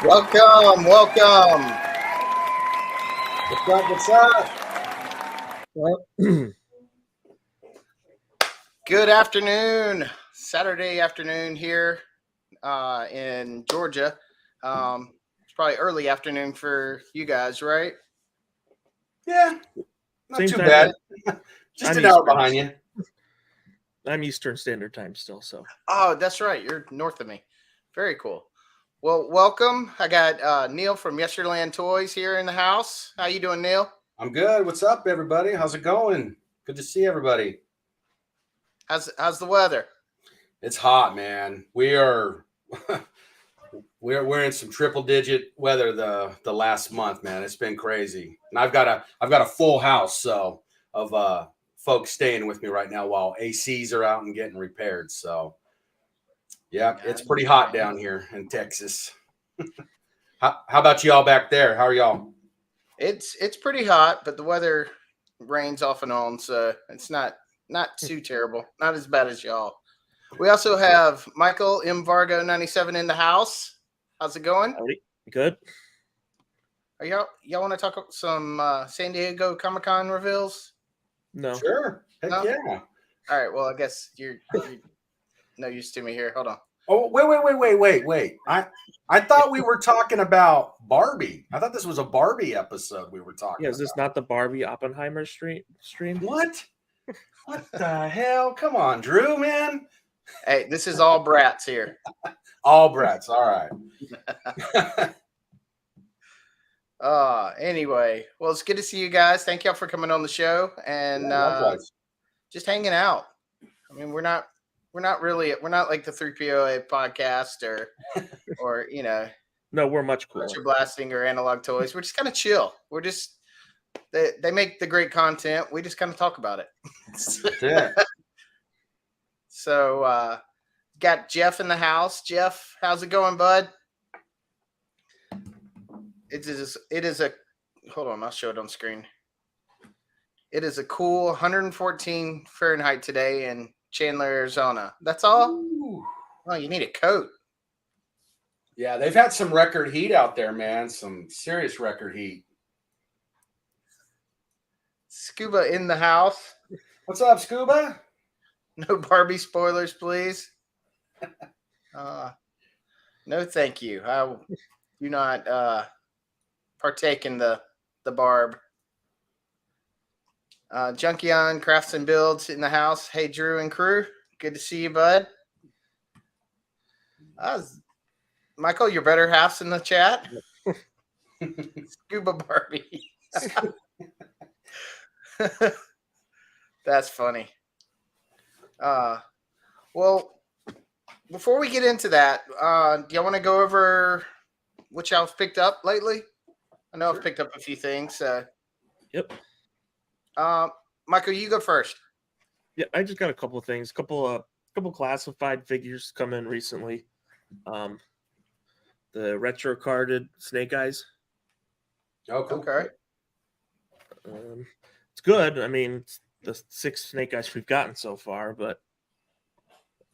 Welcome. What's up? Well, Good afternoon. Saturday afternoon here in Georgia. It's probably early afternoon for you guys, right? Yeah, not Same too time bad. Just I'm an hour Eastern. behind you. I'm Eastern Standard Time still, so Oh, that's right. You're north of me. Very cool. Well, welcome. I got Neal from Yesterland Toys here in the house. How you doing, Neal? I'm good. What's up, everybody? How's it going? Good to see everybody. How's the weather? It's hot, man. We're in some triple digit weather the last month, man. It's been crazy. And I've got a full house of folks staying with me right now while ACs are out and getting repaired. So yeah, it's pretty hot down here in Texas. How about y'all back there? How are y'all? It's pretty hot, but the weather rains off and on, so it's not too terrible. Not as bad as y'all. We also have Michael M. Vargo 97 in the house. How's it going? howdy. Good. Are y'all want to talk about some San Diego Comic Con reveals? No, Sure. Heck No? yeah. All right. Well, I guess you're no use to me here. Hold on. Oh, wait. I thought we were talking about Barbie. I thought this was a Barbie episode we were talking yeah, is this about. not the Barbie Oppenheimer stream? What? What the hell? Come on, Drew, man. Hey, this is all brats here. All brats. All right. Anyway, well, it's good to see you guys. Thank y'all for coming on the show and Likewise. just hanging out. I mean, we're not like the 3POA podcast or No, we're much cooler. Culture Blasting or Analog Toys. We're just kind of chill. We're just they make the great content. We just kind of talk about it. That's it. So got Jeff in the house. Jeff, how's it going, bud? It is a hold on, I'll show it on screen. It is a cool 114 Fahrenheit today in Chandler, Arizona. That's all? Ooh. Oh, you need a coat. Yeah, they've had some record heat out there, man. Some serious record heat. Scuba in the house. What's up, Scuba? No Barbie spoilers, please. No, thank you. I do not partake in the barb. Junkion Crafts and Builds in the house. Hey, Drew and crew. Good to see you, bud. Michael, your better half's in the chat. Scuba Barbie. That's funny. Well, before we get into that, do y'all want to go over what y'all have picked up lately? I know I've picked up a few things. Yep. Michael, you go first. Yeah, I just got a couple of things. Couple classified figures come in recently. The retro carded Snake Eyes. Oh, cool. Okay. It's good. I mean, it's the 6 Snake Eyes we've gotten so far, but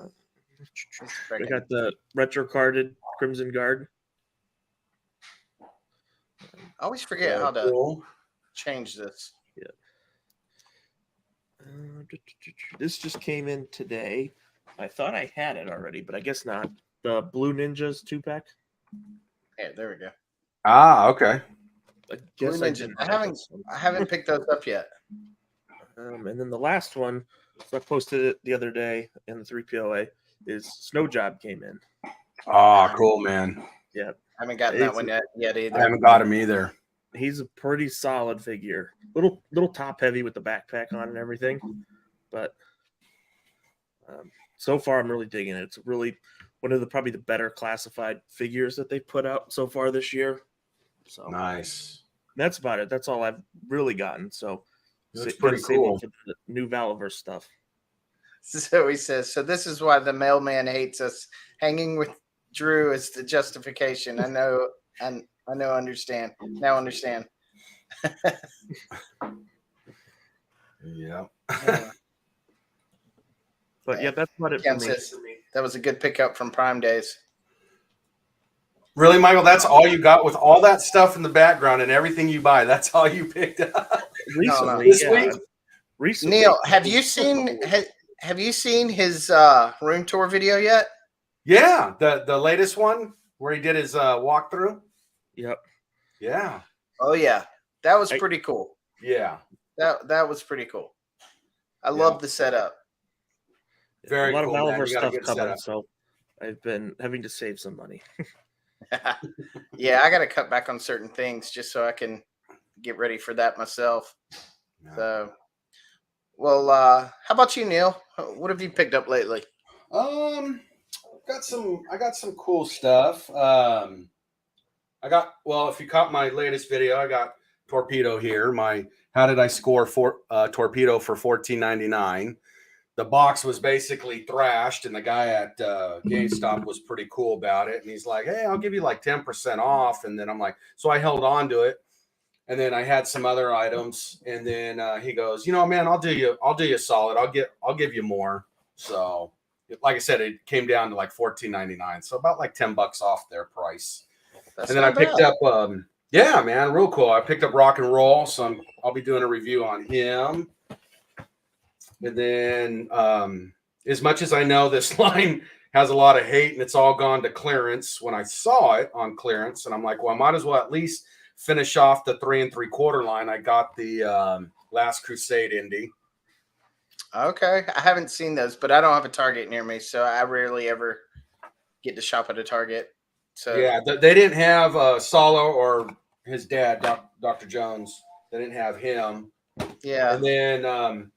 I got the retro carded Crimson Guard. I always forget how to change this. Yeah. This just came in today. I thought I had it already, but I guess not. The Blue Ninjas 2-pack. Yeah, there we go. Okay. I Blue guess Ninja. I haven't picked those up yet. And then the last one, so I posted it the other day in the 3POA, is Snow Job came in. Oh, cool, man. Yeah. I haven't gotten that one yet either. I haven't got him either. He's a pretty solid figure. Little top heavy with the backpack on and everything, but so far I'm really digging it. It's really one of probably the better classified figures that they've put out so far this year. So Nice. that's about it. That's all I've really gotten. So That's pretty cool. For the new Valaverse stuff. So he says, so this is why the mailman hates us. Hanging with Drew is the justification. I know, understand. Now understand. Yeah. But yeah, that's what it Ken for me. says that was a good pickup from Prime Days. Really, Michael? That's all you got with all that stuff in the background and everything you buy. That's all you picked up Recently, this yeah. week. Recently, Neal, have you seen his room tour video yet? Yeah, the latest one where he did his walkthrough. Yep. Yeah. Oh yeah, that was pretty cool. Yeah. That was pretty cool. I Yeah. love the setup. Very a lot cool, of man. Maliver You got a stuff good coming, setup. so I've been having to save some money. Yeah, I got to cut back on certain things just so I can get ready for that myself. Yeah. So, well, how about you, Neal? What have you picked up lately? I got some cool stuff. If you caught my latest video, I got Torpedo here. How did I score Torpedo for $14.99? The box was basically thrashed, and the guy at GameStop was pretty cool about it. And he's like, "Hey, I'll give you like 10% off." And then I'm like, so I held on to it. And then I had some other items, and then he goes, man, I'll do you solid. I'll give you more. So, like I said, it came down to like $14.99, so about like $10 off their price. That's and then I picked bad. up, yeah, man, real cool. I picked up Rock and Roll, so I'll be doing a review on him. And then, as much as I know this line has a lot of hate and it's all gone to clearance, when I saw it on clearance, and I'm like, well, I might as well at least finish off the 3 3/4 line. I got the Last Crusade Indy. Okay, I haven't seen those, but I don't have a Target near me, so I rarely ever get to shop at a Target. So yeah, they didn't have Solo or his dad, Dr. Jones. They didn't have him. Yeah, And then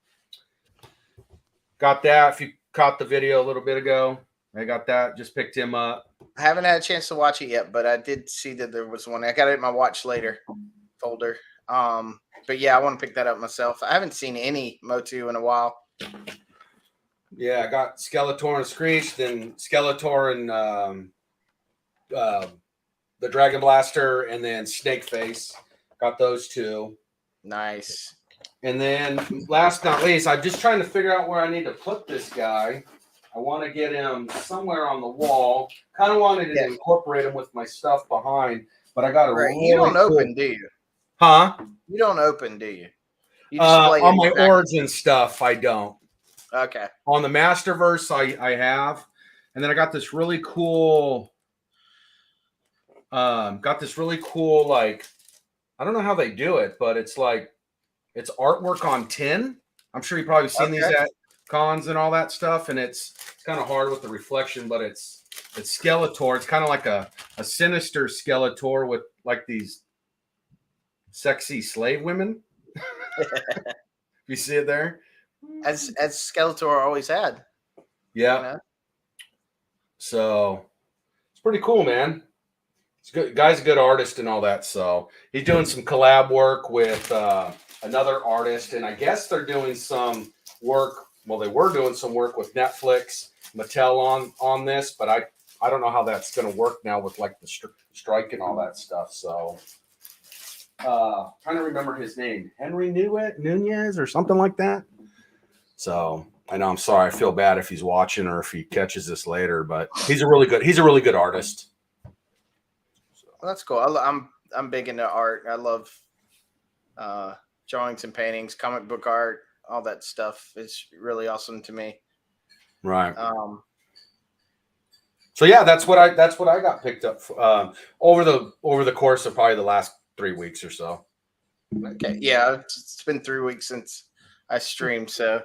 got that. If you caught the video a little bit ago, I got that. Just picked him up. I haven't had a chance to watch it yet, but I did see that there was one. I got it in my watch later folder. But yeah, I want to pick that up myself. I haven't seen any Motu in a while. Yeah, I got Skeletor and Screech, then Skeletor and the Dragon Blaster, and then Snake Face. Got those two. Nice. And then last but not least, I'm just trying to figure out where I need to put this guy. I want to get him somewhere on the wall. Kind of wanted to incorporate him with my stuff behind, but I got a really You don't cool... open, do you? Huh? You don't open, do you? You On it my back. Origin stuff, I don't. Okay. On the Masterverse, I have. And then I got this really cool... like... I don't know how they do it, but it's like... It's artwork on tin. I'm sure you've probably seen these at cons and all that stuff, and it's kind of hard with the reflection, but it's Skeletor. It's kind of like a sinister Skeletor with like these sexy slave women. You see it there? As Skeletor always had. Yeah. You know? So it's pretty cool, man. It's good. Guy's a good artist and all that. So he's doing some collab work with another artist, and I guess they're doing some work. Well, they were doing some work with Netflix, Mattel on this, but I don't know how that's going to work now with like the strike and all that stuff. So trying to remember his name, Henry Nunez or something like that. So I know, I'm sorry. I feel bad if he's watching or if he catches this later, but he's a really good artist. Well, that's cool. I'm big into art. I love drawings and paintings, comic book art, all that stuff is really awesome to me. Right. So yeah, that's what I got picked up over the course of probably the last 3 weeks or so. Okay. Yeah, it's been 3 weeks since I streamed, so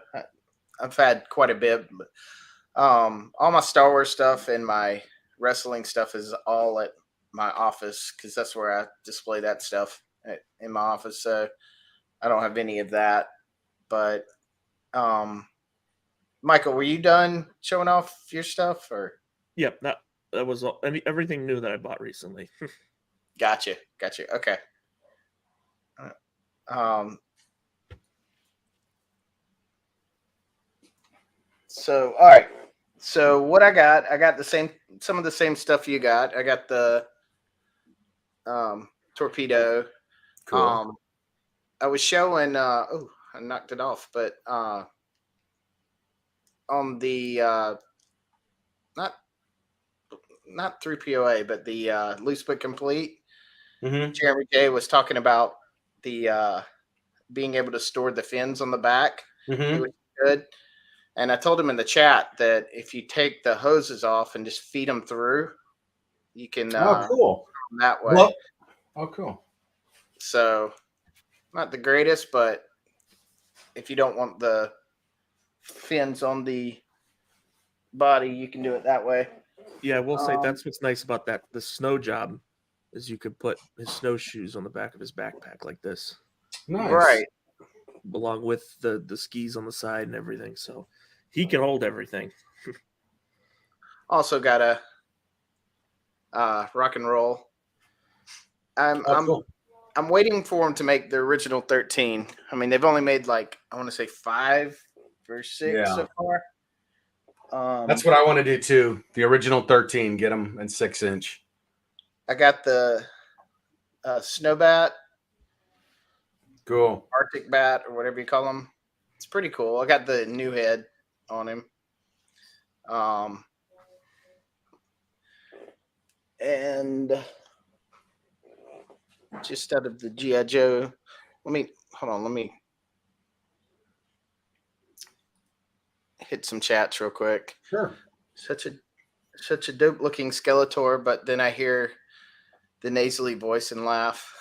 I've had quite a bit. But, all my Star Wars stuff and my wrestling stuff is all at my office because that's where I display that stuff in my office. So I don't have any of that. But Michael, were you done showing off your stuff or? Yep, that was all, everything new that I bought recently. Gotcha. Okay. So all right. So what I got some of the same stuff you got. I got the torpedo. Cool. I was showing I knocked it off, but on the not not through POA, but the Loose But Complete. Mm-hmm. Jeremy J was talking about the being able to store the fins on the back. Mm-hmm. It was good. And I told him in the chat that if you take the hoses off and just feed them through, you can Oh, cool. that way. Well, oh, cool. So not the greatest, but if you don't want the fins on the body, you can do it that way. Yeah, I will say that's what's nice about the snow job is you could put his snowshoes on the back of his backpack like this, Nice. Right. along with the skis on the side and everything. So he can hold everything. Also got a rock and roll. Cool. I'm waiting for them to make the original 13. I mean, they've only made like I want to say 5 or 6 so far. That's what I want to do too. The original 13, get them in 6-inch. I got the snow bat, Cool. Arctic bat, or whatever you call them. It's pretty cool. I got the new head on him. And just out of the G.I. Joe, let me hit some chats real quick. Sure. Such a dope looking Skeletor, but then I hear the nasally voice and laugh.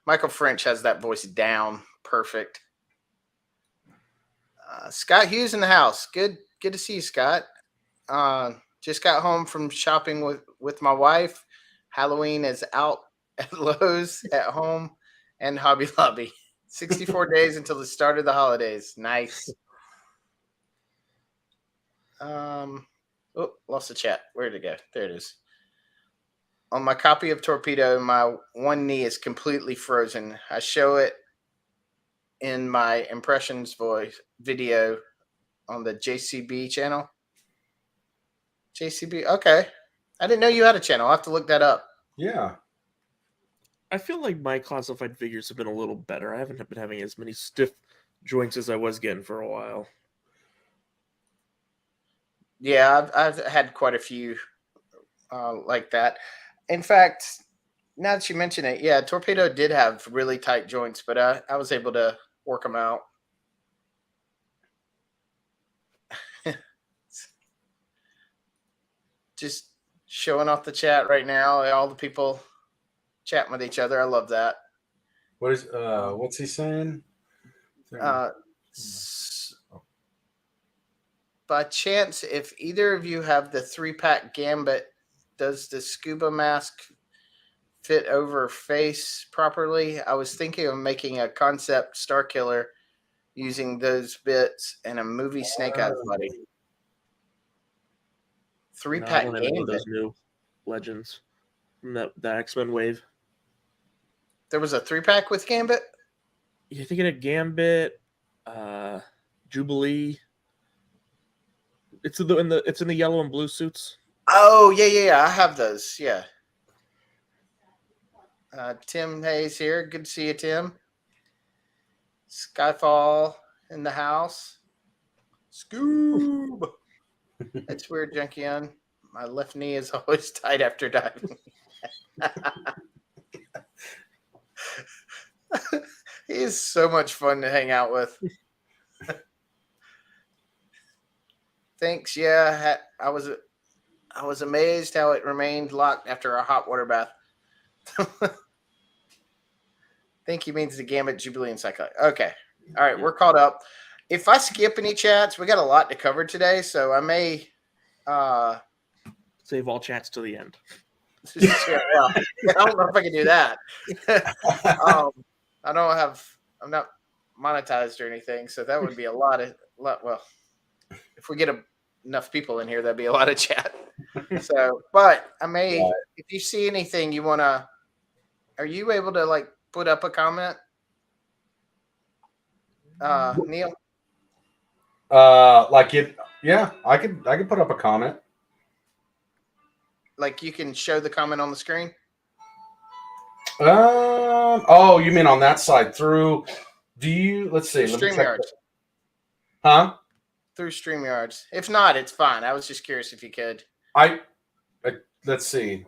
Michael French has that voice down perfect. Scott Hughes in the house. Good to see you, Scott. Just got home from shopping with my wife. Halloween is out at Lowe's, at home, and Hobby Lobby. 64 days until the start of the holidays. Nice. Lost the chat. Where did it go? There it is. On my copy of Torpedo, my one knee is completely frozen. I show it in my impressions voice video on the JCB channel. JCB, okay. I didn't know you had a channel. I'll have to look that up. Yeah. I feel like my classified figures have been a little better. I haven't been having as many stiff joints as I was getting for a while. Yeah, I've had quite a few like that. In fact, now that you mention it, yeah, Torpedo did have really tight joints, but I was able to work them out. Just showing off the chat right now. All the people chatting with each other. I love that. What's he saying? By chance, if either of you have the 3-pack Gambit, does the scuba mask fit over face properly? I was thinking of making a concept Star Killer using those bits and a movie Snake Eyes buddy. 3-pack No, Gambit. those new legends from the X-Men wave. There was a 3-pack with Gambit? You think it had Gambit, Jubilee. It's in the yellow and blue suits. Oh, yeah. I have those. Yeah. Tim Hayes here. Good to see you, Tim. Skyfall in the house. Scoob. It's weird, Junkion. My left knee is always tight after diving. He is so much fun to hang out with. Thanks. Yeah, I was amazed how it remained locked after a hot water bath. Think he means the Gambit, Jubilee, and Cyclone. Okay. All right, we're caught up. If I skip any chats, we got a lot to cover today, so I may save all chats to the end. Well, I don't know if I can do that. I'm not monetized or anything, so that would be a lot. Well, if we get enough people in here, that'd be a lot of chat. So, but I may, if you see anything you want to, are you able to like put up a comment? Neal? Yeah, I could put up a comment. Like you can show the comment on the screen? Oh, you mean on that side through? Let's see. Let me check. StreamYard. Huh? through StreamYards. If not, it's fine. I was just curious if you could. Let's see.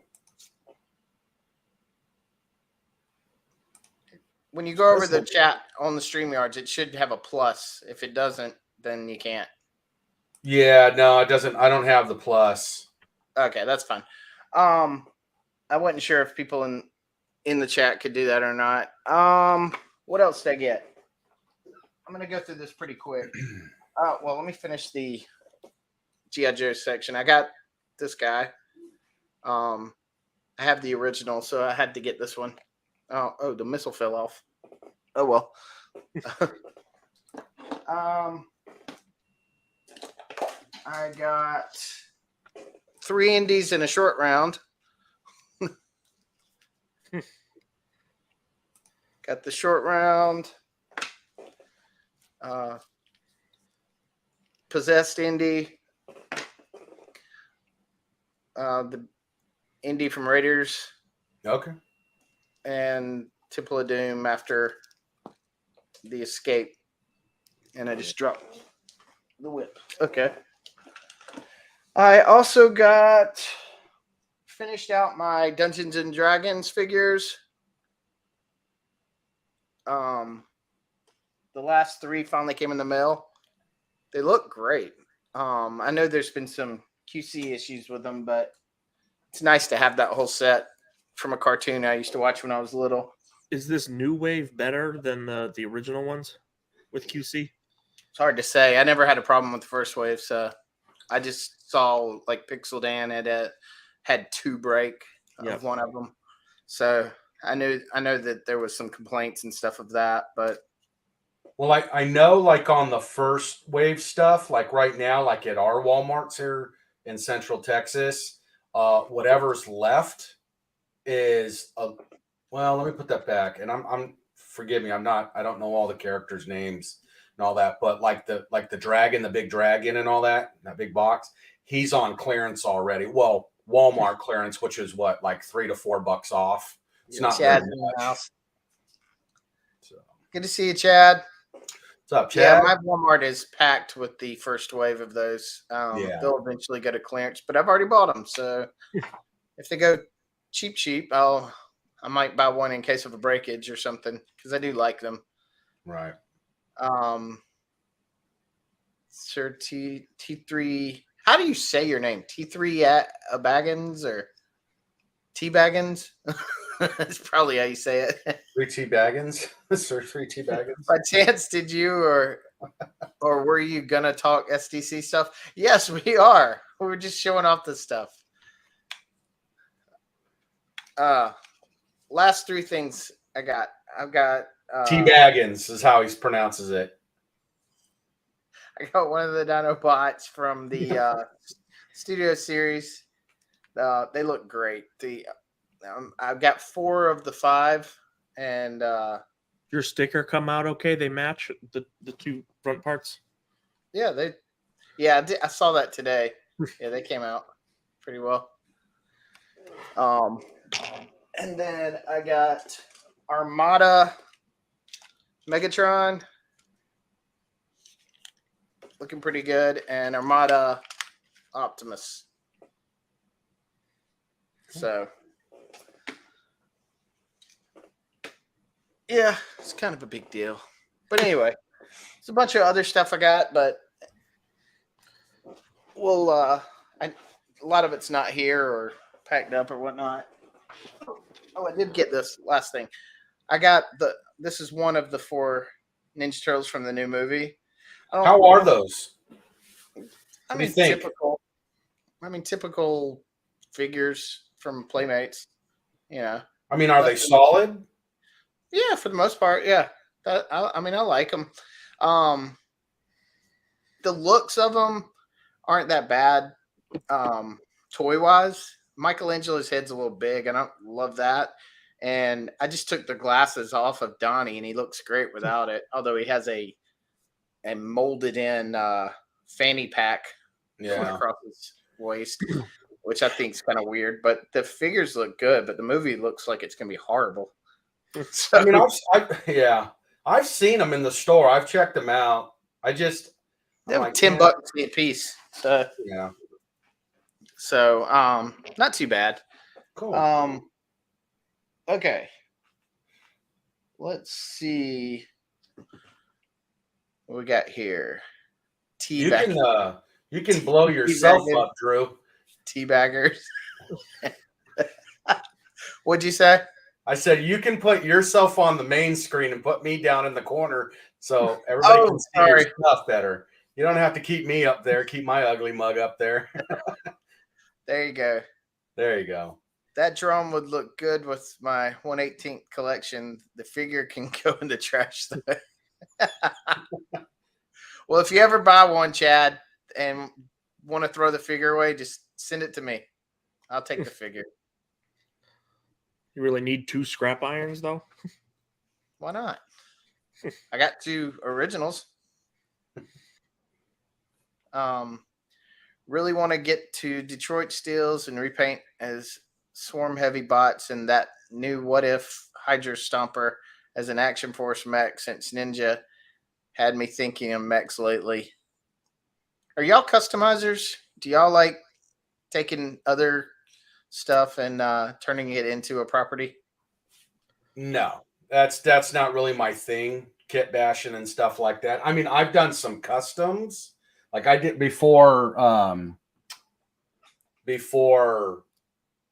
When you go over the chat on the StreamYards, it should have a plus. If it doesn't, then you can't. Yeah, no, it doesn't. I don't have the plus. Okay, that's fine. I wasn't sure if people in the chat could do that or not. What else did I get? I'm gonna go through this pretty quick. Well, let me finish the G.I. Joe section. I got this guy. I have the original, so I had to get this one. Oh, the missile fell off. Oh well. I got 3 indies in a short round. Got the short round. Possessed Indy. The Indy from Raiders. Okay. And Temple of Doom after the escape. And I just dropped the whip. Okay. I also finished out my Dungeons and Dragons figures. The last 3 finally came in the mail. They look great. I know there's been some QC issues with them, but it's nice to have that whole set from a cartoon I used to watch when I was little. Is this new wave better than the original ones with QC? It's hard to say. I never had a problem with the first wave, so I just saw like Pixel Dan had 2 break of one of them. So I know that there was some complaints and stuff of that, but well, I know like on the first wave stuff, like right now, like at our Walmarts here in Central Texas, whatever's left is well, let me put that back. And I'm forgive me, I don't know all the characters' names and all that, but like the dragon, the big dragon and all that big box, he's on clearance already. Well, Walmart clearance, which is what, like $3 to $4 off. It's not very much. So. Good to see you, Chad. What's up, Chad? Yeah, my Walmart is packed with the first wave of those. They'll eventually go to clearance, but I've already bought them. So if they go cheap, I might buy one in case of a breakage or something because I do like them. Right. Sir T3. How do you say your name? T3 Baggins or T Baggins? That's probably how you say it. 3T Baggins. Sir 3T Baggins. By chance, did you or were you gonna talk SDC stuff? Yes, we are. We were just showing off the stuff. Last 3 things I've got T Baggins is how he pronounces it. I got one of the Dinobots from the Studio Series. They look great. I've got 4 of the 5, and your sticker come out okay? They match the 2 front parts. Yeah, I saw that today. Yeah, they came out pretty well. And then I got Armada Megatron. Looking pretty good. And Armada Optimus. So, yeah, it's kind of a big deal. But anyway, there's a bunch of other stuff I got, but we'll, a lot of it's not here or packed up or whatnot. Oh, I did get this last thing. I got this is one of the 4 Ninja Turtles from the new movie. How are those? I mean, typical. Typical figures from Playmates. You know. I mean, are they solid? Yeah, for the most part, yeah. I like them. The looks of them aren't that bad, toy wise. Michelangelo's head's a little big. I don't love that. And I just took the glasses off of Donnie, and he looks great without it. Although he has a molded in fanny pack across his waist, which I think is kind of weird. But the figures look good, but the movie looks like it's going to be horrible. So, I mean, I've seen them in the store. I've checked them out. I just They I'm were like, $10 man, a piece. yeah, So not too bad. cool. Okay. Let's see what we got here. You Teabag. can blow yourself Teabagging. up, Drew. Teabaggers. What'd you say? I said you can put yourself on the main screen and put me down in the corner so everybody Oh, can see your sorry. stuff better. You don't have to keep me up there. Keep my ugly mug up there. There you go. There you go. That drum would look good with my 1/18th collection. The figure can go in the trash though. Well, if you ever buy one, Chad, and want to throw the figure away, just send it to me. I'll take the figure. You really need 2 scrap irons, though? Why not? I got 2 originals. Really want to get to Detroit Steels and repaint as Swarm Heavy bots and that new What If Hydra Stomper as an Action Force mech since Ninja had me thinking of mechs lately. Are y'all customizers? Do y'all like taking other stuff and turning it into a property? No, that's not really my thing. Kit bashing and stuff like that. I mean, I've done some customs, like I did before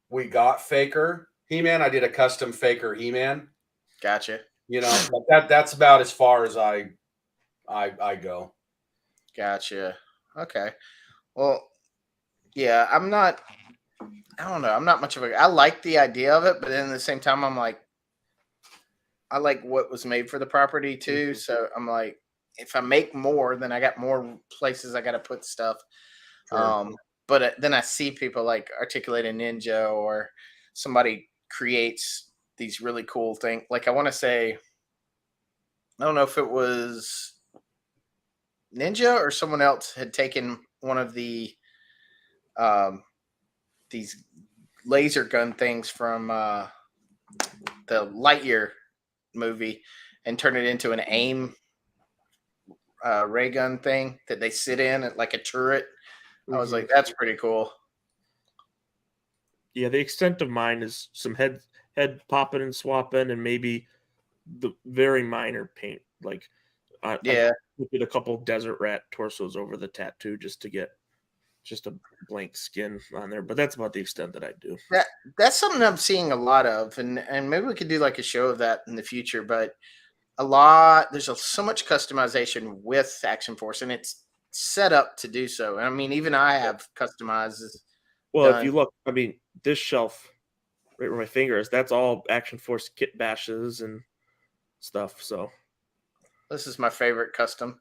we got Faker He-Man. I did a custom Faker He-Man. Gotcha. You know, but that's about as far as I go. Gotcha. Okay. Well, yeah, I don't know. I'm not much of a. I like the idea of it, but then at the same time, I'm like, I like what was made for the property too. Mhm. So I'm like, if I make more, then I got more places I got to put stuff. Sure. But then I see people like Articulated Ninja or somebody creates these really cool things. Like I want to say, I don't know if it was Ninja or someone else had taken one of um, these laser gun things from the Lightyear movie and turn it into an aim ray gun thing that they sit in at like a turret. I was like, that's pretty cool. Yeah, the extent of mine is some head popping and swapping, and maybe the very minor paint. Like I Yeah, did a couple desert rat torsos over the tattoo just to get just a blank skin on there, but that's about the extent that I do. that's something I'm seeing a lot of, and maybe we could do like a show of that in the future. But there's so much customization with Action Force, and it's set up to do so. And I mean, even I have customizes Well, if done. you look, I mean, this shelf right where my finger is, that's all Action Force kit bashes and stuff. So This is my favorite custom.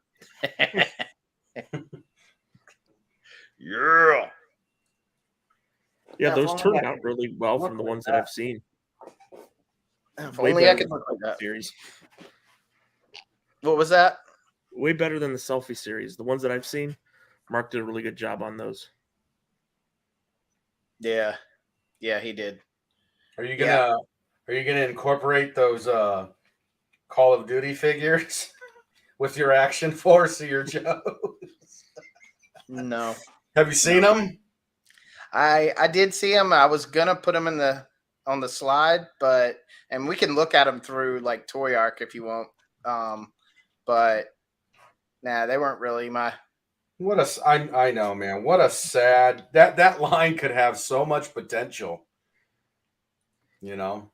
Yeah. yeah, Now, if those only turned I out could really well look from the like ones that that. I've seen. If Way only I better could than look like the that. series. What was that? Way better than the selfie series. The ones that I've seen, Mark did a really good job on those. Yeah. Yeah, he did. Are you Yeah. gonna incorporate those Call of Duty figures with your Action Force or your Joe? No. Have you seen them? I did see him. I was gonna put him on the slide, and we can look at them through like Toy Arc if you want. But nah, they weren't really my. I know, man. What a sad that line could have so much potential. You know,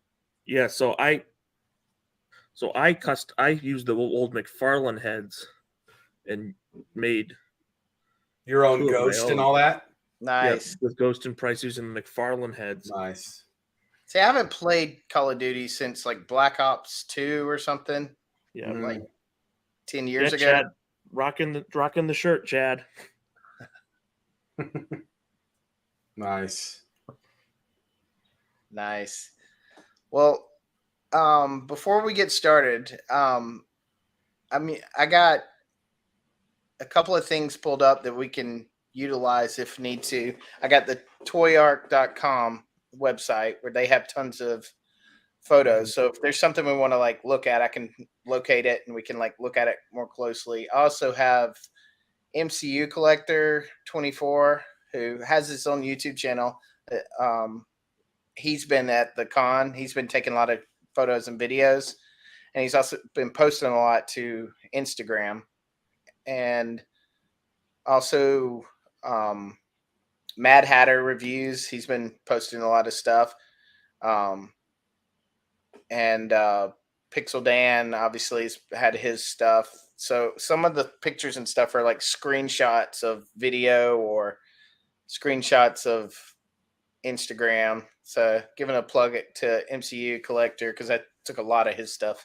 Yeah, so I used the old McFarlane heads and made your own 2 of my Ghost and own. all that. Yeah, Nice. with Ghost and Price using the McFarlane heads. Nice. See, I haven't played Call of Duty since like Black Ops 2 or something, Yeah, like 10 yeah, years ago. Chad, rocking the shirt, Chad. Nice. Nice. Well, before we get started, I mean, I got a couple of things pulled up that we can utilize if need to. I got the toyarc.com website where they have tons of photos. So if there's something we want to like look at, I can locate it and we can like look at it more closely. I also have MCU Collector 24, who has his own YouTube channel. He's been at the con. He's been taking a lot of photos and videos, and he's also been posting a lot to Instagram, and also Mad Hatter reviews. He's been posting a lot of stuff, and Pixel Dan obviously has had his stuff. So some of the pictures and stuff are like screenshots of video or screenshots of Instagram. So giving a plug to MCU Collector because I took a lot of his stuff.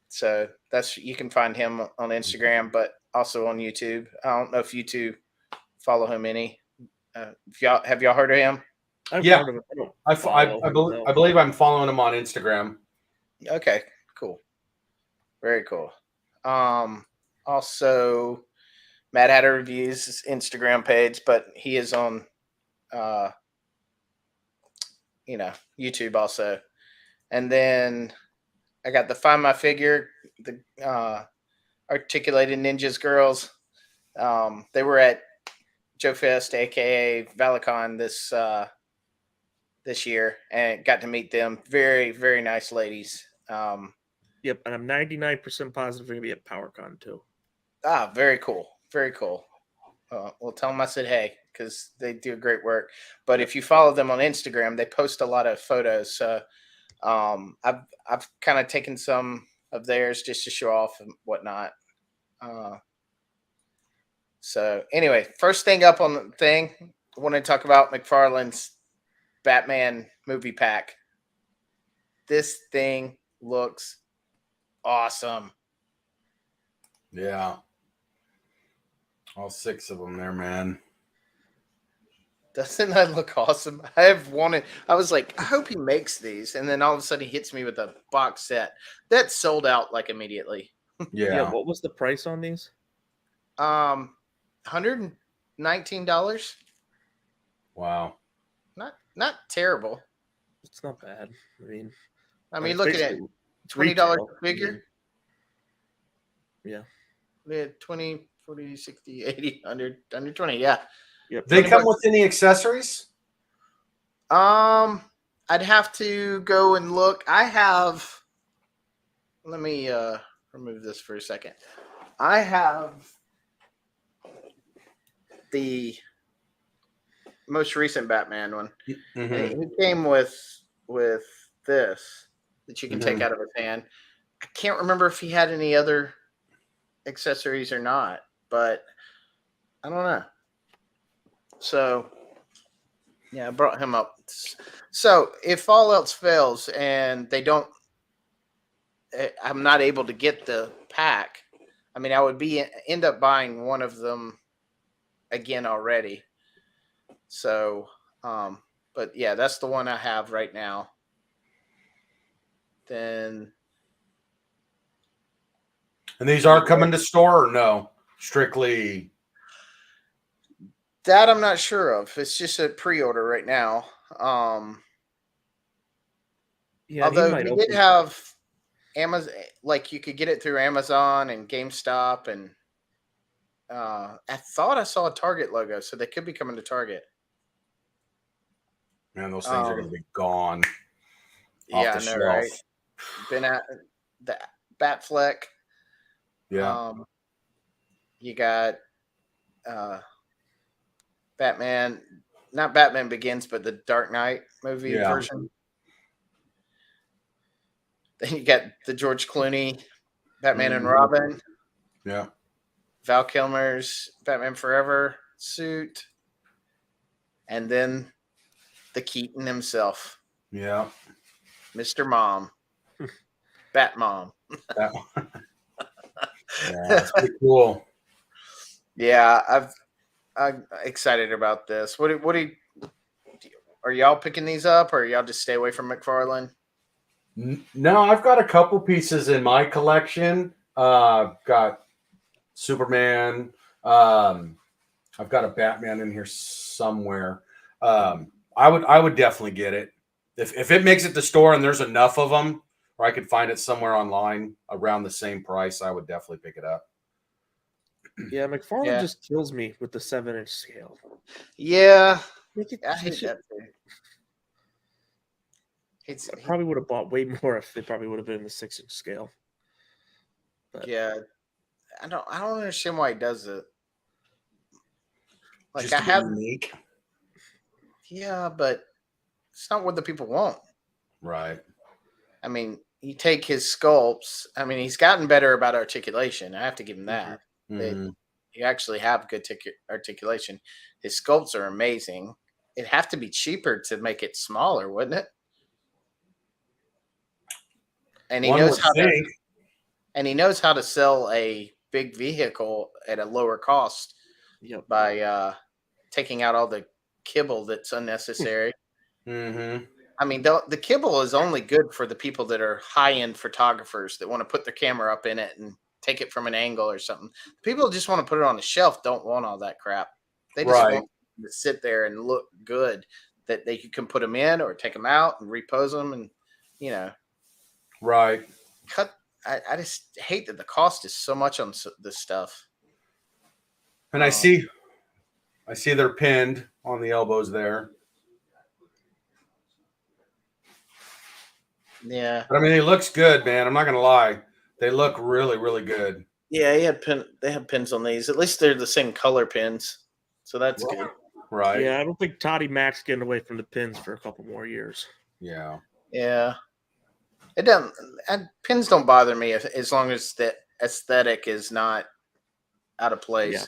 So that's, you can find him on Instagram, but also on YouTube. I don't know if you two follow him any. Have y'all heard of him? I've Yeah. heard of it. I believe I'm following him on Instagram. Okay, cool. Very cool. Also Mad Hatter Reviews his Instagram page, but he is on YouTube also. And then I got the Find My Figure, the Articulated Ninjas girls. They were at Joe Fest, aka Valicon, this year, and got to meet them. Very, very nice ladies. Yep, and I'm 99% positive they're gonna be at PowerCon too. Very cool. Very cool. Well, tell them I said hey, because they do great work. But if you follow them on Instagram, they post a lot of photos. So I've kind of taken some of theirs just to show off and whatnot. So anyway, first thing up on the thing, I want to talk about McFarlane's Batman movie pack. This thing looks awesome. Yeah. All 6 of them there, man. Doesn't that look awesome? I was like, I hope he makes these. And then all of a sudden he hits me with a box set. That sold out like immediately. Yeah. What was the price on these? $119. Wow. Not terrible. It's not bad. I mean, looking at $20 retail, per figure. Yeah. We had 20, 40, 60, 80, 100, 120. Yeah. Yep. They come with any accessories? I'd have to go and look. Let me remove this for a second. I have the most recent Batman one. Mm-hmm. And it came with this that you can take out of his hand. I can't remember if he had any other accessories or not, but I don't know. So yeah, I brought him up. So if all else fails and I'm not able to get the pack, I mean, I would end up buying one of them again already. So, but yeah, that's the one I have right now. Then, and these are coming to store or no? Strictly that I'm not sure of. It's just a pre-order right now. Yeah, although he did have Amazon, like you could get it through Amazon and GameStop, and I thought I saw a Target logo, so they could be coming to Target. Man, those things are going to be gone. Yeah, I know, right? Been at the Batfleck. Yeah. You got Batman, not Batman Begins, but the Dark Knight movie version. Then you got the George Clooney Batman and Robin. Yeah. Val Kilmer's Batman Forever suit. And then the Keaton himself. Yeah. Mr. Mom. Bat Mom. Yeah, that's pretty cool. Yeah, I'm excited about this. Are y'all picking these up, or y'all just stay away from McFarlane? No, I've got a couple pieces in my collection. Got Superman. I've got a Batman in here somewhere. I would definitely get it if it makes it to store and there's enough of them, or I could find it somewhere online around the same price. I would definitely pick it up. Yeah, McFarlane Yeah. just kills me with the 7-inch scale. Yeah, Make it, I they hate should- that too. I probably would have bought way more if they probably would have been in the 6-inch scale. But Yeah, I don't understand why he does it. Like Just I to be have, unique. yeah, but it's not what the people want. Right. I mean, you take his sculpts. I mean, he's gotten better about articulation. I have to give him that. Mhm. You actually have good articulation. His sculpts are amazing. It'd have to be cheaper to make it smaller, wouldn't it? And he One knows would how to, think. and he knows how to sell a big vehicle at a lower cost yep. by taking out all the kibble that's unnecessary. Mm-hmm. I mean, the kibble is only good for the people that are high-end photographers that want to put their camera up in it and take it from an angle or something. People just want to put it on the shelf, don't want all that crap. They just Right. want to sit there and look good, that you can put them in or take them out and repose them and, Right. cut. I just hate that the cost is so much on this stuff. And I see they're pinned on the elbows there. Yeah. But I mean, it looks good, man. I'm not gonna lie. They look really, really good. Yeah, they have pins on these. At least they're the same color pins. So that's good. Right. Yeah, I don't think Toddy Mac's getting away from the pins for a couple more years. Yeah. Yeah. It doesn't. And pins don't bother me as long as the aesthetic is not out of place. Yeah.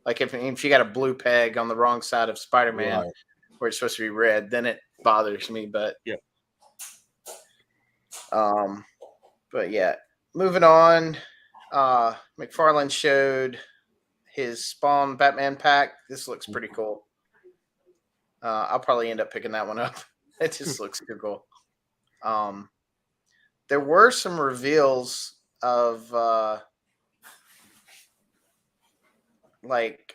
Like if you got a blue peg on the wrong side of Spider-Man, Right. where it's supposed to be red, then it bothers me. But Yep. But yeah, moving on. McFarlane showed his Spawn Batman pack. This looks pretty cool. I'll probably end up picking that one up. It just looks too cool. There were some reveals of like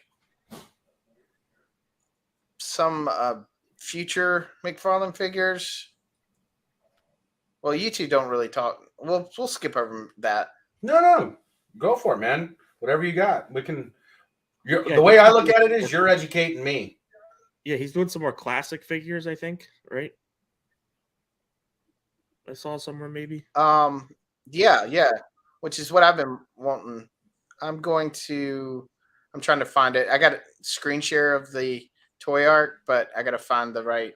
some future McFarlane figures. Well, you two don't really talk. We'll skip over that. No. Go for it, man. Whatever you got. We can. Yeah, the way I look at it is you're educating me. Yeah, he's doing some more classic figures, I think, right? I saw somewhere maybe. Yeah. Which is what I've been wanting. I'm trying to find it. I got a screen share of the toy art, but I got to find the right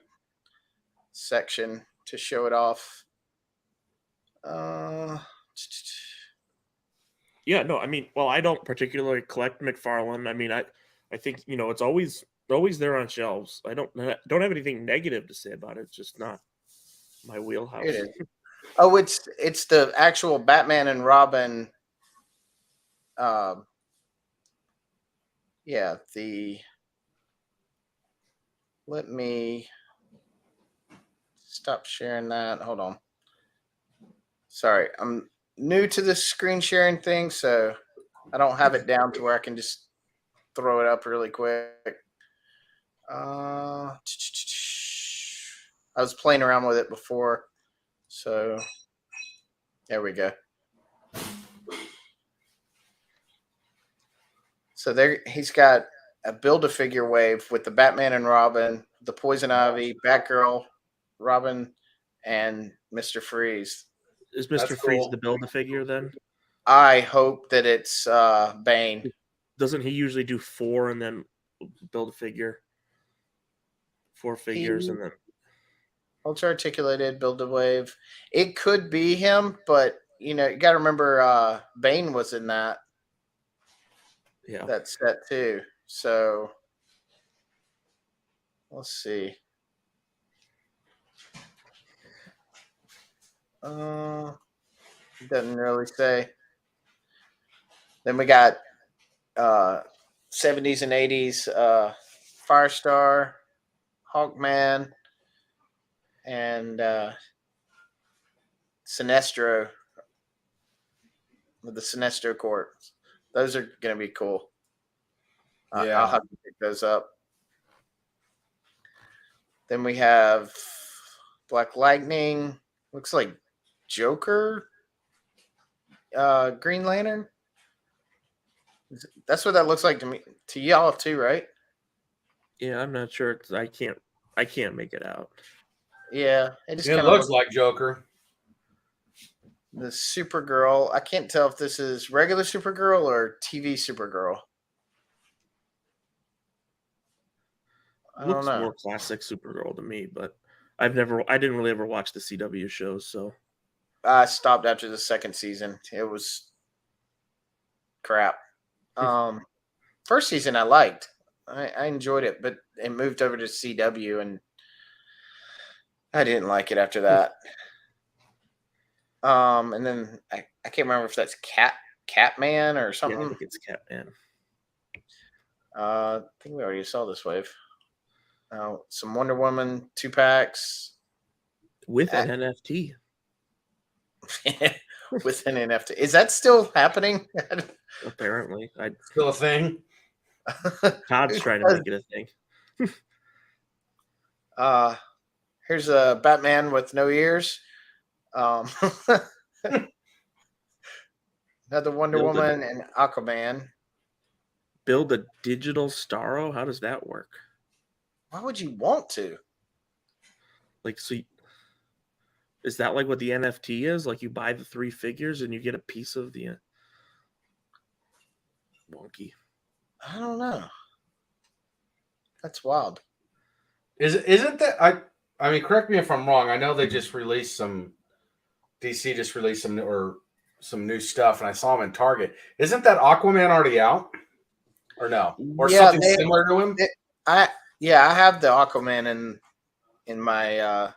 section to show it off. Yeah, no, I mean, well, I don't particularly collect McFarlane. I mean, I think it's always there on shelves. I don't have anything negative to say about it. It's just not my wheelhouse. It is. Oh, it's the actual Batman and Robin. Yeah, let me stop sharing that. Hold on. Sorry, I'm new to this screen sharing thing, so I don't have it down to where I can just throw it up really quick. I was playing around with it before, so there we go. So there, he's got a Build-A-Figure wave with the Batman and Robin, the Poison Ivy, Batgirl, Robin, and Mr. Freeze. Is Mr. Freeze the Build-A-Figure then? I hope that it's Bane. Doesn't he usually do 4 and then Build-A-Figure? 4 figures and then Ultra Articulated, Build-A-Wave. It could be him, but you got to remember Bane was in that. Yeah. That set too. So let's see. Doesn't really say. Then we got 70s and 80s Firestar, Hawkman, and Sinestro with the Sinestro Corps. Those are going to be cool. Yeah. I'll have to pick those up. Then we have Black Lightning. Looks like Joker. Green Lantern. That's what that looks like to me, to y'all too, right? Yeah, I'm not sure. I can't make it out. Yeah, it just It kind of looks looks like Joker. the Supergirl. I can't tell if this is regular Supergirl or TV Supergirl. I don't Looks know. more classic Supergirl to me, but I didn't really ever watch the CW shows, so I stopped after the second season. It was crap. First season I liked. I enjoyed it, but it moved over to CW and I didn't like it after that. And then I can't remember if that's Catman or yeah, I something. think it's Catman. I think we already saw this wave. Some Wonder Woman 2-packs With an NFT. with an NFT. Is that still happening? Apparently. Still a thing. Todd's trying to make it a thing. Here's a Batman with no ears. Another Wonder Build a- Woman and Aquaman. Build a digital Starro? How does that work? Why would you want to? Like, so is that like what the NFT is? Like you buy the 3 figures and you get a piece of the wonky. I don't know. That's wild. Isn't that I mean, correct me if I'm wrong. I know they just released some DC just released some new stuff, and I saw them in Target. Isn't that Aquaman already out? Or no? Or Yeah, something similar to him? I have the Aquaman in my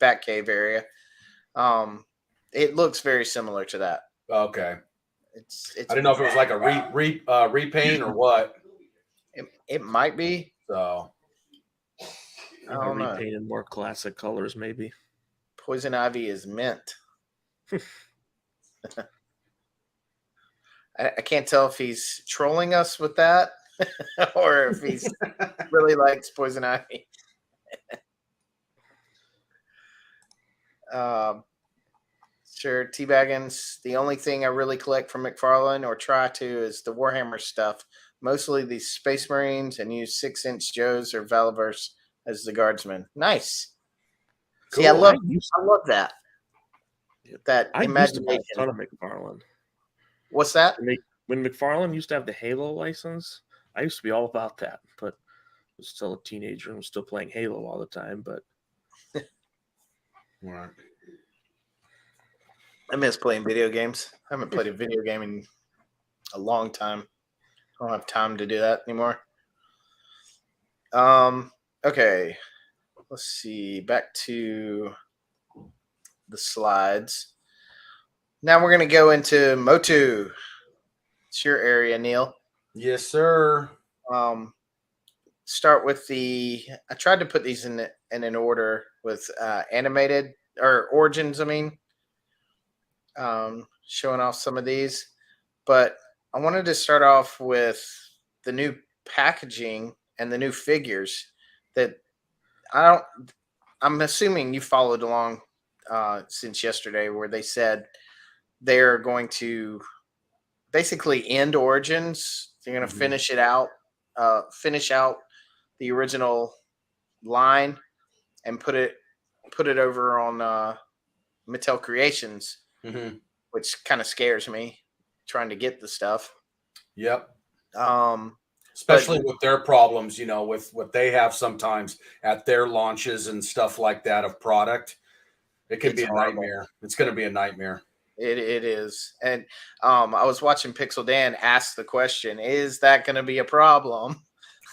Batcave area. It looks very similar to that. Okay. It's I didn't know if it was like a repaint or what. it might be. So I don't know. Repainted more classic colors, maybe. Poison Ivy is mint. I can't tell if he's trolling us with that or if he's really likes Poison Ivy. Sure, Teabaggins. The only thing I really collect from McFarlane or try to is the Warhammer stuff. Mostly these Space Marines and use 6-inch Joes or Valivers as the guardsmen. Nice. cool. See, I love that. That I used to buy imagination. a ton of McFarlane. What's that? When McFarlane used to have the Halo license, I used to be all about that, but I was still a teenager and was still playing Halo all the time. But Right. I miss playing video games. I haven't played a video game in a long time. I don't have time to do that anymore. Okay. Let's see. Back to the slides. Now we're going to go into Motu. It's your area, Neal. Yes, sir. Start with I tried to put these in an order with animated or origins. I mean, showing off some of these, but I wanted to start off with the new packaging and the new figures that I'm assuming you followed along since yesterday, where they said they're going to basically end Origins. They're going to finish it out, finish out the original line, and put it over on Mattel Creations, which kind of scares me. Trying to get the stuff. Yep. Especially with their problems, with what they have sometimes at their launches and stuff like that of product. It can be a nightmare. It's going to be a nightmare. It is. And I was watching Pixel Dan ask the question, is that going to be a problem?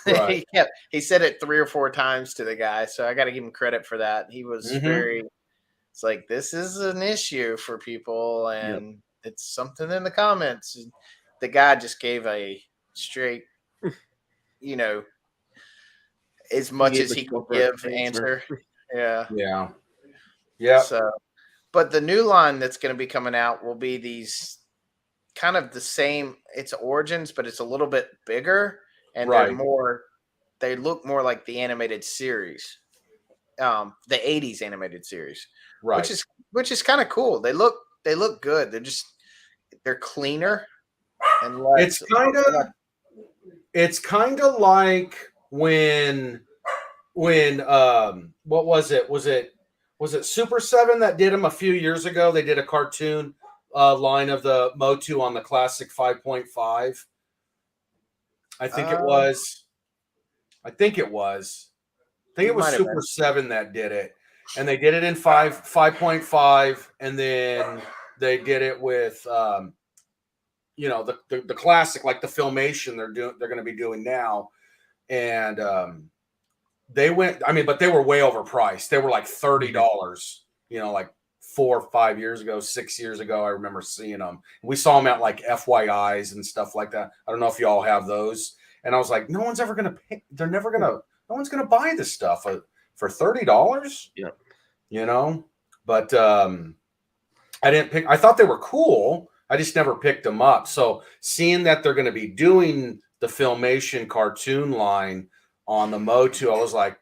Right. he said it 3 or 4 times to the guy, so I got to give him credit for that. He was it's like, this is an issue for people, and it's something in the comments. The guy just gave a straight, as much as he could give answer. Yeah. So, but the new line that's going to be coming out will be these kind of the same. It's Origins, but it's a little bit bigger, and they look more like the animated series, the 80s animated series, which is kind of cool. They look good. They're cleaner, Unless it's kind of like when what was it? Was it Super 7 that did them a few years ago? They did a cartoon line of the Motu on the classic 5.5. I think it was. I think it was Super 7 that did it. And they did it in 5.5, and then they did it with the classic, like the Filmation they're going to be doing now. And they went, but they were way overpriced. They were like $30, like 4 or 5 years ago, 6 years ago. I remember seeing them. We saw them at like FYIs and stuff like that. I don't know if y'all have those. And I was like, no one's ever going to pay. They're never going to, no one's going to buy this stuff for $30. Yeah. But I didn't pick, I thought they were cool. I just never picked them up. So seeing that they're going to be doing the Filmation cartoon line on the Motu, I was like,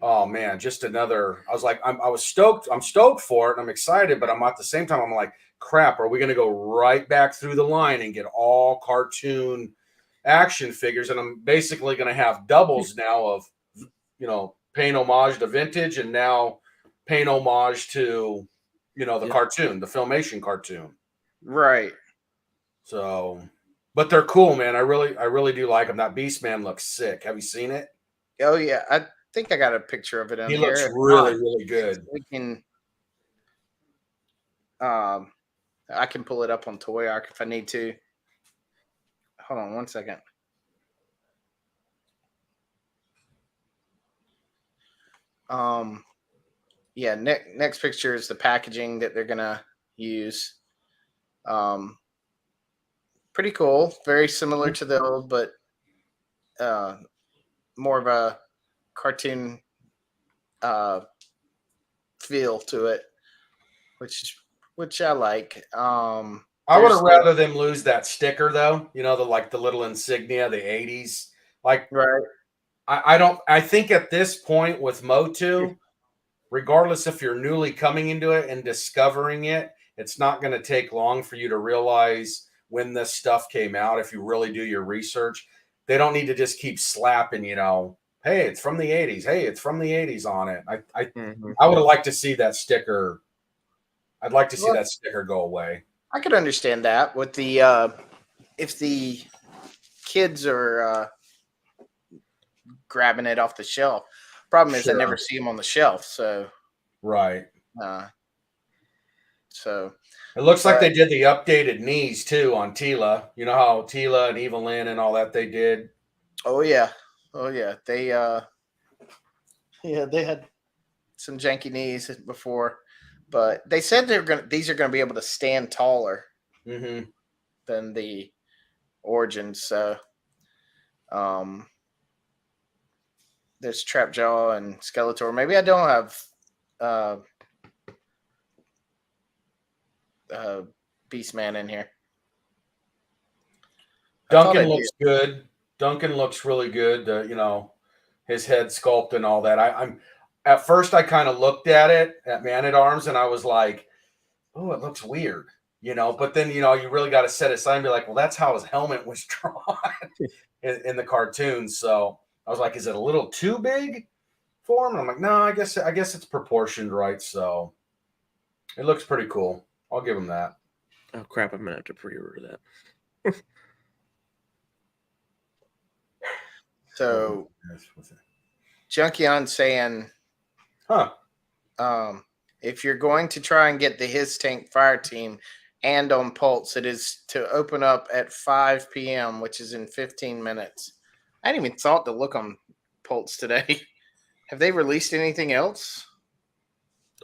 oh man, just another. I was like, I was stoked. I'm stoked for it, and I'm excited, but I'm at the same time, I'm like, crap. Are we going to go right back through the line and get all cartoon action figures? And I'm basically going to have doubles now of, paying homage to vintage, and now paying homage to, the cartoon, the Filmation cartoon. Right. So, but they're cool, man. I really do like them. That Beastman looks sick. Have you seen it? Oh yeah, I think I got a picture of it on He here. looks really good. We can, I can pull it up on Toy Arc if I need to. Hold on one second. Yeah, next picture is the packaging that they're gonna use. Pretty cool. Very similar to the old, but more of a cartoon feel to it, which I like. I would have rather them lose that sticker though. The little insignia, the 80s. Like, right. I think at this point with Motu, regardless if you're newly coming into it and discovering it, it's not going to take long for you to realize when this stuff came out. If you really do your research, they don't need to just keep slapping, hey, it's from the 80s. Hey, it's from the 80s on it. I would have liked to see that sticker. I'd like to see that sticker go away. I could understand that with the if the kids are grabbing it off the shelf. Problem is, I never see them on the shelf. So right. So it looks like they did the updated knees too on Tila. You know how Tila and Evelyn and all that they did. Oh yeah. They they had some janky knees before, but they said these are gonna be able to stand taller than the Origins. So there's Trapjaw and Skeletor. Maybe I don't have Beastman in here. Duncan looks good. Duncan looks really good. His head sculpt and all that. I'm at first I kind of looked at it at Man at Arms and I was like, oh, it looks weird, But then you really got to set it aside and be like, well, that's how his helmet was drawn in the cartoon. So I was like, is it a little too big for him? And I'm like, no, I guess it's proportioned right. So it looks pretty cool. I'll give him that. Oh crap! I'm gonna have to pre-order that. So, Junkion saying, if you're going to try and get the His Tank Fire Team and on Pulse, it is to open up at 5 p.m., which is in 15 minutes. I hadn't even thought to look on Pulse today. Have they released anything else?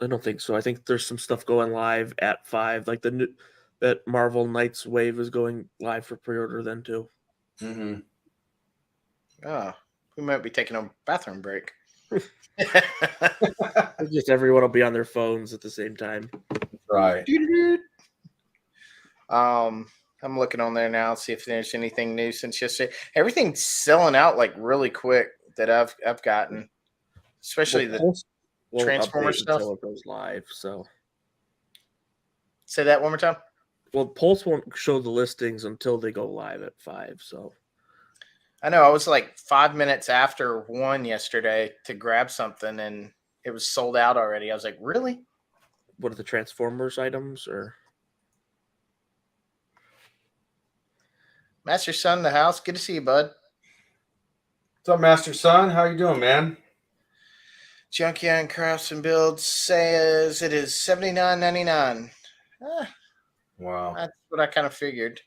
I don't think so. I think there's some stuff going live at 5, like that Marvel Knights wave is going live for pre-order then too. Mm-hmm. Oh, we might be taking a bathroom break. Just everyone will be on their phones at the same time. Right. I'm looking on there now, see if there's anything new since yesterday. Everything's selling out like really quick that I've gotten, especially the Transformer stuff. Until it goes live. So say that one more time. Well, Pulse won't show the listings until they go live at 5. So I know I was like 5 minutes after 1 yesterday to grab something and it was sold out already. I was like, really? what are the Transformers items or? Master Son in the house. Good to see you, bud. What's up, Master Son? How you doing, man? Junkyard Crafts and Builds says it is $79.99. Wow. That's what I kind of figured.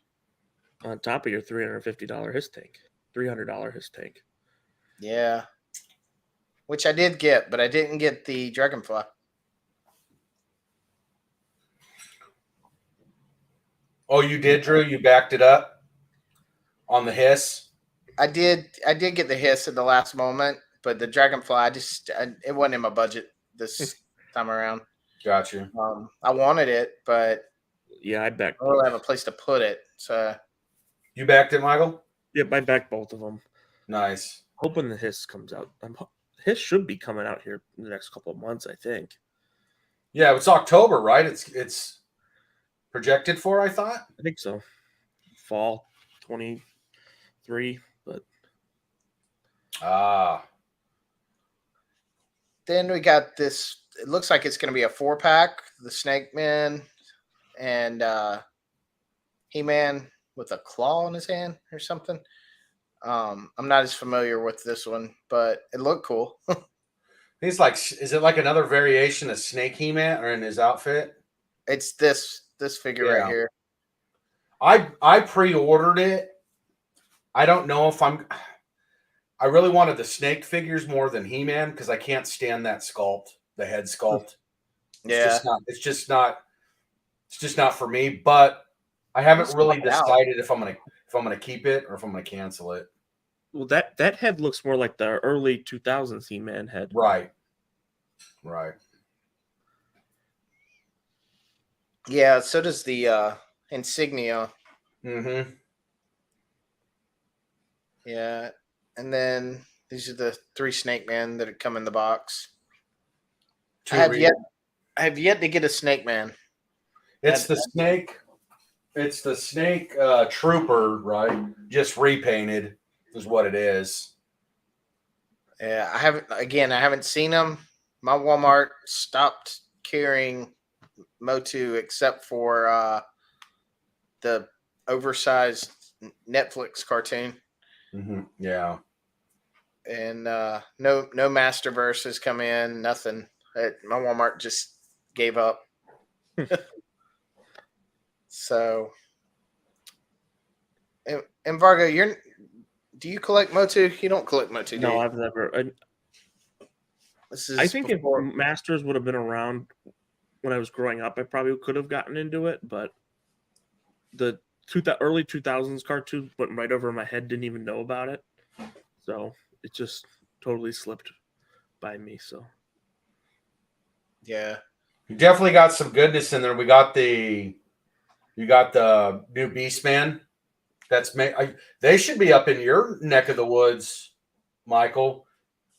On top of your $350 his tank, $300 his tank. Yeah. Which I did get, but I didn't get the Dragonfly. Oh, you did, Drew? You backed it up on the hiss? I did get the hiss at the last moment, but the Dragonfly, it wasn't in my budget this time around. Got you. I wanted it, but Yeah, I backed. I don't have a place to put it. So You backed it, Michael? Yep, I backed both of them. Nice. Hoping the hiss comes out. Hiss should be coming out here in the next couple of months, I think. Yeah, it's October, right? It's projected for, I thought. I think so. Fall 23, but then we got this. It looks like it's going to be a 4-pack. The Snake Man and He-Man with a claw in his hand or something. I'm not as familiar with this one, but it looked cool. He's like, is it like another variation of Snake He-Man or in his outfit? It's this figure right here. I pre-ordered it. I don't know if I really wanted the Snake figures more than He-Man because I can't stand that sculpt, the head sculpt. It's just not for me. But I haven't really decided if I'm gonna keep it or if I'm gonna cancel it. Well, that head looks more like the early 2000s He-Man head. Right. Yeah, so does the insignia. Mm-hmm. Yeah, and then these are the 3 Snake Man that come in the box. I have yet to get a Snake Man. It's the Snake. It's the Snake Trooper, right? Just repainted is what it is. Yeah, I haven't seen them. My Walmart stopped carrying Motu except for the oversized Netflix cartoon. Mm-hmm. Yeah. And no Masterverse has come in. Nothing. My Walmart just gave up. So, and Vargo, do you collect Motu? You don't collect Motu, do you? No, I've never. I think if Masters would have been around when I was growing up, I probably could have gotten into it. But the early 2000s cartoon went right over my head. Didn't even know about it, so it just totally slipped by me. So, yeah, you definitely got some goodness in there. You got the new Beastman. They should be up in your neck of the woods, Michael.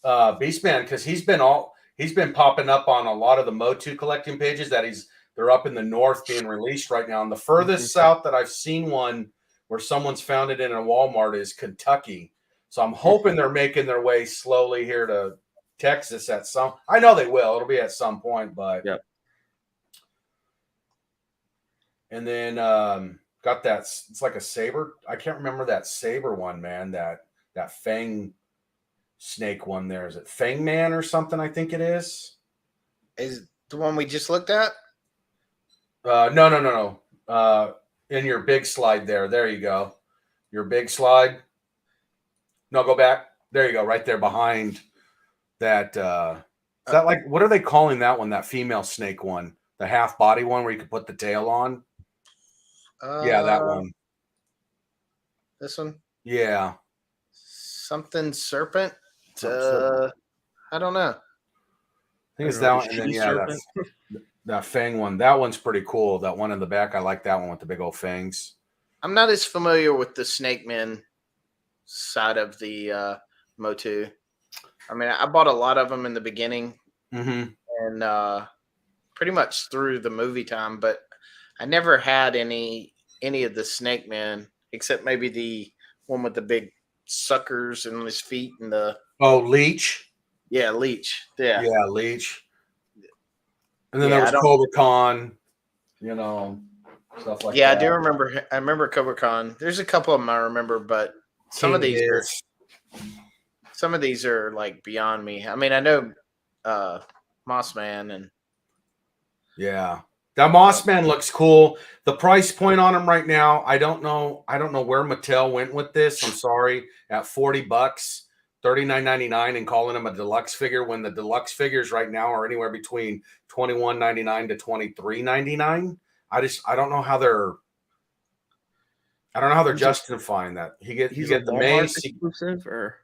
Beastman, because he's been popping up on a lot of the Motu collecting pages they're up in the north being released right now. And the furthest south that I've seen one where someone's found it in a Walmart is Kentucky. So I'm hoping they're making their way slowly here to Texas I know they will. It'll be at some point, but yep. And then got that. It's like a saber. I can't remember that saber one, man. That Fang snake one there. Is it Fang Man or something? I think it is. Is the one we just looked at? No. In your big slide there. There you go. Your big slide. No, go back. There you go. Right there behind that. Is that like, what are they calling that one? That female snake one, the half body one where you can put the tail on. Yeah, that one. This one. Yeah. Something serpent. Serpent. I don't know. I think it's that one. And then that Fang one. That one's pretty cool. That one in the back. I like that one with the big old fangs. I'm not as familiar with the Snake Man side of the Motu. I mean, I bought a lot of them in the beginning, and pretty much through the movie time. But I never had any of the Snake Man except maybe the one with the big suckers in his feet and the Oh, Leech. Leech. Yeah. Yeah, Leech. And then there Yeah, I was don't Cobra Con, you know, stuff like Yeah, I do that. remember. I remember Cobra Con. There's a couple of them I remember, but some of King these are Hiss. like beyond me. I mean, I know Moss Man and Yeah. That Moss Man looks cool. The price point on him right now, I don't know. I don't know where Mattel went with this. I'm sorry. At $40, $39.99, and calling him a deluxe figure when the deluxe figures right now are anywhere between $21.99 to $23.99. I don't know how they're He's a, justifying that. You he's a get the Walmart Mace, exclusive, or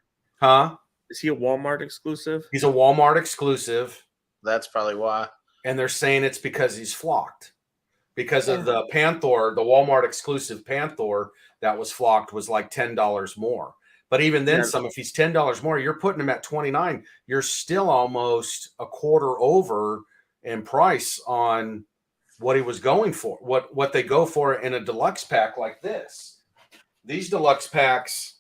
huh? is he a Walmart exclusive? He's a Walmart exclusive, that's probably why. and they're saying it's because he's flocked. Because of the Panther, the Walmart exclusive Panther that was flocked was like $10 more. But even then, Yeah. if he's $10 more, you're putting him at 29. You're still almost a quarter over in price on what he was going for, what they go for in a deluxe pack like this. These deluxe packs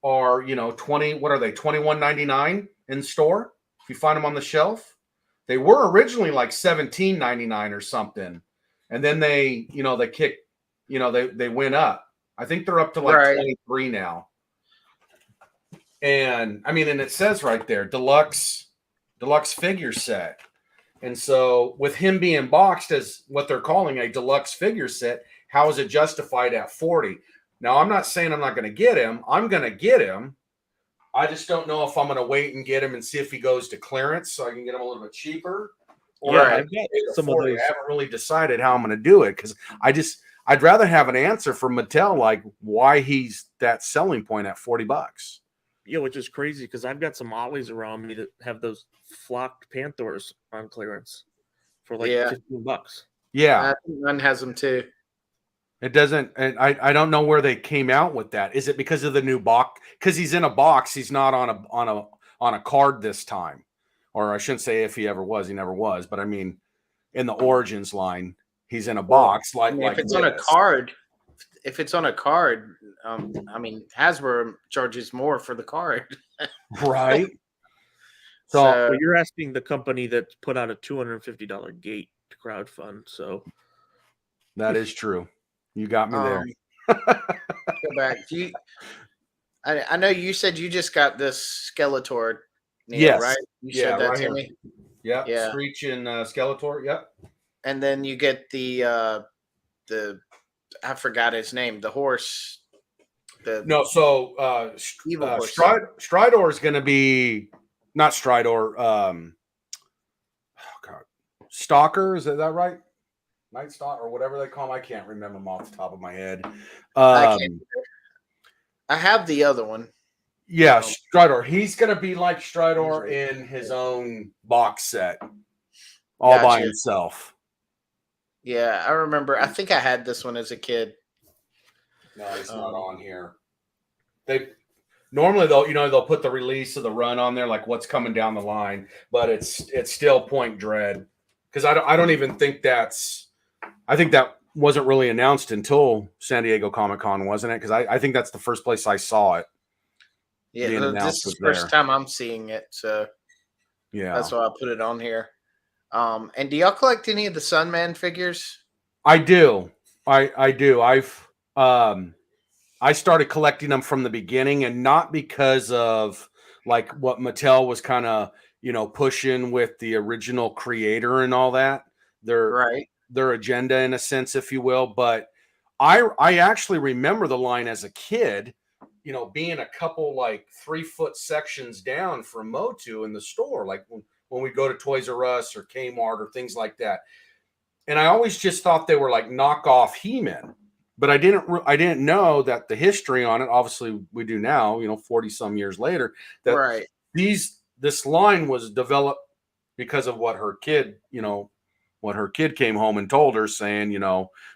are, 20, what are they, $21.99 in store if you find them on the shelf. They were originally like $17.99 or something, and then they kicked, they went up. I think they're up to like Right. 23 now. And I mean, and it says right there, deluxe figure set. And so with him being boxed as what they're calling a deluxe figure set, how is it justified at 40? Now, I'm not saying I'm not going to get him. I'm going to get him. I just don't know if I'm going to wait and get him and see if he goes to clearance so I can get him a little bit cheaper. Or Yeah, if I I've got pay the some of 40. those. I haven't really decided how I'm going to do it because I'd rather have an answer from Mattel, like why he's that selling point at $40. Yeah, which is crazy because I've got some ollies around me that have those flocked Panthers on clearance for like Yeah. $15. Yeah. I think mine has them too. It doesn't, and I don't know where they came out with that. Is it because of the new box? Because he's in a box, he's not on a card this time, or I shouldn't say if he ever was, he never was. But I mean, in the Origins line, he's in a box I mean, like if it's this. on a card, I mean, Hasbro charges more for the card. Right? So Well, you're asking the company that put out a $250 gate to crowdfund, so that is true. You got me there. go back. I know you said you just got this Skeletor, Neal, Yes. right? You Yeah, showed that right to here. me. Yep. Yeah. Screech and Skeletor. Yep. And then you get the I forgot his name, the horse. No, so Evil horse. Stridor is going to be not Stridor. God, Stalker, is that right? Night Stalker or whatever they call him. I can't remember them off the top of my head. I have the other one. Yeah, Stridor. He's going to be like Stridor in his own box set, all by himself. Yeah, I remember. I think I had this one as a kid. No, it's not on here. They normally they'll put the release of the run on there, like what's coming down the line, but it's still Point Dread because I don't even think I think that wasn't really announced until San Diego Comic-Con, wasn't it? Because I think that's the first place I saw it. Yeah, this is the first time I'm seeing it, so yeah, that's why I put it on here. And do y'all collect any of the Sunman figures? I do. I do. I started collecting them from the beginning, and not because of like what Mattel was kind of pushing with the original creator and all that. Their agenda in a sense, if you will. But I actually remember the line as a kid, being a couple like 3-foot sections down from Motu in the store, like when we go to Toys R Us or Kmart or things like that. And I always just thought they were like knockoff He-Men, but I didn't know that the history on it. Obviously, we do now. 40 some years later, that this line was developed because of what her kid came home and told her, saying,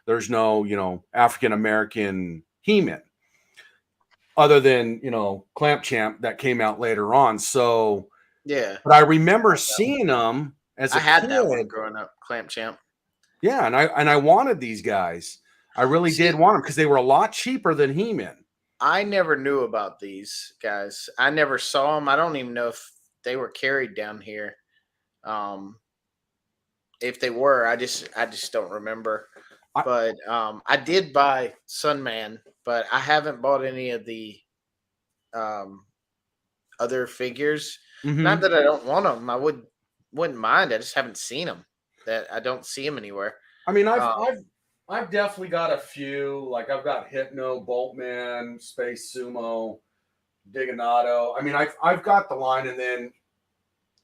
there's no African American He-Man other than Clamp Champ that came out later on. So yeah, but I remember seeing them as a kid. had that one growing up, Clamp Champ. Yeah, and I wanted these guys. I really did want them because they were a lot cheaper than He-Man. I never knew about these guys. I never saw them. I don't even know if they were carried down here. If they were, I just don't remember. But I did buy Sunman, but I haven't bought any of the other figures. Not that I don't want them. I wouldn't mind. I just haven't seen them. That I don't see them anywhere. I mean, I've definitely got a few. Like I've got Hypno, Boltman, Space Sumo, Digonato. I mean, I've got the line, and then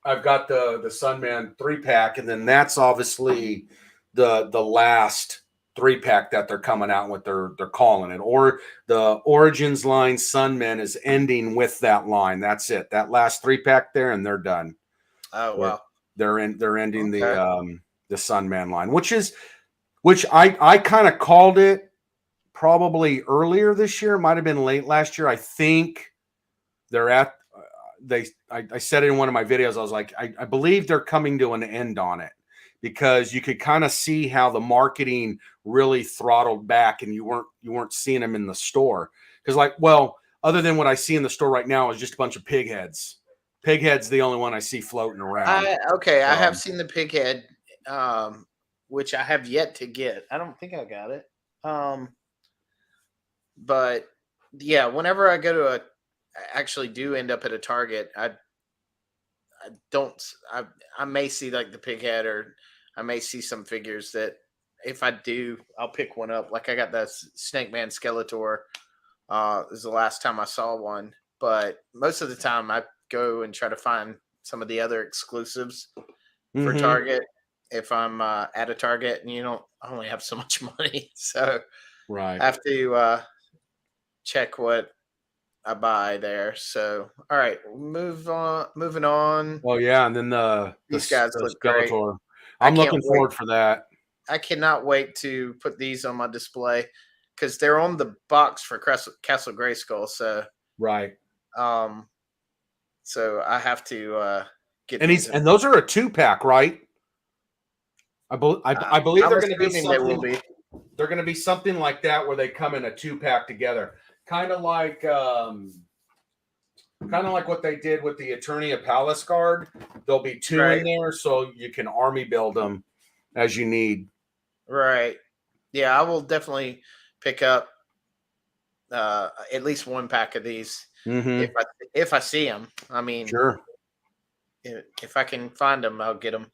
I've got the Sunman 3-pack, and then that's obviously the last 3-pack that they're coming out with. They're calling it, or the Origins line Sunman is ending with that line. That's it. That last 3-pack there, and they're done. Oh wow. They're ending the Sunman line, which I kind of called it probably earlier this year. It might have been late last year. I think they're at I said it in one of my videos. I was like, I believe they're coming to an end on it, because you could kind of see how the marketing really throttled back, and you weren't seeing them in the store. Because other than what I see in the store right now is just a bunch of pig heads. Pig head's the only one I see floating around. I have seen the pig head, which I have yet to get. I don't think I got it. But yeah, whenever I go to I actually do end up at a Target, I may see like the pig head, or I may see some figures that if I do, I'll pick one up. Like I got that Snake Man Skeletor. Is the last time I saw one, but most of the time I go and try to find some of the other exclusives for Target if I'm at a Target, and I only have so much money, so right. I have to check what I buy there. So all right, moving on. Oh yeah, and then these guys look Skeletor. great. I'm looking forward for that. I cannot wait to put these on my display, because they're on the box for Castle Grayskull. So right. So I have to get and these. And those are a 2-pack, right? I believe they're going to be something. They're going to be something like that, where they come in a 2-pack together, kind of like what they did with the Eternia Palace Guard. There'll be 2 in there, so you can army build them as you need. Right. Yeah, I will definitely pick up at least 1 pack of these if I see them. I mean, sure. If I can find them, I'll get them.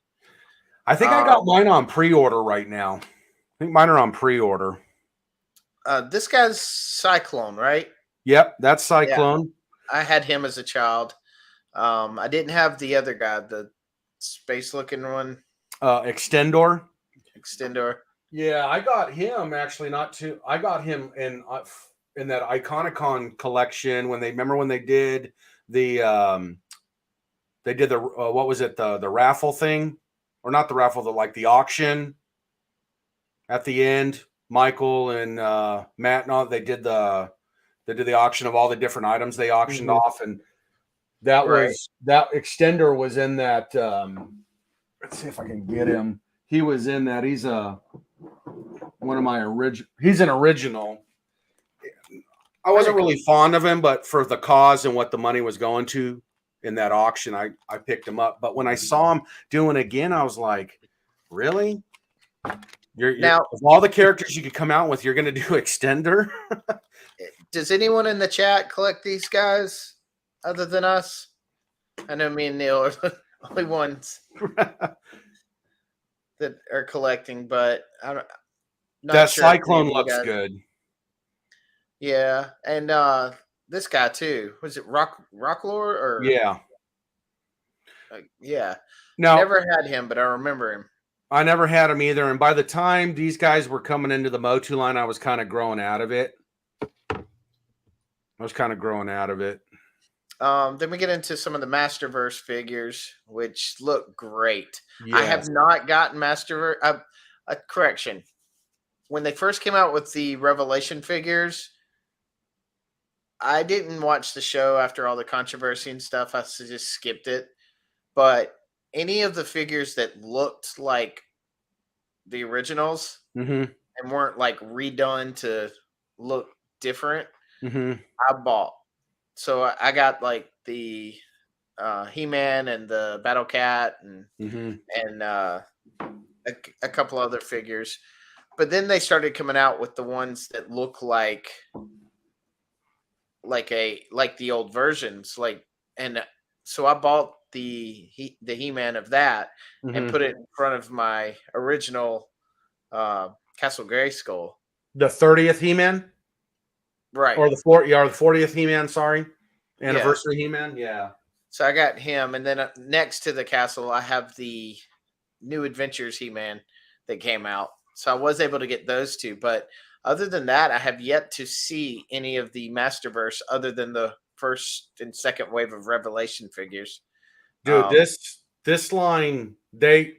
I think I got mine on pre-order right now. I think mine are on pre-order. This guy's Cyclone, right? Yep, that's Cyclone. Yeah, I had him as a child. I didn't have the other guy, the space-looking one. Extendor. Yeah, I got him actually I got him in that Iconicon collection when they did the what was it, the raffle thing, or not the raffle, the auction at the end. Michael and Matt and all, they did the auction of all the different items they auctioned off, and that Extender was in that. Let's see if I can get him. He was in that. He's one of my original. He's an original. I wasn't really fond of him, but for the cause and what the money was going to in that auction, I picked him up. But when I saw him doing it again, I was like, really? You're now, of all the characters you could come out with, you're going to do Extender? Does anyone in the chat collect these guys other than us? I know me and Neal are the only ones that are collecting, but I'm not that sure. Cyclone looks good. Yeah, and this guy too. Was it Rocklord or? Yeah. Yeah. Now, never had him, but I remember him. I never had him either, and by the time these guys were coming into the Motu line, I was kind of growing out of it. Then we get into some of the Masterverse figures, which look great. Yes. I have not gotten Masterverse. Correction. When they first came out with the Revelation figures, I didn't watch the show after all the controversy and stuff. I just skipped it. But any of the figures that looked like the originals Mm-hmm. and weren't like redone to look different, Mm-hmm. I bought. So I got like the He-Man and the Battle Cat Mm-hmm. and a couple other figures. But then they started coming out with the ones that look like the old versions, and so I bought the He-Man of that and Mm-hmm. put it in front of my original Castle Grayskull. The 30th He-Man, Right. or the 40th He-Man. Sorry, Yeah. anniversary He-Man. Yeah. So I got him, and then next to the castle, I have the New Adventures He-Man that came out. So I was able to get those two, but other than that, I have yet to see any of the Masterverse other than the first and second wave of Revelation figures. Dude, this line, they,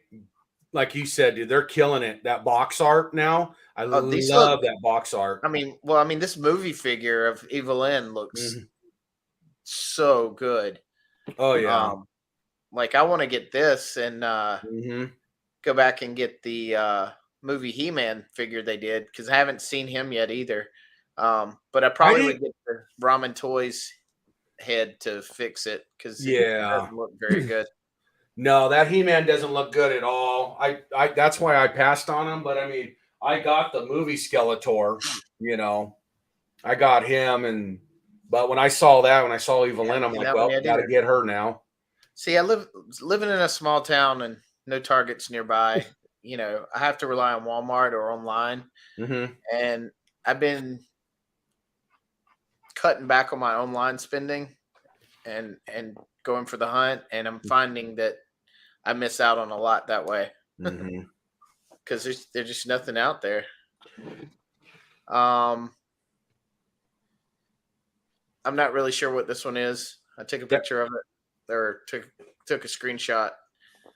like you said, dude, they're killing it. That box art now, I These love look. that box art. I mean, this movie figure of Evelyn looks Mhm. so good. Oh yeah. Like I want to get this and Mm-hmm. go back and get the movie He-Man figure they did because I haven't seen him yet either. But I probably would get the Ramen Toys head to fix it because it doesn't look very good. No, that He-Man doesn't look good at all. I that's why I passed on him. But I mean, I got the movie Skeletor. You know, I got him, but when I saw Evelyn, I'm like, well, got to get her now. See, living in a small town and no Targets nearby. I have to rely on Walmart or online, and I've been cutting back on my online spending and going for the hunt, and I'm finding that I miss out on a lot that way because there's just nothing out there. I'm not really sure what this one is. I took a picture of it or took a screenshot.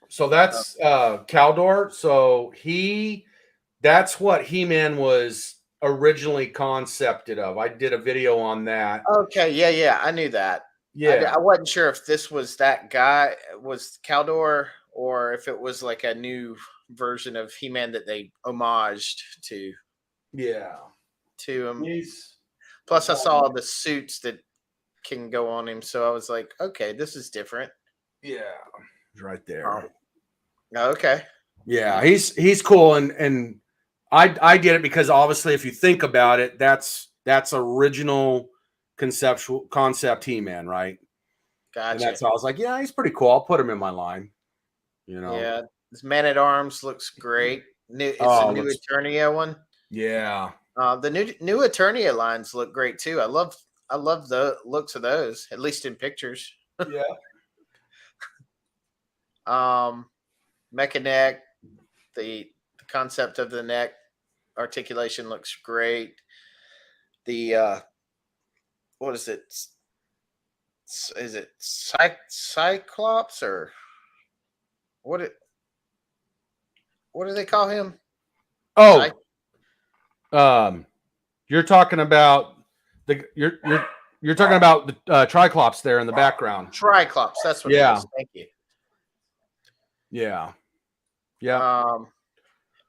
So that's Caldor. So that's what He-Man was originally concepted of. I did a video on that. Okay, yeah, I knew that. Yeah, I wasn't sure if this was that guy, was Caldor, or if it was like a new version of He-Man that they homaged to. Yeah. To him. He's Plus, I saw the suits that can go on him, so I was like, okay, this is different. Yeah, he's right there. Okay. Yeah, he's cool, and I get it because obviously, if you think about it, that's original concept He-Man, right? Gotcha. And that's why I was like, yeah, he's pretty cool. I'll put him in my line. Yeah, this Man at Arms looks great. It's a new Eternia one. Yeah. The new Eternia lines look great too. I love the looks of those, at least in pictures. Yeah. Mecha neck, the concept of the neck articulation looks great. The what is it? Is it Cyclops or what do they call him? Oh, you're talking about you're talking about the Triclops there in the background. Triclops, that's what it is. Thank you. Yeah. Yeah.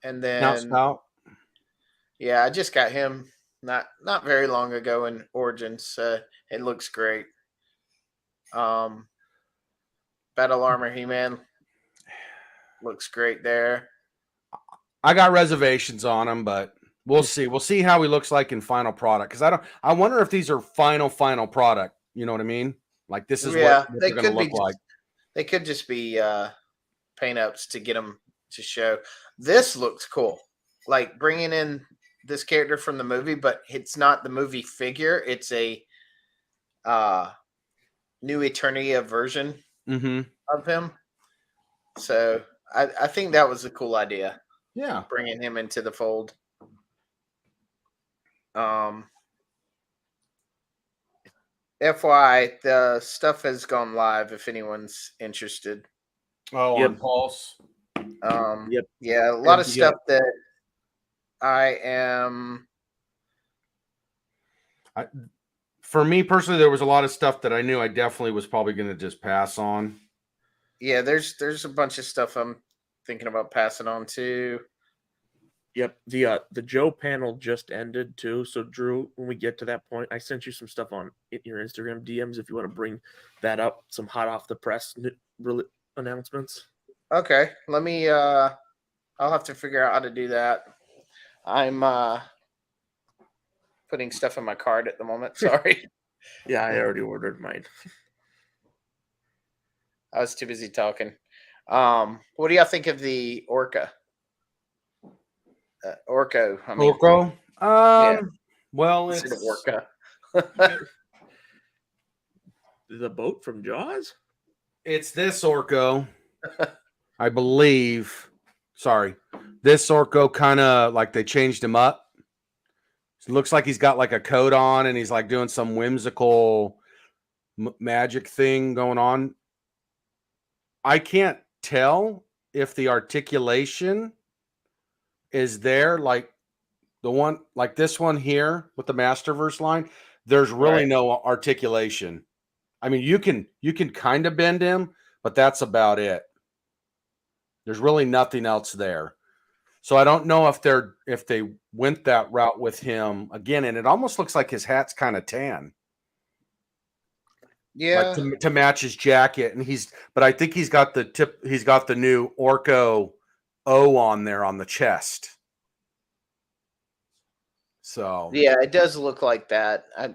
And then yeah, I just got him not very long ago in Origins. It looks great. Battle Armor He-Man looks great there. I got reservations on him, but we'll see. We'll see how he looks like in final product. Because I wonder if these are final product. You know what I mean? Like this is what they're going to look like. They could just be paint ups to get them to show. This looks cool. Like bringing in this character from the movie, but it's not the movie figure. It's a new Eternia version of him. So I think that was a cool idea. Yeah, bringing him into the fold. FYI, the stuff has gone live if anyone's interested. Oh, on Pulse. Yeah, a lot of stuff that I am. For me personally, there was a lot of stuff that I knew I definitely was probably going to just pass on. Yeah, there's a bunch of stuff I'm thinking about passing on too. Yep. The Joe panel just ended too. So Drew, when we get to that point, I sent you some stuff on your Instagram DMs if you want to bring that up. Some hot off the press announcements. Okay, let me. I'll have to figure out how to do that. I'm putting stuff in my cart at the moment. Sorry, Yeah, I already ordered mine. I was too busy talking. What do y'all think of the Orca? Orco. I mean, Orco. yeah, Well, instead of it's Orca. The boat from Jaws? this Orco, I believe. Sorry, this Orco kind of like they changed him up. It looks like he's got like a coat on, and he's like doing some whimsical magic thing going on. I can't tell if the articulation is there, like the one, like this one here with the Masterverse line. There's really Right. no articulation. I mean, you can kind of bend him, but that's about it. There's really nothing else there. So I don't know if they went that route with him again, and it almost looks like his hat's kind of tan, like Yeah. to match his jacket. And but I think he's got the new Orco O on there on the chest. So Yeah, it does look like that. I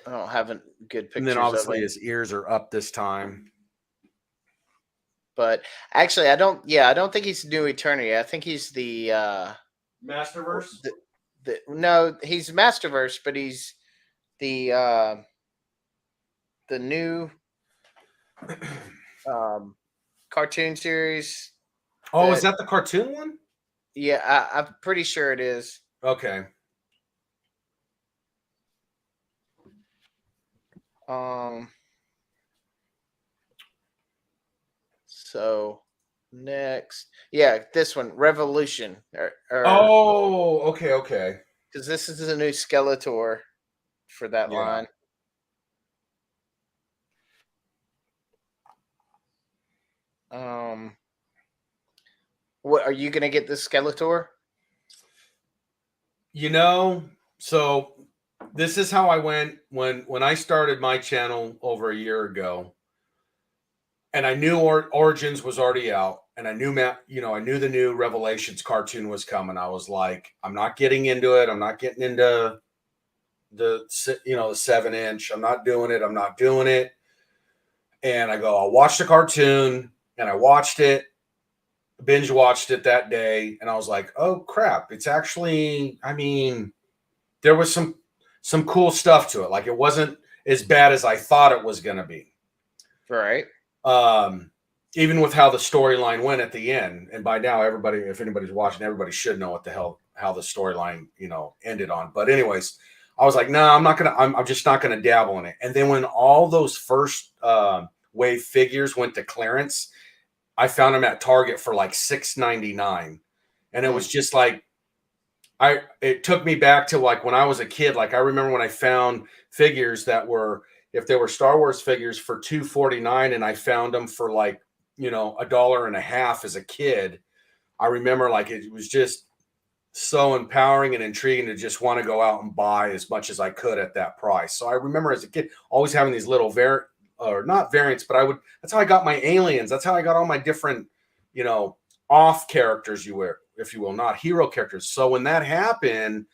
don't have good and then pictures of obviously it, his ears are up this time. but actually, I don't. Yeah, I don't think he's New Eternity. I think he's the Masterverse. no, he's Masterverse, but he's the new cartoon series. Oh, is that the cartoon one? Yeah, I'm pretty sure it is. Okay. So next, yeah, this one, Revolution, Oh, okay. because this is a new Skeletor for that Yeah. line. What are you gonna get this Skeletor? So this is how I went when I started my channel over a year ago, and I knew Origins was already out, and I knew I knew the new Revelations cartoon was coming. I was like, I'm not getting into it. I'm not getting into the 7-inch. I'm not doing it. And I go, I'll watch the cartoon, and I watched it, binge watched it that day, and I was like, oh crap, it's actually, I mean, there was some cool stuff to it. Like, it wasn't as bad as I thought it was going to be. Right. Even with how the storyline went at the end. And by now, everybody, if anybody's watching, everybody should know what the hell, how the storyline, ended on. But anyways, I was like, no, I'm just not going to dabble in it. And then when all those first wave figures went to clearance, I found them at Target for like $6.99. And it was just like, it took me back to like when I was a kid. Like, I remember when I found figures that were, if they were Star Wars figures, for $2.49, and I found them for like, $1.50 as a kid. I remember like it was just so empowering and intriguing to just want to go out and buy as much as I could at that price. So I remember as a kid always having these little not variants, but that's how I got my aliens. That's how I got all my different, off characters, if you will, not hero characters. So when that happened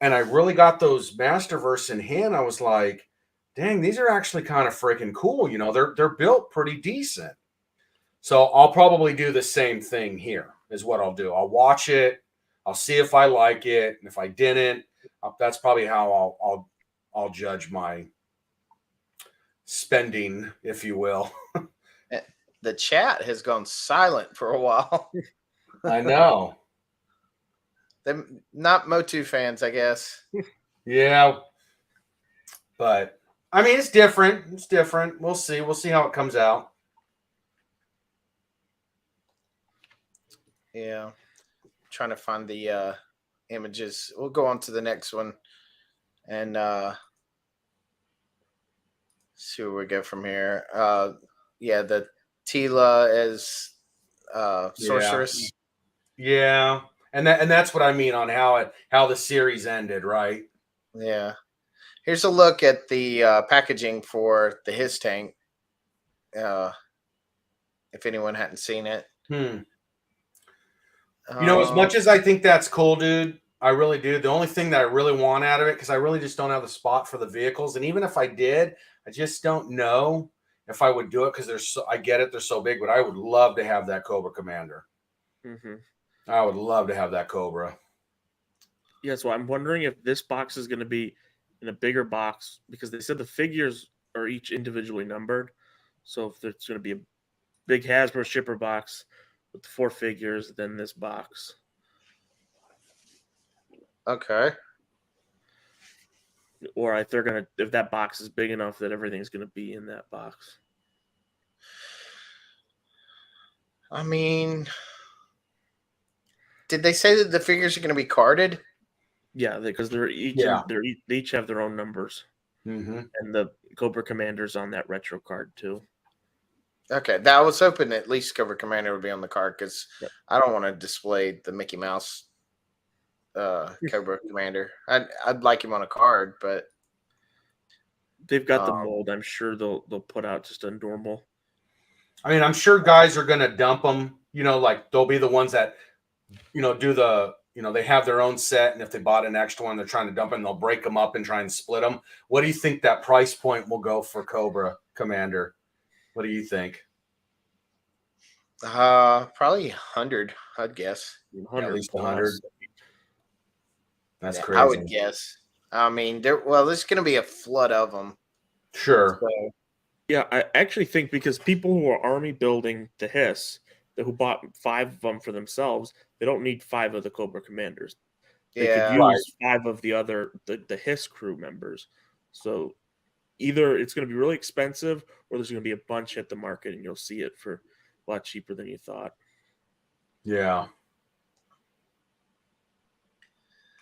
and I really got those Masterverse in hand, I was like, dang, these are actually kind of freaking cool. They're built pretty decent. So I'll probably do the same thing here is what I'll do. I'll watch it. I'll see if I like it. And if I didn't, that's probably how I'll judge my spending, if you will. The chat has gone silent for a while. I know. They're not Motu fans, I guess. Yeah. But I mean, it's different. It's different. We'll see. We'll see how it comes out. Yeah. Trying to find the images. We'll go on to the next one and see where we go from here. The Tila as sorceress. Yeah. And that's what I mean on how the series ended, right? Yeah. Here's a look at the packaging for the his tank. If anyone hadn't seen it. You know, as much as I think that's cool, dude, I really do. The only thing that I really want out of it, because I really just don't have the spot for the vehicles, and even if I did, I just don't know if I would do it because I get it, they're so big, but I would love to have that Cobra Commander. Mm-hmm. I would love to have that Cobra. Yeah, so I'm wondering if this box is going to be in a bigger box because they said the figures are each individually numbered. So if there's going to be a big Hasbro shipper box with the 4 figures, then this box. Okay. Or if that box is big enough that everything's going to be in that box. I mean, did they say that the figures are going to be carded? Yeah, because they each have their own numbers, Mm-hmm. and the Cobra Commander's on that retro card too. Okay, I was hoping at least Cobra Commander would be on the card because I don't want to display the Mickey Mouse Cobra Commander. I'd like him on a card, but they've got the mold. I'm sure they'll put out just a normal. I mean, I'm sure guys are going to dump them. You know, like they'll be the ones that, you know, do the, you know, they have their own set, and if they bought an extra one, they're trying to dump it, and they'll break them up and try and split them. What do you think that price point will go for Cobra Commander? What do you think? probably 100, I'd guess. 100 At least plus. 100. That's Yeah, crazy. I would guess. I mean, there's going to be a flood of them. Sure. So, Yeah, I actually think because people who are army building the Hiss, who bought 5 of them for themselves, they don't need 5 of the Cobra Commanders. They could use 5 of the other the Hiss crew members. So either it's going to be really expensive, or there's going to be a bunch hit the market, and you'll see it for a lot cheaper than you thought. Yeah.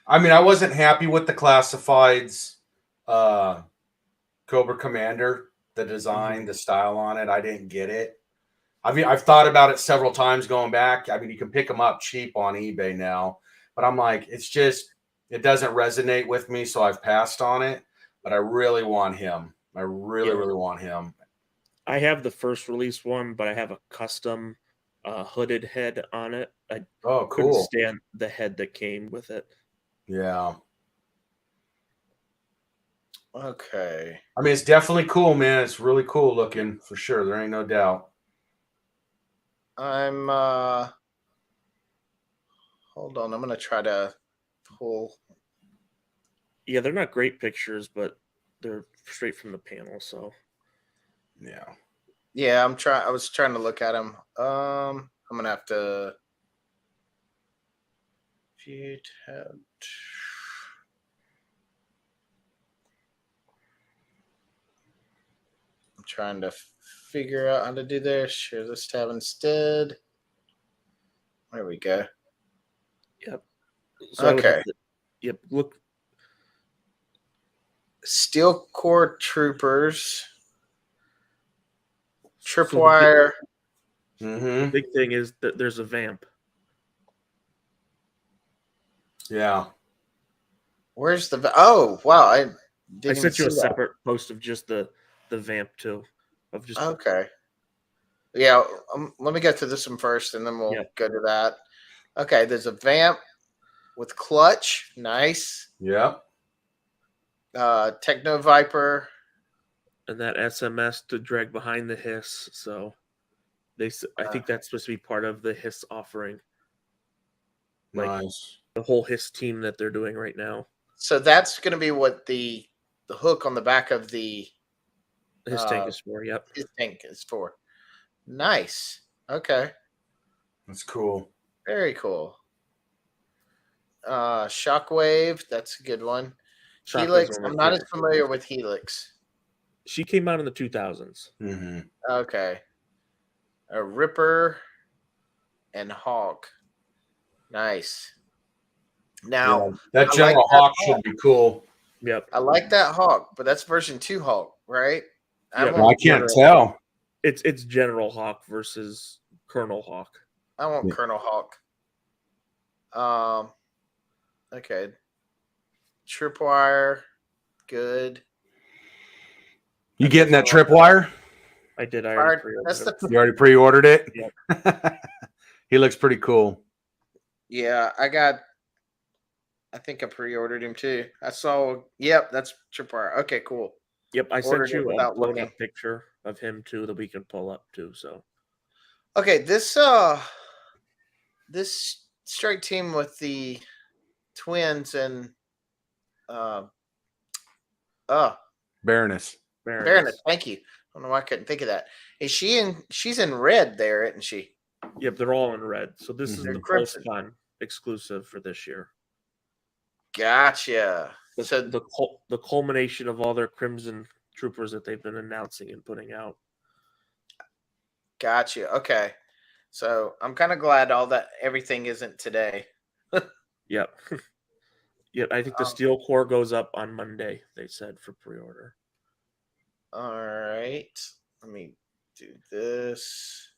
I mean, I wasn't happy with the classifieds Cobra Commander, the design, the style on it. I didn't get it. I mean, I've thought about it several times going back. I mean, you can pick them up cheap on eBay now, but I'm like, it doesn't resonate with me, so I've passed on it. But I really want him. I really want him. I have the first release one, but I have a custom hooded head on it. I couldn't stand the head that came with it. Yeah. Okay. I mean, it's definitely cool, man. It's really cool looking for sure. There ain't no doubt. I'm hold on. I'm going to try to pull. Yeah, they're not great pictures, but they're straight from the panel, so. Yeah. Yeah, I was trying to look at them. I'm going to have to view tab. I'm trying to figure out how to do this. Share this tab instead. There we go. Yep. So okay. Yep. Look. Steel Core Troopers. Tripwire. The big thing is that there's a vamp. Yeah. Where's the? Oh wow! I sent you a separate post of just the vamp too. Of just okay. Yeah, let me get to this one first, and then we'll go to that. Okay, there's a vamp with clutch. Nice. Yep. Techno Viper. And that SMS to drag behind the Hiss. So I think that's supposed to be part of the Hiss offering. Like nice. The whole Hiss team that they're doing right now. So that's going to be what the hook on the back of the Hiss tank is for. Yep. His tank is for. Nice. Okay. That's cool. Very cool. Shockwave, that's a good one. Helix, I'm not as familiar with Helix. She came out in the 2000s. Mm-hmm. Okay. A Ripper and Hawk. Nice. Now, that General Hawk should be cool. Yep. I like that Hawk, but that's version 2 Hawk, right? I can't tell. It's General Hawk versus Colonel Hawk. I want Colonel Hawk. Okay. Tripwire, good. You getting that tripwire? I did. I already That's pre-ordered the it. You already pre-ordered it? Yep. He looks pretty cool. yeah. I think I pre-ordered him too. I saw. Yep, that's Tripwire. Okay, cool. Yep, I Ordered sent it you a without blown looking. up picture of him too that we can pull up too. So Okay, this strike team with the Twins and uh Baroness. Baroness. Thank you. I don't know why I couldn't think of that. Is she in? She's in red there, isn't she? Yep, they're all in red. So this is Mhm. the Crimson. PulseCon exclusive for this year. Gotcha. So The culmination of all their Crimson Troopers that they've been announcing and putting out. gotcha. Okay. So I'm kind of glad everything isn't today. Yep. Yep, I think the Um, Steel Core goes up on Monday, they said, for pre-order. All right. Let me do this.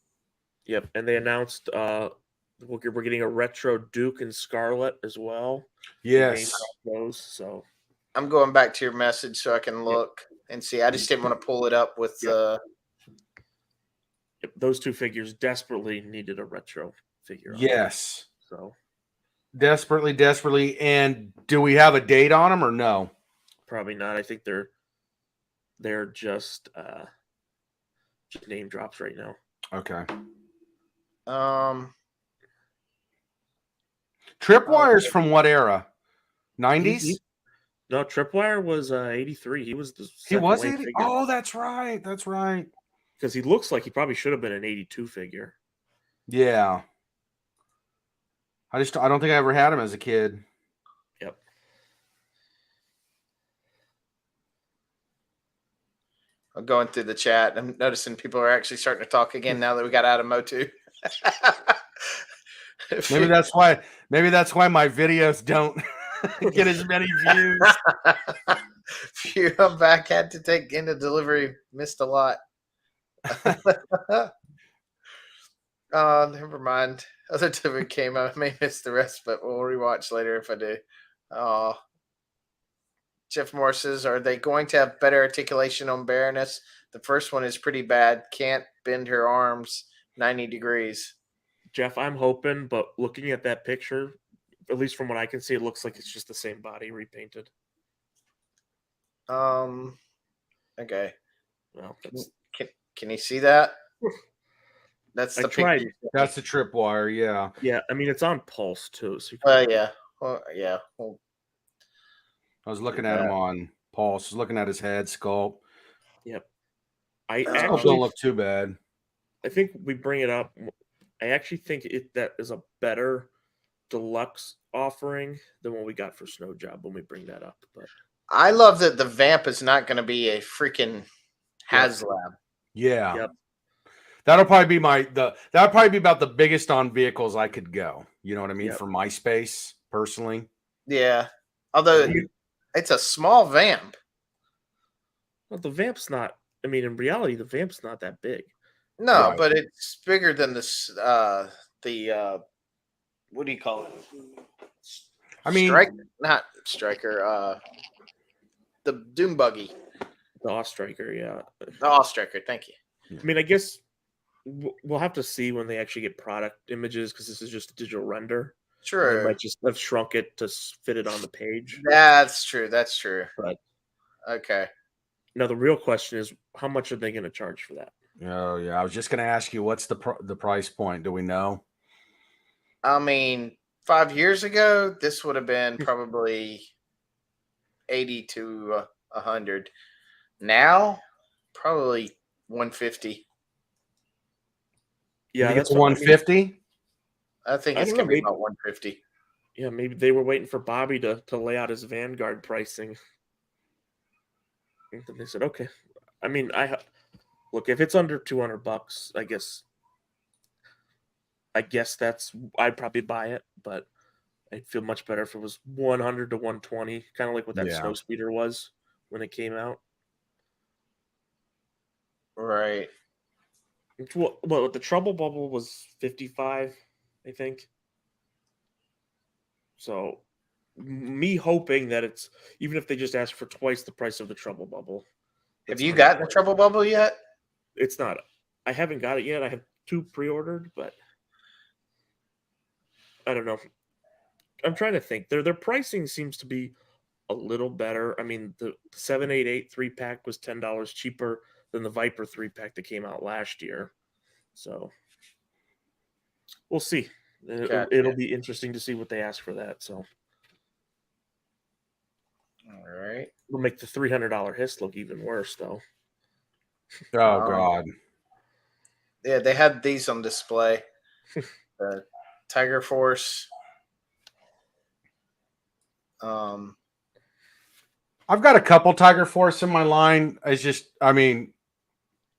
Yep, and they announced we're getting a retro Duke and Scarlet as well. Yes. Those, so I'm going back to your message so I can look and see. I just didn't want to pull it up with yep, those two figures desperately needed a retro figure. Yes. So Desperately. And do we have a date on them or no? probably not. I think they're just name drops right now. Okay. Oh, Tripwire's from what era? 90s? No, Tripwire was 83. He was the He was second 80? figure. Oh, that's right. That's right. Because he looks like he probably should have been an 82 figure. Yeah. I don't think I ever had him as a kid. Yep. I'm going through the chat. I'm noticing people are actually starting to talk again now that we got out of Motu. Maybe that's why my videos don't get as many views. Phew, I'm back. Had to take into delivery. Missed a lot. Oh, never mind. Other delivery came. I may miss the rest, but we'll rewatch later if I do. Oh, Jeff Moore says, are they going to have better articulation on Baroness? The first one is pretty bad. Can't bend her arms 90 degrees. Jeff, I'm hoping, but looking at that picture, at least from what I can see, it looks like it's just the same body repainted. Okay. Well, Can you see that? That's the tried. That's the Tripwire, yeah. Yeah, I mean it's on Pulse too. So yeah. Well, yeah. Well, I was looking at him on Pulse, looking at his head sculpt. Yep. I Sculpt don't look too bad. I think we bring it up. I actually think that is a better deluxe offering than what we got for Snow Job when we bring that up. But I love that the Vamp is not going to be a freaking HasLab. Yeah. Yep. That'll probably be that'll probably be about the biggest on vehicles I could go. You know what I mean? Yep. For my space, personally. Yeah. Although it's a small Vamp. Well, the Vamp's not. I mean, in reality, the Vamp's not that big. No, Right. but it's bigger than this. What do you call it? I mean, not Striker. The Doom Buggy. The Ostriker, yeah. The Ostriker. Thank you. I mean, I guess we'll have to see when they actually get product images because this is just a digital render. True. They might just have shrunk it to fit it on the page. That's true. But okay. now the real question is, how much are they going to charge for that? Oh yeah, I was just going to ask you, what's the price point? Do we know? I mean, 5 years ago, this would have been probably 80 to 100. Now, probably 150. Yeah, that's 150. I think it's going to be about 150. Yeah, maybe they were waiting for Bobby to lay out his Vanguard pricing. And then they said, okay. I mean, look, if it's under $200, I guess I'd probably buy it, but I'd feel much better if it was 100 to 120, kind of like what that Snow Speeder was when it came out. Right. Well, the Trouble Bubble was 55, I think. So, me hoping that it's even if they just ask for twice the price of the Trouble Bubble. Have you gotten the Trouble Bubble yet? It's not. I haven't got it yet. I have 2 pre-ordered, but I don't know. I'm trying to think. Their pricing seems to be a little better. I mean, the 788 3-pack was $10 cheaper than the Viper 3-pack that came out last year. So we'll see. It'll be interesting to see what they ask for that. So all right, we'll make the $300 hiss look even worse, though. Oh God. Yeah, they had these on display. The Tiger Force. I've got a couple Tiger Force in my line. It's just, I mean,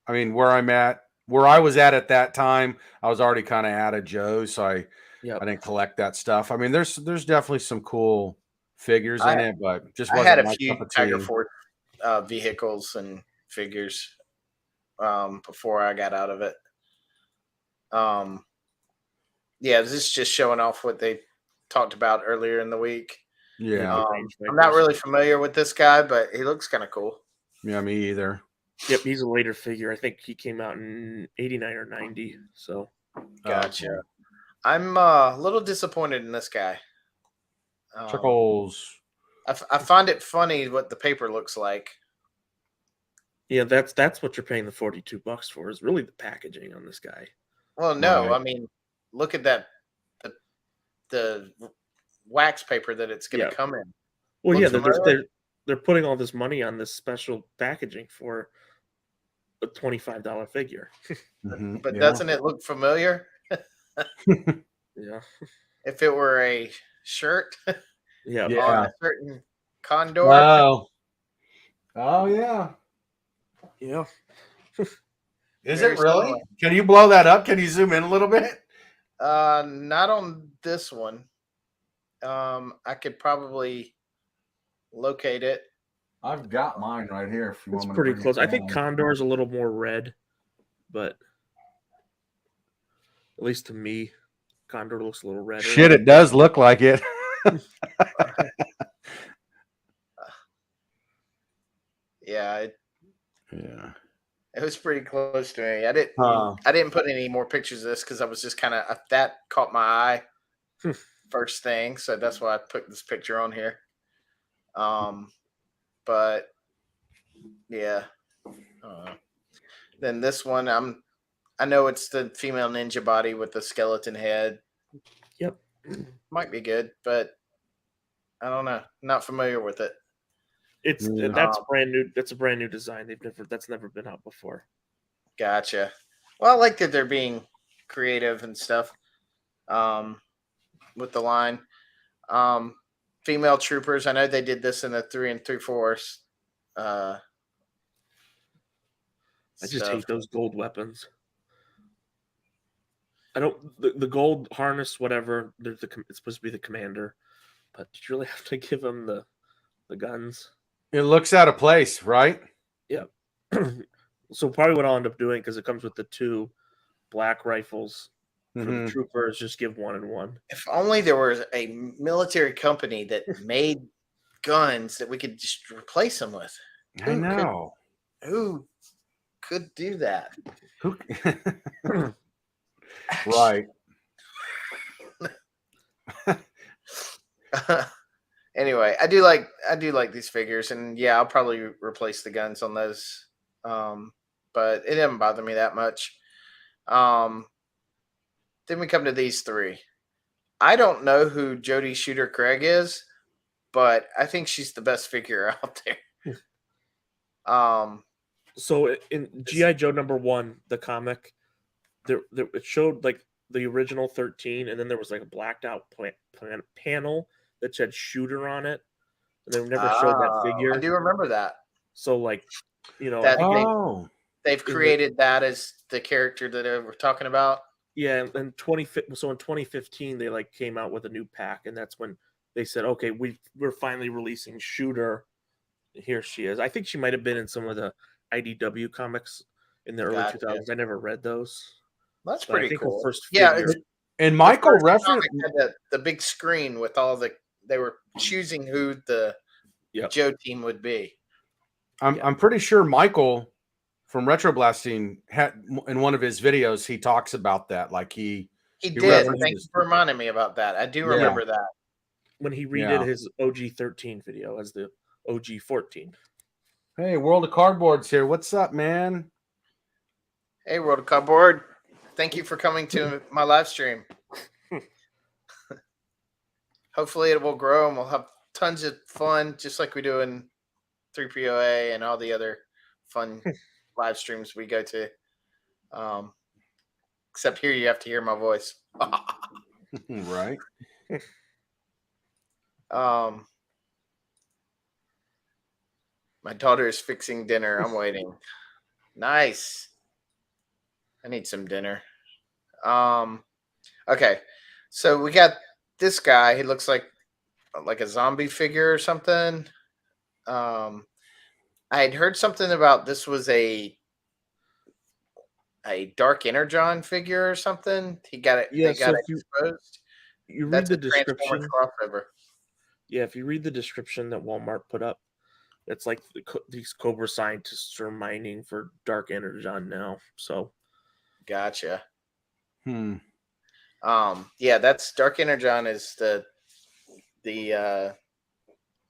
where I was at that time, I was already kind of out of Joe, so I didn't collect that stuff. I mean, there's definitely some cool figures in it, but just wasn't I had a my few cup of Tiger tea. Force vehicles and figures before I got out of it. Yeah, this is just showing off what they talked about earlier in the week. Yeah, I'm not really familiar with this guy, but he looks kind of cool. Yeah, me either. Yep, he's a later figure. I think he came out in 89 or 90. So gotcha. Okay. I'm a little disappointed in this guy. Chuckles. I find it funny what the paper looks like. Yeah, that's what you're paying the $42 for. Is really the packaging on this guy. Well, no, right. I mean, look at that the wax paper that it's going to come in. Well, yeah, they're putting all this money on this special packaging for a $25 figure. But doesn't it look familiar? Yeah. If it were a shirt, on a certain condor. Wow. Oh yeah. Yeah. Is it really? Similar. Can you blow that up? Can you zoom in a little bit? Not on this one. I could probably locate it. I've got mine right here. If you want, it's pretty close. I think Condor is a little more red, but at least to me, Condor looks a little redder. Shit, it does look like it. Yeah. It was pretty close to me. I didn't put any more pictures of this because I was just kind of that caught my eye first thing, so that's why I put this picture on here. But yeah. Then this one, I know it's the female ninja body with the skeleton head. Yep, might be good, but I don't know. Not familiar with it. That's brand new. That's a brand new design. That's never been out before. Gotcha. Well, I like that they're being creative and stuff. With the line, female troopers. I know they did this in the 3 3/4. I just hate those gold weapons. I don't the gold harness, whatever. It's supposed to be the commander, but did you really have to give them the guns? It looks out of place, right? Yeah. So probably what I'll end up doing, because it comes with the 2 black rifles for the troopers, just give 1 and 1. If only there was a military company that made guns that we could just replace them with. I know. Who could do that? Right. Anyway, I do like these figures, and yeah, I'll probably replace the guns on those. But it didn't bother me that much. Then we come to these 3. I don't know who Jodie Shooter Craig is, but I think she's the best figure out there. So in G.I. Joe #1, the comic, there it showed like the original 13, and then there was like a blacked out panel that said Shooter on it, and they never showed that figure. I do remember that. So like, that they've created that as the character that we're talking about. Yeah, and in 2015 they like came out with a new pack, and that's when they said, okay, we're finally releasing Shooter. Here she is. I think she might have been in some of the IDW comics in the early 2000s. I never read those. That's pretty cool. Her first figure, And Michael first referenced comic had the big screen with all they were choosing who the Joe team would be. I'm pretty sure Michael from Retroblasting had in one of his videos he talks about that. Like he did. references- Thank you for reminding me about that. I do remember that. When he redid his OG 13 video as the OG 14. Hey, World of Cardboard's here. What's up, man? Hey, World of Cardboard. Thank you for coming to my live stream. Hopefully it will grow and we'll have tons of fun, just like we do in 3POA and all the other fun live streams we go to. Except here you have to hear my voice. Right. My daughter is fixing dinner. I'm waiting. Nice. I need some dinner. Okay. So we got this guy. He looks like a zombie figure or something. I had heard something about this was a Dark Energon figure or something. He got it. Yeah, they got it exposed. You read That's the a Transformers description. crossover. Yeah, if you read the description that Walmart put up, it's like these Cobra scientists are mining for Dark Energon now. So, Gotcha. Hmm. Yeah, that's Dark Energon is the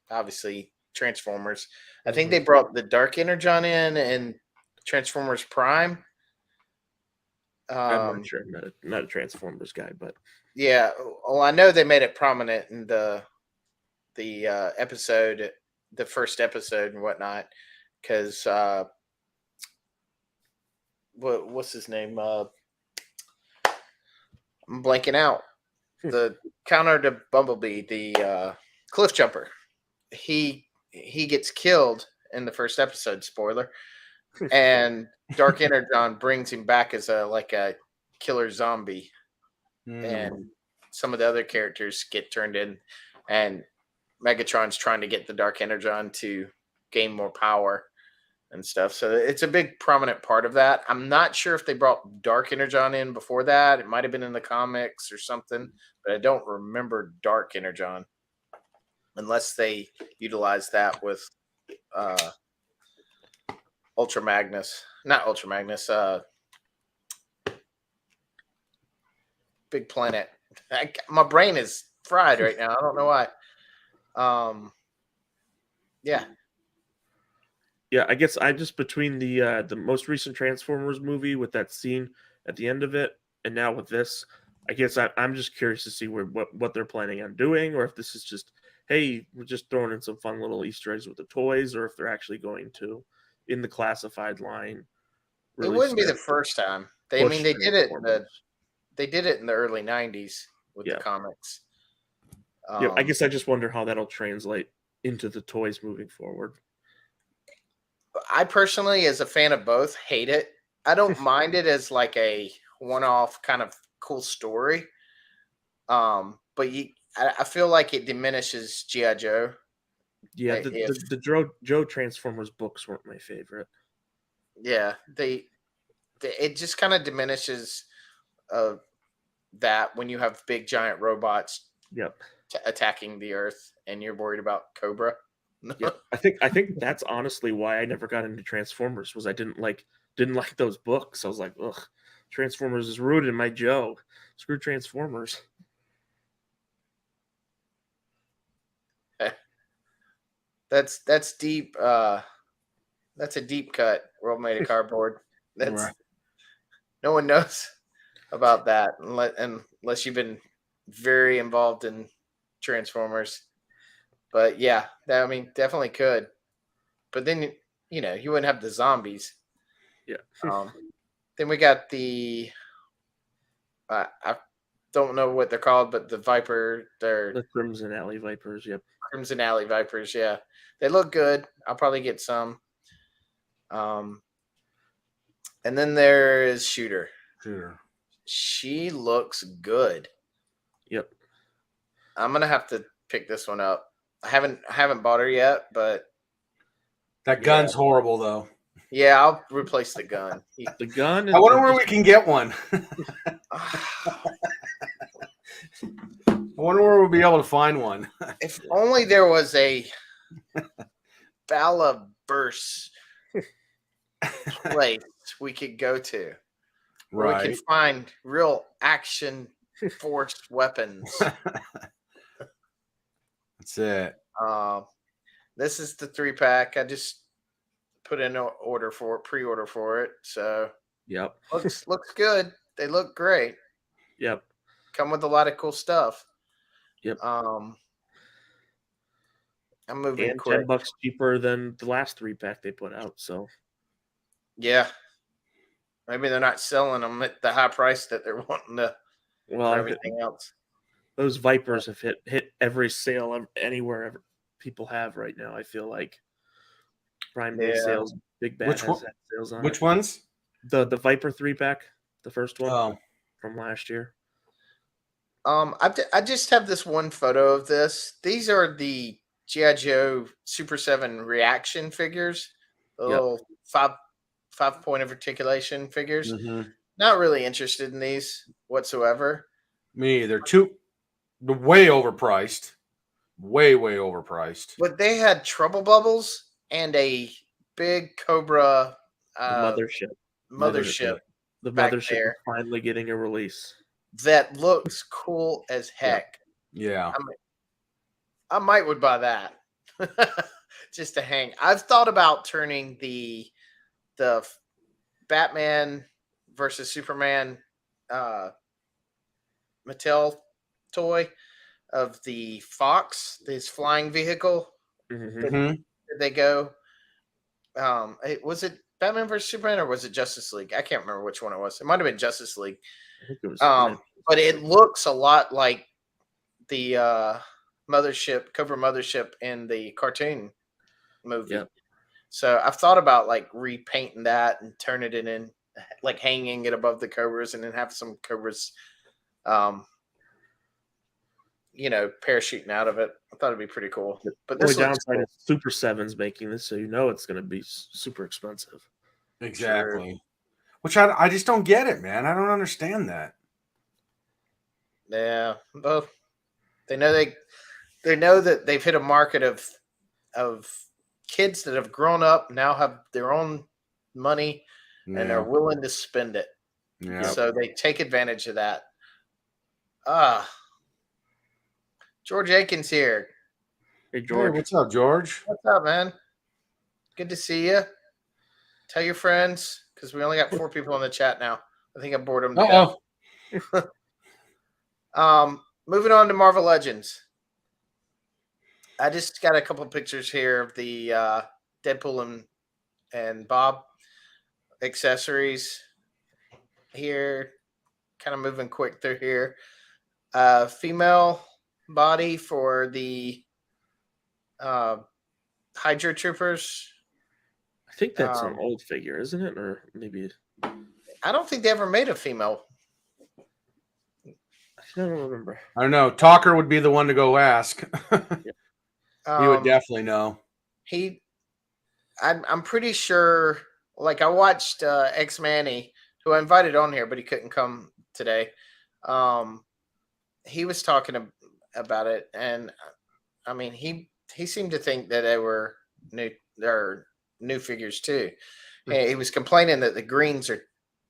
obviously Transformers. I think they brought the Dark Energon in Transformers Prime. I'm not sure. I'm not a Transformers guy, but yeah. Well, I know they made it prominent in the episode, the first episode and whatnot, because what's his name? I'm blanking out. The counter to Bumblebee, the Cliff Jumper. He gets killed in the first episode. Spoiler. And Dark Energon brings him back as a killer zombie, and some of the other characters get turned in, and Megatron's trying to get the Dark Energon to gain more power and stuff. So it's a big prominent part of that. I'm not sure if they brought Dark Energon in before that. It might have been in the comics or something, but I don't remember Dark Energon unless they utilized that with Ultra Magnus. Not Ultra Magnus, Big Planet. My brain is fried right now. I don't know why. Yeah. Yeah, I guess I just between the most recent Transformers movie with that scene at the end of it, and now with this, I guess I'm just curious to see what they're planning on doing, or if this is just, hey, we're just throwing in some fun little Easter eggs with the toys, or if they're actually going to, in the classified line. It wouldn't be the first time. They did it. They did it in the early '90s with the comics. Yeah, I guess I just wonder how that'll translate into the toys moving forward. I personally, as a fan of both, hate it. I don't mind it as like a one-off kind of cool story. But I feel like it diminishes G.I. Joe. Yeah, the Joe Transformers books weren't my favorite. Yeah, it just kind of diminishes that when you have big giant robots attacking the Earth and you're worried about Cobra. Yeah, I think that's honestly why I never got into Transformers, was I didn't like those books. I was like, ugh, Transformers is rooted in my Joe. Screw Transformers. That's deep. That's a deep cut. World Made of Cardboard. That's right. No one knows about that unless you've been very involved in Transformers. But yeah, definitely could. But then you wouldn't have the zombies. Yeah. Then we got the I don't know what they're called, but the Viper. They're the Crimson Alley Vipers. Yep. Crimson Alley Vipers. Yeah, they look good. I'll probably get some. And then there is Shooter. She looks good. Yep. I'm gonna have to pick this one up. I haven't bought her yet, but that gun's horrible though. Yeah, I'll replace the gun. The gun. I wonder where we can get one. I wonder where we'll be able to find one. If only there was a Balaverse place we could go to where we Right. could find real action force weapons. That's it. This is the 3-pack. I just put in an pre-order for it. So Yep. looks good. They look great. Yep. Come with a lot of cool stuff. Yep. I'm moving And quick. $10 cheaper than the last 3-pack they put out. So Yeah. Maybe they're not selling them at the high price that they're wanting to for everything else. Those Vipers have hit every sale anywhere people have right now. I feel like Prime Day sales, Big Bad has had sales on Which it. ones? The Viper 3-pack, the first one Oh, from last year. I just have this one photo of this. These are the G.I. Joe Super 7 reaction figures. The little 5-point of articulation figures. mm-hmm. Not really interested in these whatsoever. Me either. They're way overpriced. Way overpriced. But they had Trouble Bubbles and a big Cobra The mothership. The back mothership there. is finally getting a release. That looks cool as heck. Yeah. I might would buy that just to hang. I've thought about turning the Batman versus Superman Mattel toy of the Fox, this flying vehicle. Mm-hmm. They go. Was it Batman versus Superman or was it Justice League? I can't remember which one it was. It might have been Justice League. I think it was. But it looks a lot like the Cobra Mothership in the cartoon movie. Yep. So I've thought about like repainting that and turning it in, like hanging it above the Cobras, and then have some Cobras, parachuting out of it. I thought it'd be pretty cool. But this looks downside cool. is Super 7's making this, so it's going to be super expensive. Exactly. True. Which I just don't get it, man. I don't understand that. Yeah, well, they know that they've hit a market of kids that have grown up, now have their own money, and are willing to spend it. Yeah. So they take advantage of that. George Aikens here. Hey, George. Hey, what's up, George? What's up, man? Good to see you. Tell your friends, because we only got 4 people in the chat now. I think I bored them to death. Moving on to Marvel Legends. I just got a couple of pictures here of the Deadpool and Bob accessories here. Kind of moving quick through here. Female body for the Hydra Troopers. I think that's an old figure, isn't it? Or maybe I don't think they ever made a female. I don't remember. I don't know. Talker would be the one to go ask. He would definitely know. I'm pretty sure. Like I watched X Manny, who I invited on here, but he couldn't come today. He was talking about it, and I mean, he seemed to think that they were new figures too. He was complaining that the greens are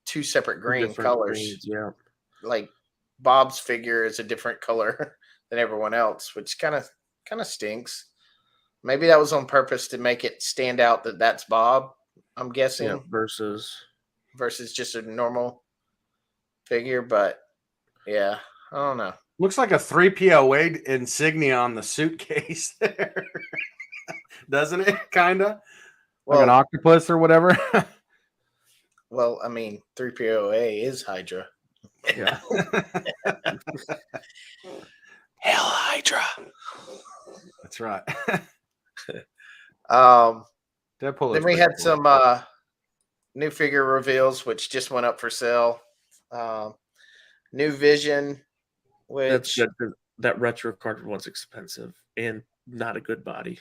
2 separate green colors. Greens, yeah, like Bob's figure is a different color than everyone else, which kind of stinks. Maybe that was on purpose to make it stand out that that's Bob, I'm guessing. Yeah, versus just a normal figure, but yeah, I don't know. Looks like a 3PO insignia on the suitcase there. Doesn't it? Kinda. Like an octopus or whatever. Well, I mean, 3POA is Hydra. Yeah. Hell Hydra. That's right. Then we had some new figure reveals, which just went up for sale. New Vision, which that's good. That retro card one's expensive and not a good body.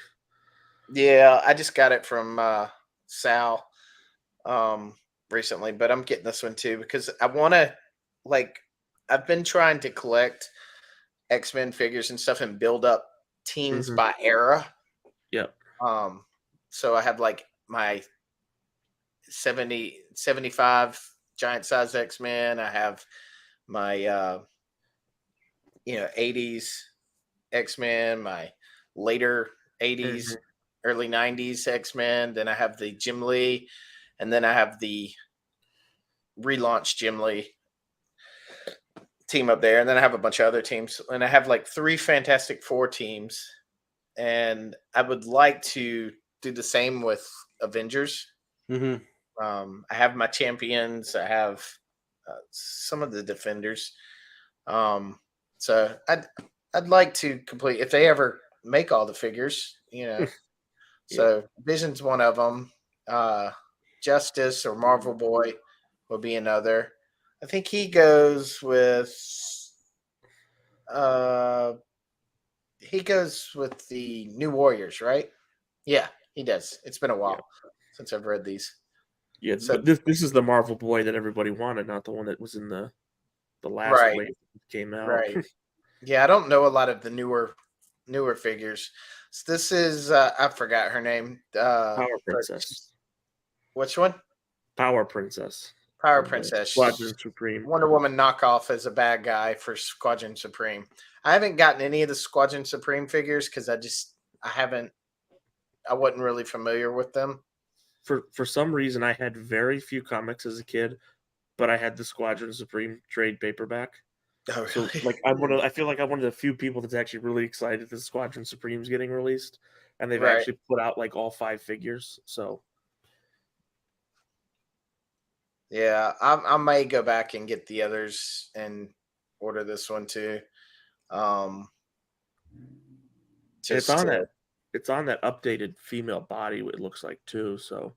Yeah, I just got it from Sal recently, but I'm getting this one too because I want to. Like, I've been trying to collect X-Men figures and stuff and build up teams Mhm. by era. Yep. So I have like my 75 giant size X-Men. I have my 80s X-Men, my later 80s, Mhm. early 90s X-Men. Then I have the Jim Lee, and then I have the relaunched Jim Lee team up there. And then I have a bunch of other teams. And I have like 3 Fantastic Four teams. And I would like to do the same with Avengers. Mm-hmm. I have my champions. I have some of the defenders. So I'd like to complete if they ever make all the figures. Yeah. So Vision's one of them. Justice or Marvel Boy will be another. I think he goes with. He goes with the New Warriors, right? Yeah, he does. It's been a while since I've read these. Yeah, So but this is the Marvel Boy that everybody wanted, not the one that was in the last right, wave that came out. right. Yeah, I don't know a lot of the newer figures. So this is I forgot her name. Power But Princess. which one? Power Princess. Power From the Princess. Squadron Supreme. Wonder Woman knockoff as a bad guy for Squadron Supreme. I haven't gotten any of the Squadron Supreme figures because I wasn't really familiar with them. For some reason, I had very few comics as a kid, but I had the Squadron Supreme trade paperback. Oh, So really? like I feel like I'm one of the few people that's actually really excited that Squadron Supreme's getting released, and they've Right. actually put out like all 5 figures. So Yeah, I may go back and get the others and order this one too. it's Just on to, that updated female body. It looks like too. So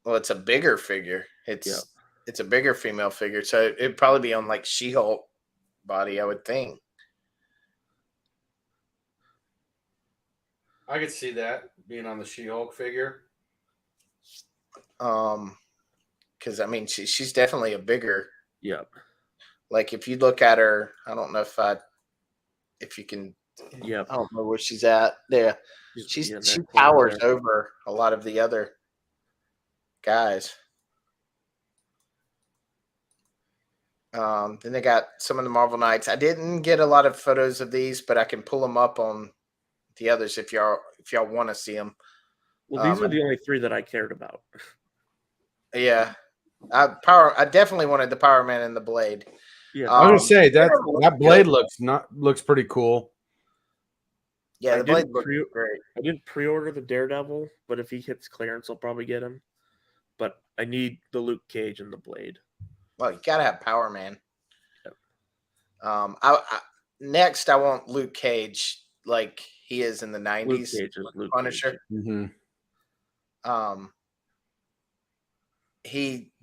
well, it's a bigger figure. yeah, It's a bigger female figure, so it'd probably be on like She-Hulk body, I would think. I could see that being on the She-Hulk figure. Because I mean, she's definitely a bigger. yeah, Like if you look at her, I don't know if you can. yeah. I don't know where she's at. There, She's in she that corner towers there. over a lot of the other guys. Then they got some of the Marvel Knights. I didn't get a lot of photos of these, but I can pull them up on the others if y'all want to see them. Well, these are the only 3 that I cared about. Yeah, I definitely wanted the Power Man and the Blade. Yeah, I was gonna say they that don't look that blade good. looks pretty cool. Yeah, the Blade didn't looks great. I didn't pre-order the Daredevil, but if he hits clearance, I'll probably get him. But I need the Luke Cage and the Blade. Well, you gotta have Power Man. Yep. Next I want Luke Cage like he is in the Luke '90s. Cage is Luke Punisher. Cage. Mm-hmm.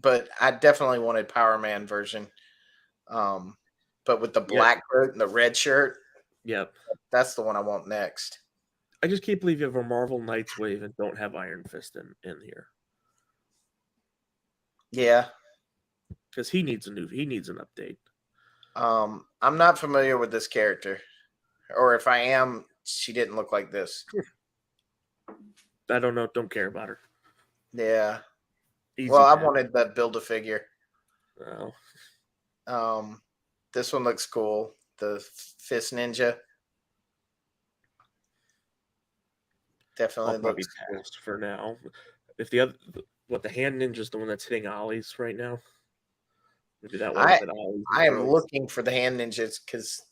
But I definitely wanted Power Man version. But with the black coat and the red shirt, Yep. that's the one I want next. I just can't believe you have a Marvel Knights wave and don't have Iron Fist in here. Yeah. Because he needs an update. I'm not familiar with this character. Or if I am, she didn't look like this. I don't know. Don't care about her. Yeah. Easy Well, I pass. wanted the Build-A-Figure. Oh. This one looks cool. The Fist Ninja. Definitely I'll probably looks cool. pass for now. If the Hand Ninja's the one that's hitting Ollie's right now. Maybe that one hit Ollie's. I am looking for the Hand Ninjas because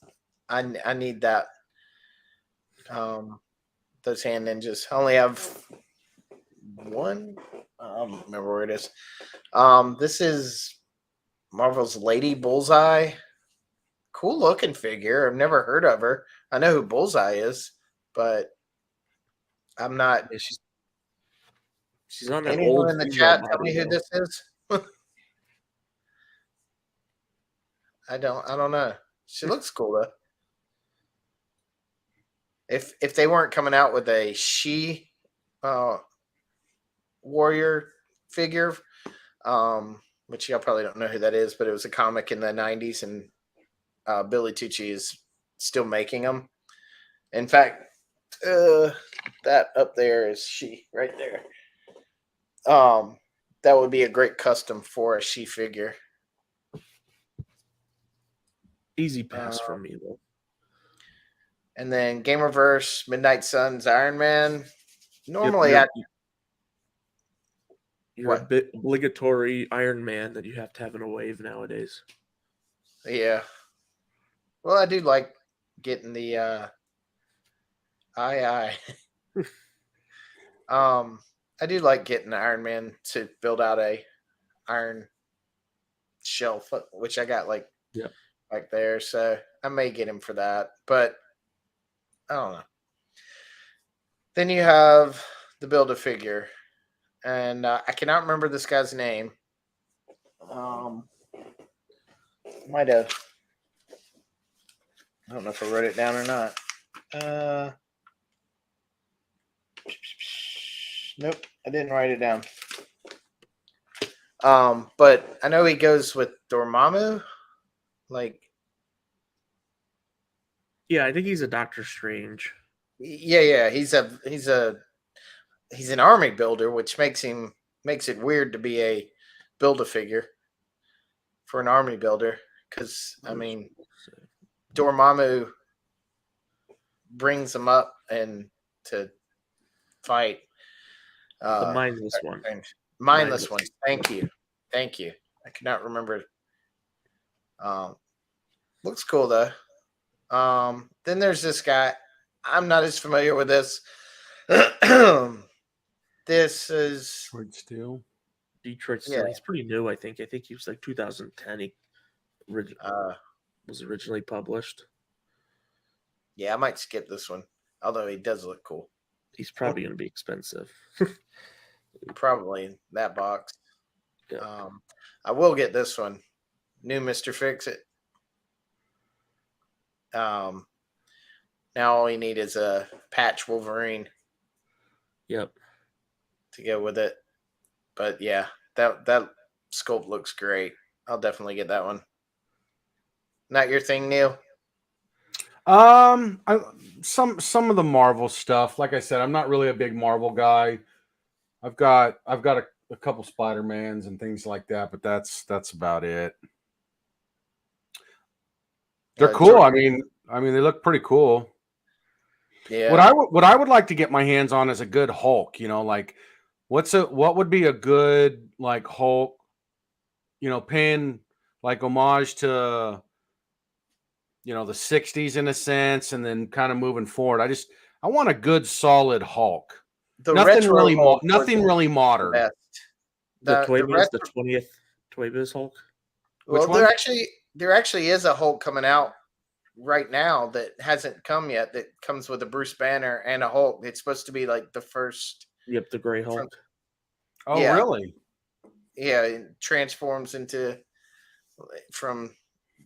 I need that. Those Hand Ninjas. I only have one. I don't remember where it is. This is Marvel's Lady Bullseye. Cool looking figure. I've never heard of her. I know who Bullseye is, but I'm not. Yeah, she's on that Anyone old in the female chat tell body, me who though. this is? I don't know. She looks cool though. If they weren't coming out with a she warrior figure, which y'all probably don't know who that is, but it was a comic in the '90s, and Billy Tucci is still making them. In fact, that up there is she right there. That would be a great custom for a she figure. Easy pass for me though. And then Gamerverse, Midnight Suns, Iron Man. Normally, Yep, you're a bit obligatory Iron Man that you have to have in a wave nowadays. yeah. Well, I do like getting the I I do like getting the Iron Man to build out a iron shelf, which I got like there. So I may get him for that, but I don't know. Then you have the Build-A-Figure, and I cannot remember this guy's name. Might have. I don't know if I wrote it down or not. Nope, I didn't write it down. But I know he goes with Dormammu. Like, yeah, I think he's a Doctor Strange. Yeah. He's an army builder, which makes it weird to be a Build-A-Figure for an army builder. Because I mean, Dormammu brings him up and to fight. The mindless one. Mindless one. Thank you. I cannot remember. Looks cool though. Then there's this guy. I'm not as familiar with this. This is Detroit Steel. Yeah. He's pretty new, I think. I think he was like 2010. He was originally published. Yeah, I might skip this one, although he does look cool. He's probably going to be expensive. Probably in that box. Yeah. I will get this one. New Mr. Fix-It. Now all you need is a patch Wolverine. Yep. To go with it. But yeah, that sculpt looks great. I'll definitely get that one. Not your thing, Neal? Some of the Marvel stuff. Like I said, I'm not really a big Marvel guy. I've got a couple Spider-Mans and things like that, but that's about it. They're cool. I mean, they look pretty cool. Yeah. What I would like to get my hands on is a good Hulk. You know, like what would be a good like Hulk? You know, paying like homage to the 60s in a sense, and then kind of moving forward. I want a good solid Hulk. Nothing really modern. The Toy Biz, the 20th Toy Biz Hulk. Well, there actually is a Hulk coming out right now that hasn't come yet. That comes with a Bruce Banner and a Hulk. It's supposed to be like the first. Yep, the Gray Hulk. Really? Yeah, it transforms from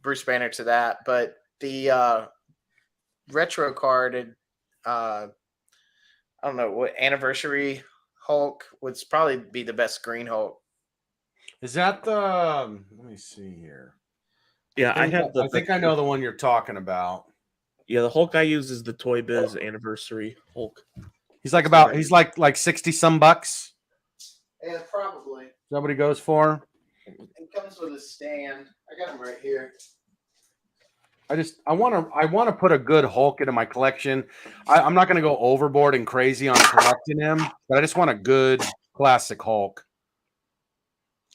Bruce Banner to that, but the retro card, I don't know what anniversary Hulk would probably be the best green Hulk. Is that the? Let me see here. Yeah, I think I know the one you're talking about. Yeah, the Hulk I use is the Toy Biz anniversary Hulk. He's like like 60 some bucks. Yeah, probably. Is that what he goes for? It comes with a stand. I got him right here. I want to put a good Hulk into my collection. I'm not going to go overboard and crazy on collecting him, but I just want a good classic Hulk.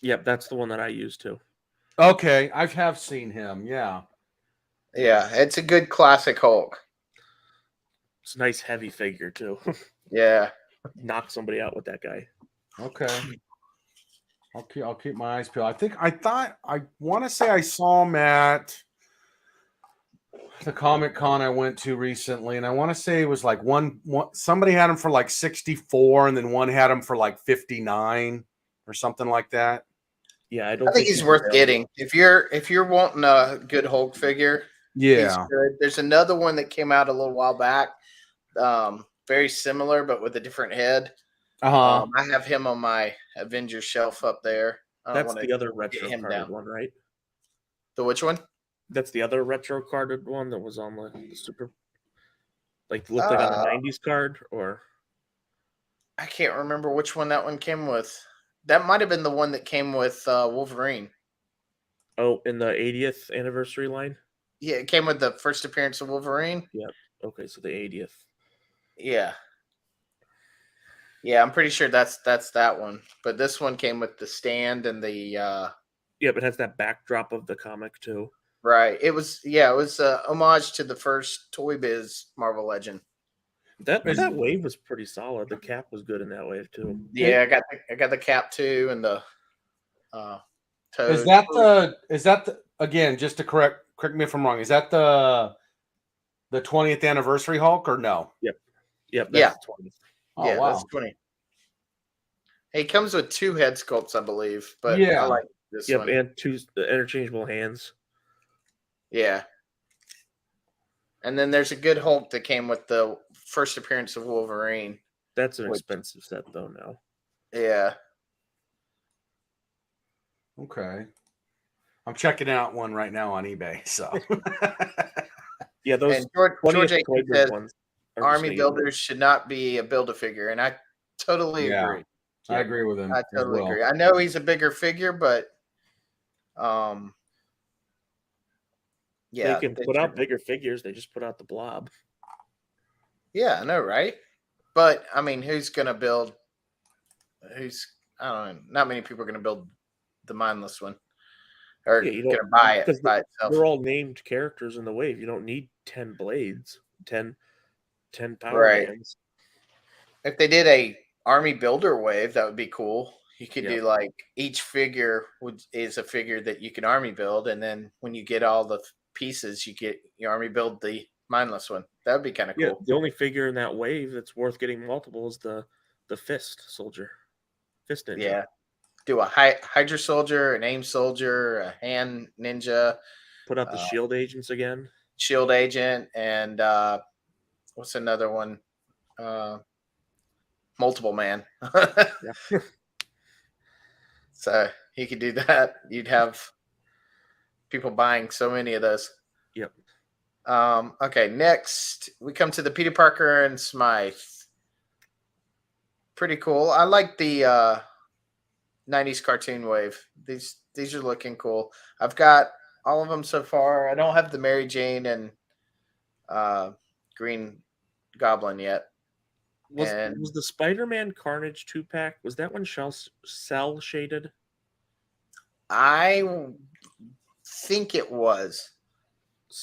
Yep, that's the one that I use too. Okay, I have seen him. Yeah, it's a good classic Hulk. It's a nice heavy figure too. Yeah, knock somebody out with that guy. Okay, I'll keep my eyes peeled. I want to say I saw him at the Comic Con I went to recently, and I want to say it was like one somebody had him for like 64, and then one had him for like 59 or something like that. Yeah, I think he's worth getting if you're wanting a good Hulk figure. Yeah, he's good. There's another one that came out a little while back, very similar but with a different head. I have him on my Avengers shelf up there. That's the other retro card one, right? The which one? That's the other retro carded one that was on the super, like looked like on a '90s card, or I can't remember which one that one came with. That might have been the one that came with Wolverine. in the 80th anniversary line. Yeah, it came with the first appearance of Wolverine. Yep. Okay, so the 80th. Yeah. Yeah, I'm pretty sure that's that one. But this one came with the stand and the Yep, it has that backdrop of the comic too. right. It was homage to the first Toy Biz Marvel Legend. That wave was pretty solid. The cap was good in that wave too. Yeah, I got the cap too and the toad. Is that the again, just to correct me if I'm wrong, is that the 20th anniversary Hulk or no? Yep. Yeah. That's 20th. Oh yeah, wow. that's 20. He comes with 2 head sculpts, I believe, but Yeah. I like this one. And 2 interchangeable hands. Yeah. And then there's a good Hulk that came with the first appearance of Wolverine. That's an expensive set though now. Yeah. Okay. I'm checking out one right now on eBay. So yeah, those and George A. says ones Army builders should not be a Build-A-Figure, and I totally agree. I agree with him. I totally agree. I know he's a bigger figure, but yeah, they can put out bigger figures. They just put out the Blob. Yeah, I know, right? But I mean, who's gonna build? I don't know. Not many people are gonna build the mindless one, or gonna buy it by itself. They're all named characters in the wave. You don't need 10 blades, 10 power Right. bands. If they did a army builder wave, that would be cool. You could Yep. do like each figure is a figure that you can army build, and then when you get all the pieces, you get your army build the mindless one. That would be kind of cool. Yeah, the only figure in that wave that's worth getting multiple is the fist soldier, fist ninja. Yeah, do a Hydra soldier, an aim soldier, a hand ninja. Put out the shield agents again. Shield agent, and what's another one? Multiple man. Yeah. So he could do that. You'd have people buying so many of those. Yep. Okay, next we come to the Peter Parker and Smythe. Pretty cool. I like the 90s cartoon wave. These are looking cool. I've got all of them so far. I don't have the Mary Jane and Green Goblin yet. Was the Spider-Man Carnage 2-pack, was that one cell shaded? I think it was.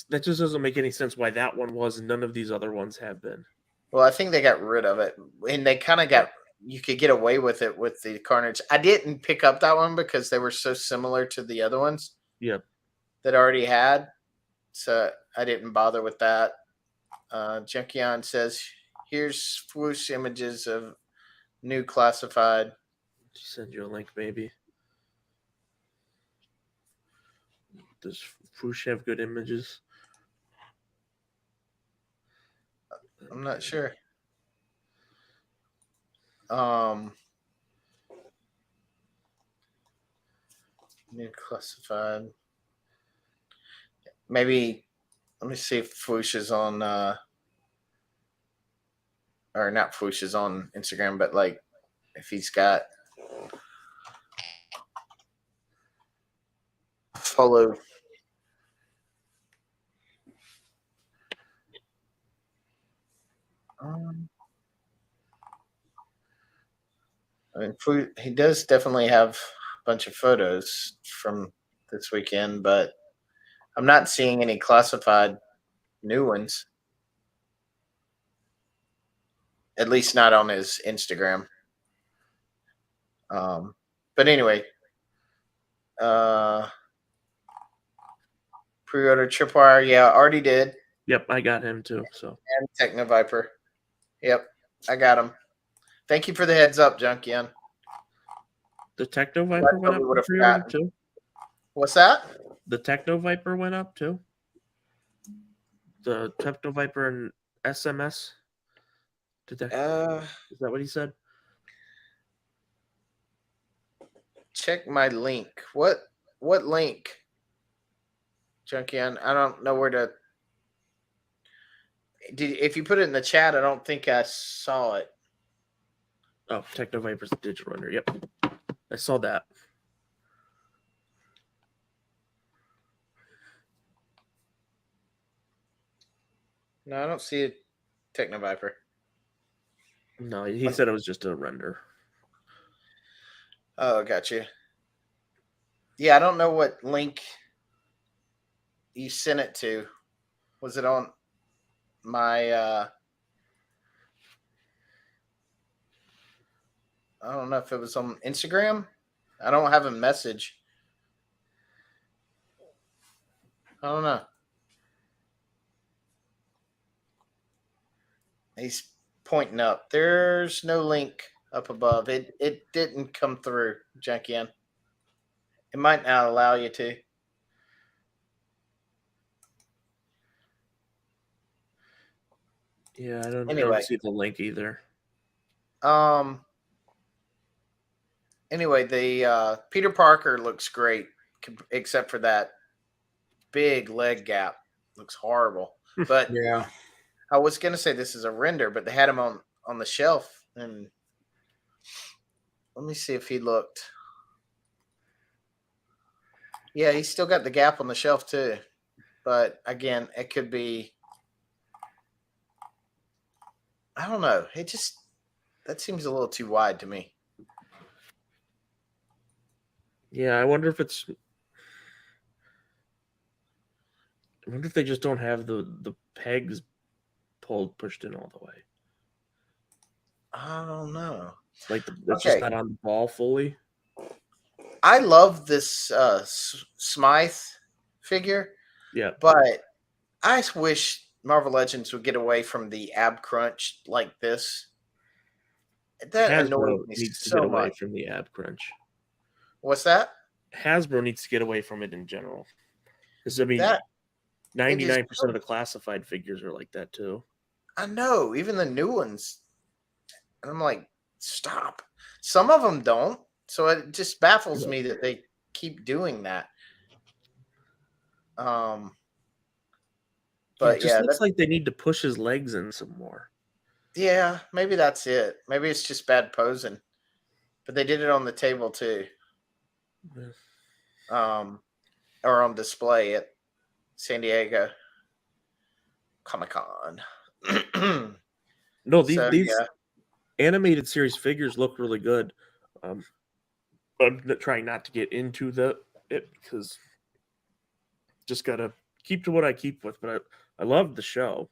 That just doesn't make any sense why that one was and none of these other ones have been. Well, I think they got rid of it. And they kind of got, you could get away with it with the Carnage. I didn't pick up that one because they were so similar to the other ones. Yep. That I already had. So I didn't bother with that. Junkion says, here's swoosh images of new classified. Just send you a link, maybe. Does Swoosh have good images? I'm not sure. New classified. Maybe let me see if Swoosh is on or not Swoosh is on Instagram, but like if he's got follow. I mean, he does definitely have a bunch of photos from this weekend, but I'm not seeing any classified new ones. At least not on his Instagram. But anyway, pre-order Tripwire. Yeah, already did. Yep, I got him too. So and Techno Viper. Yep, I got him. Thank you for the heads up, Junkion. The Techno Viper went up pre-order too. What's that? The Techno Viper went up too. The Techno Viper and SMS. Is that what he said? Check my link. What link? Junkian. I don't know where to. If you put it in the chat, I don't think I saw it. Oh, Techno Viper's digital render. Yep, I saw that. No, I don't see a Techno Viper. No, he said it was just a render. Oh, gotcha. Yeah, I don't know what link you sent it to. Was it on my I don't know if it was on Instagram. I don't have a message. I don't know. He's pointing up. There's no link up above. It didn't come through, Junkian. It might not allow you to. Yeah, I don't Anyway. see the link either. Anyway, the Peter Parker looks great, except for that big leg gap. Looks horrible. But Yeah. I was gonna say this is a render, but they had him on the shelf, and let me see if he looked. Yeah, he's still got the gap on the shelf too. But again, it could be. I don't know. That seems a little too wide to me. Yeah, I wonder if they just don't have the pegs pushed in all the way. I don't know. Like that's just not on the ball fully. I love this Smythe figure. Yeah, but I wish Marvel Legends would get away from the ab crunch like this. That annoys Hasbro me needs to so get away much. from the ab crunch. What's that? Hasbro needs to get away from it in general. Because I mean, That 99% of the classified figures are like that too. I know, even the new ones. And I'm like, stop. Some of them don't. So it just baffles me that they keep doing that. But it just looks like they need to push his legs in some more. Yeah, maybe that's it. Maybe it's just bad posing. But they did it on the table too. Yeah. Or on display at San Diego Comic-Con. No, these animated series figures look really good. I'm trying not to get into it because just gotta keep to what I keep with. But I love the show.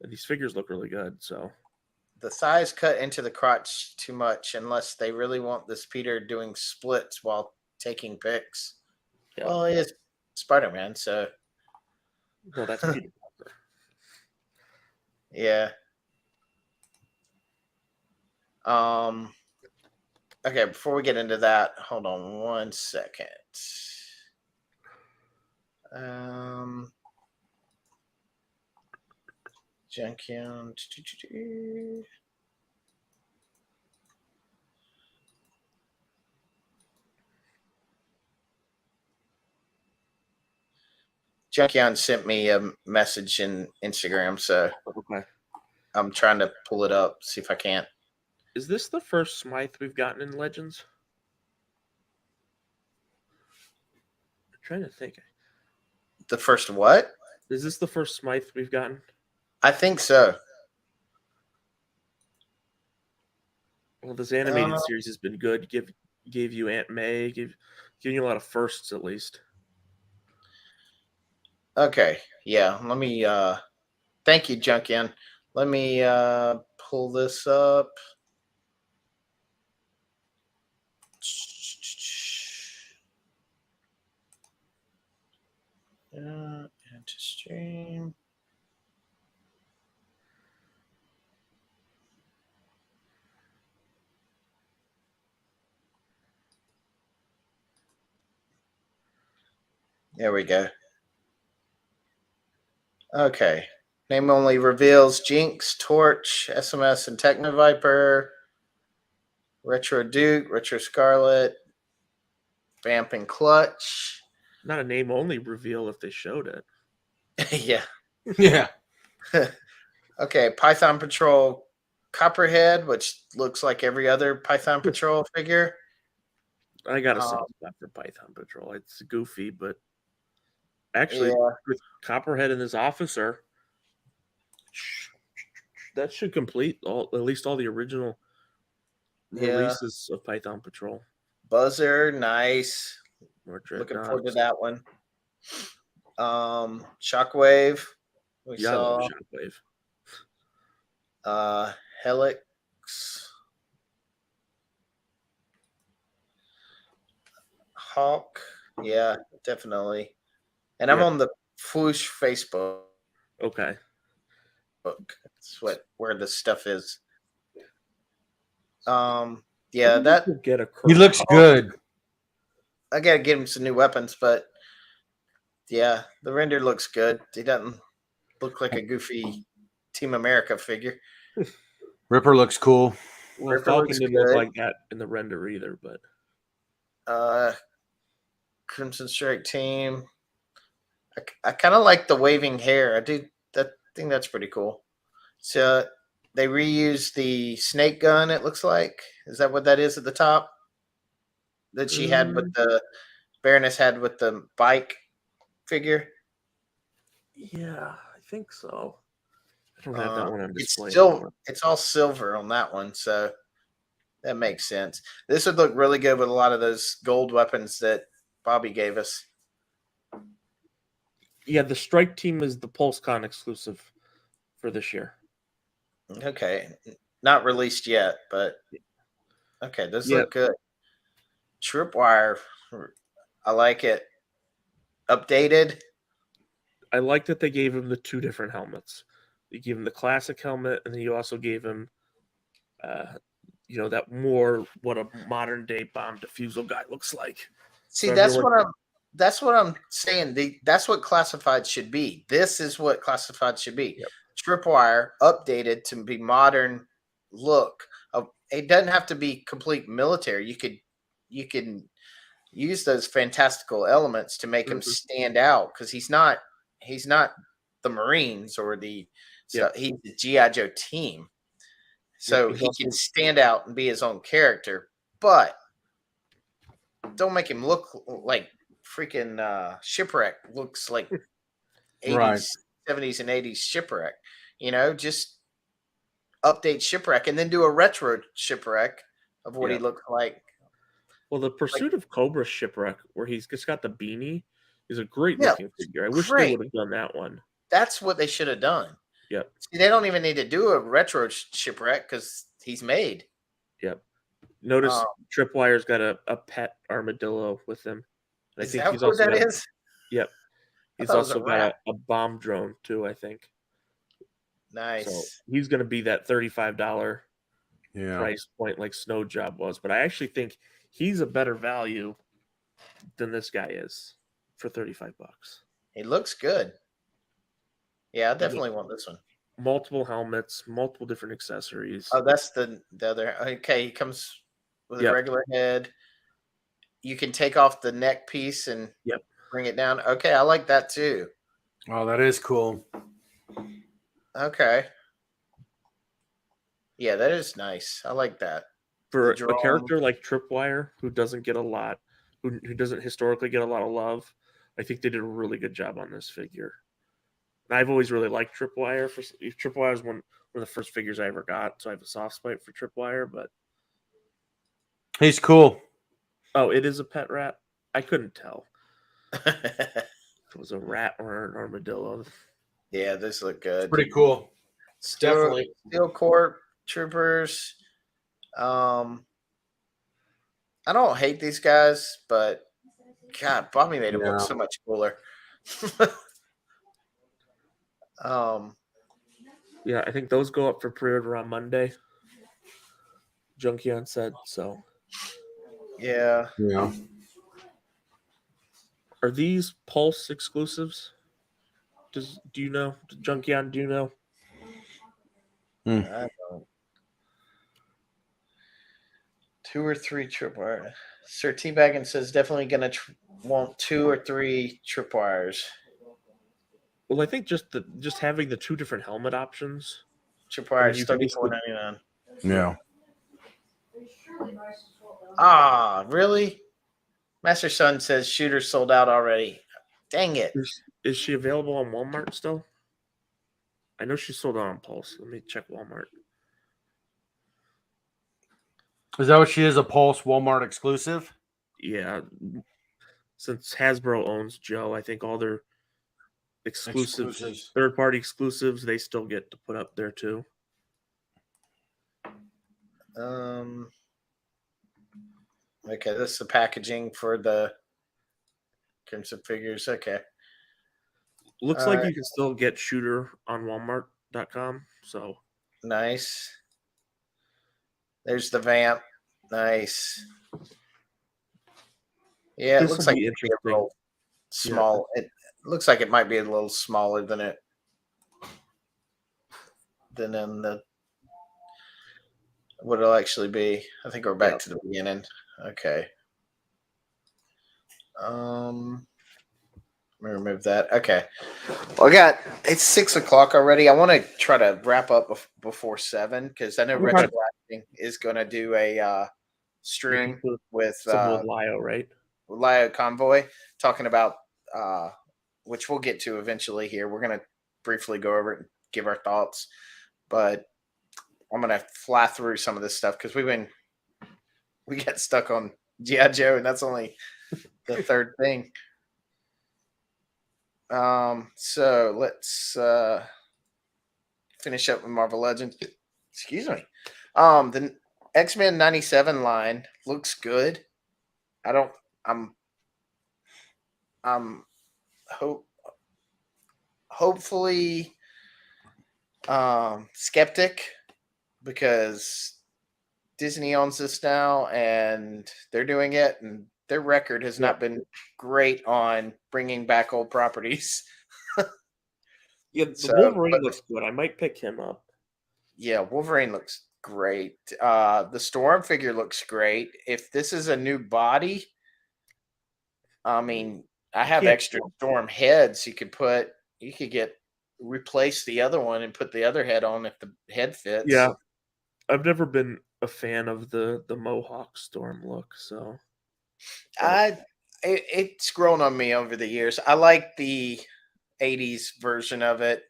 And these figures look really good. So the thighs cut into the crotch too much unless they really want this Peter doing splits while taking pics. Yeah. Well, he is Spider-Man, so well, that's Peter Parker. Yeah. Okay, before we get into that, hold on 1 second. Junkion. Junkion sent me a message in Instagram, so okay. I'm trying to pull it up, see if I can't. Is this the first Smythe we've gotten in Legends? I'm trying to think. The first what? Is this the first Smythe we've gotten? I think so. Well, this animated series has been good. Gave you Aunt May, giving you a lot of firsts at least. Okay, yeah. Let me. Thank you, Junkion. Let me pull this up. Into stream. There we go. Okay. Name only reveals Jinx, Torch, SMS, and Techno Viper, Retro Duke, Retro Scarlet, Vamp and Clutch. not a name only reveal if they showed it. Yeah. Yeah. Okay, Python Patrol Copperhead, which looks like every other Python Patrol figure. I got a soft spot for Python Patrol. It's goofy, but actually, Yeah. with Copperhead and this officer, that should complete at least all the original releases of Python Patrol. Buzzer, nice. Or Looking forward to Dreadnoughts. that one. Shockwave. We Yeah, I love saw Shockwave. Helix. Hawk. Yeah, definitely. And I'm Yeah. on the Fwoosh Facebook. Okay. That's where this stuff is. Yeah, that We'll get a He looks good. I gotta get him some new weapons, but yeah, the render looks good. He doesn't look like a goofy Team America figure. Ripper looks cool. Well, Ripper Falcon looks didn't look good. like that in the render either, but Crimson Strike team. I kind of like the waving hair. I do that. Think that's pretty cool. So they reused the snake gun. It looks like. Is that what that is at the top? That she had with the Baroness had with the bike figure. yeah, I think so. I don't have that one on display. It's all silver on that one, so that makes sense. This would look really good with a lot of those gold weapons that Bobby gave us. Yeah, the Strike Team is the PulseCon exclusive for this year. Okay, not released yet, but okay, those look good. Tripwire, I like it. Updated. I like that they gave him the two different helmets. You gave him the classic helmet, and then you also gave him, that more what a modern day bomb defusal guy looks like. See, that's what I'm saying. That's what classified should be. This is what classified should be. Yep. Tripwire updated to be modern look. It doesn't have to be complete military. You can use those fantastical elements to make him stand out because he's not the Marines or he's the G.I. Joe team. So he can stand out and be his own character, but don't make him look like freaking Shipwreck looks like 80s, 70s, and 80s Shipwreck. Just update Shipwreck and then do a retro Shipwreck of what he looks like. Well, the Pursuit of Cobra Shipwreck, where he's just got the beanie, is a great looking figure. I wish they would have done that one. That's what they should have done. Yep. See, they don't even need to do a retro Shipwreck because he's made. Yep. Notice Tripwire's got a pet armadillo with him. I think he's also that is? Yep. He's also got a bomb drone too, I think. Nice. So he's going to be that $35 price point like Snow Job was. But I actually think he's a better value than this guy is for $35. He looks good. Yeah, I definitely want this one. Multiple helmets, multiple different accessories. Oh, that's the other. Okay, he comes with a regular head. You can take off the neck piece and bring it down. Okay, I like that too. Oh, that is cool. Okay. Yeah, that is nice. I like that. For a character like Tripwire, who doesn't get a lot, who doesn't historically get a lot of love, I think they did a really good job on this figure. And I've always really liked Tripwire. Tripwire is one of the first figures I ever got, so I have a soft spot for Tripwire, but he's cool. Oh, it is a pet rat? I couldn't tell. If it was a rat or an armadillo. Yeah, this look good. It's pretty cool. Definitely. Steel Corp Troopers. I don't hate these guys, but God, Bobby made him look so much cooler. Yeah, I think those go up for pre-order on Monday. Junkion said so. Yeah. Are these Pulse exclusives? Do you know? Junkion, do you know? I don't. 2 or 3 tripwire. Sir Teabaggin says definitely gonna want 2 or 3 tripwires. Well, I think just having the 2 different helmet options. Tripwires you can $34.99. Yeah. Ah, really? Master Son says shooter sold out already. Dang it. Is she available on Walmart still? I know she sold out on Pulse. Let me check Walmart. Is that what she is? A Pulse Walmart exclusive? Yeah. Since Hasbro owns Joe, I think all their Exclusives. third-party exclusives, they still get to put up there too. Okay, this is the packaging for the Crimson figures. Okay. Looks like you can still get Shooter on Walmart.com. So nice. There's the vamp. Nice. Yeah, it looks like it'd be a little small. Yeah. It looks like it might be a little smaller than in the what it'll actually be. I think we're back to the beginning. Okay. Let me remove that. Okay. Well, it's 6 o'clock already. I want to try to wrap up before 7 because I know Retro Blasting is going to do a stream with Lio, right? Lio Convoy talking about which we'll get to eventually here. We're going to briefly go over it and give our thoughts, but I'm going to fly through some of this stuff because we got stuck on G.I. Joe, and that's only the third thing. So let's finish up with Marvel Legends. Excuse me. The X-Men 97 line looks good. I'm hopefully skeptic because Disney owns this now and they're doing it, and their record has not been great on bringing back old properties. Yeah, the Wolverine looks good. I might pick him up. Yeah, Wolverine looks great. The Storm figure looks great. If this is a new body, I mean, I have extra Storm heads. You could replace the other one and put the other head on if the head fits. Yeah, I've never been a fan of the Mohawk Storm look, so it's grown on me over the years. I like the 80s version of it,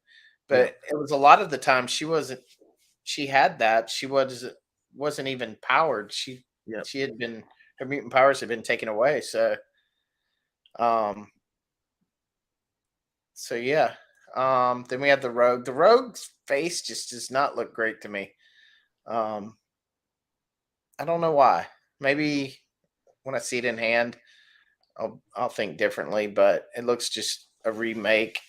but it was a lot of the time she had that. She wasn't even powered. She had been, her mutant powers had been taken away. So yeah. Then we have the Rogue. The Rogue's face just does not look great to me. I don't know why. Maybe when I see it in hand, I'll think differently, but it looks just a remake.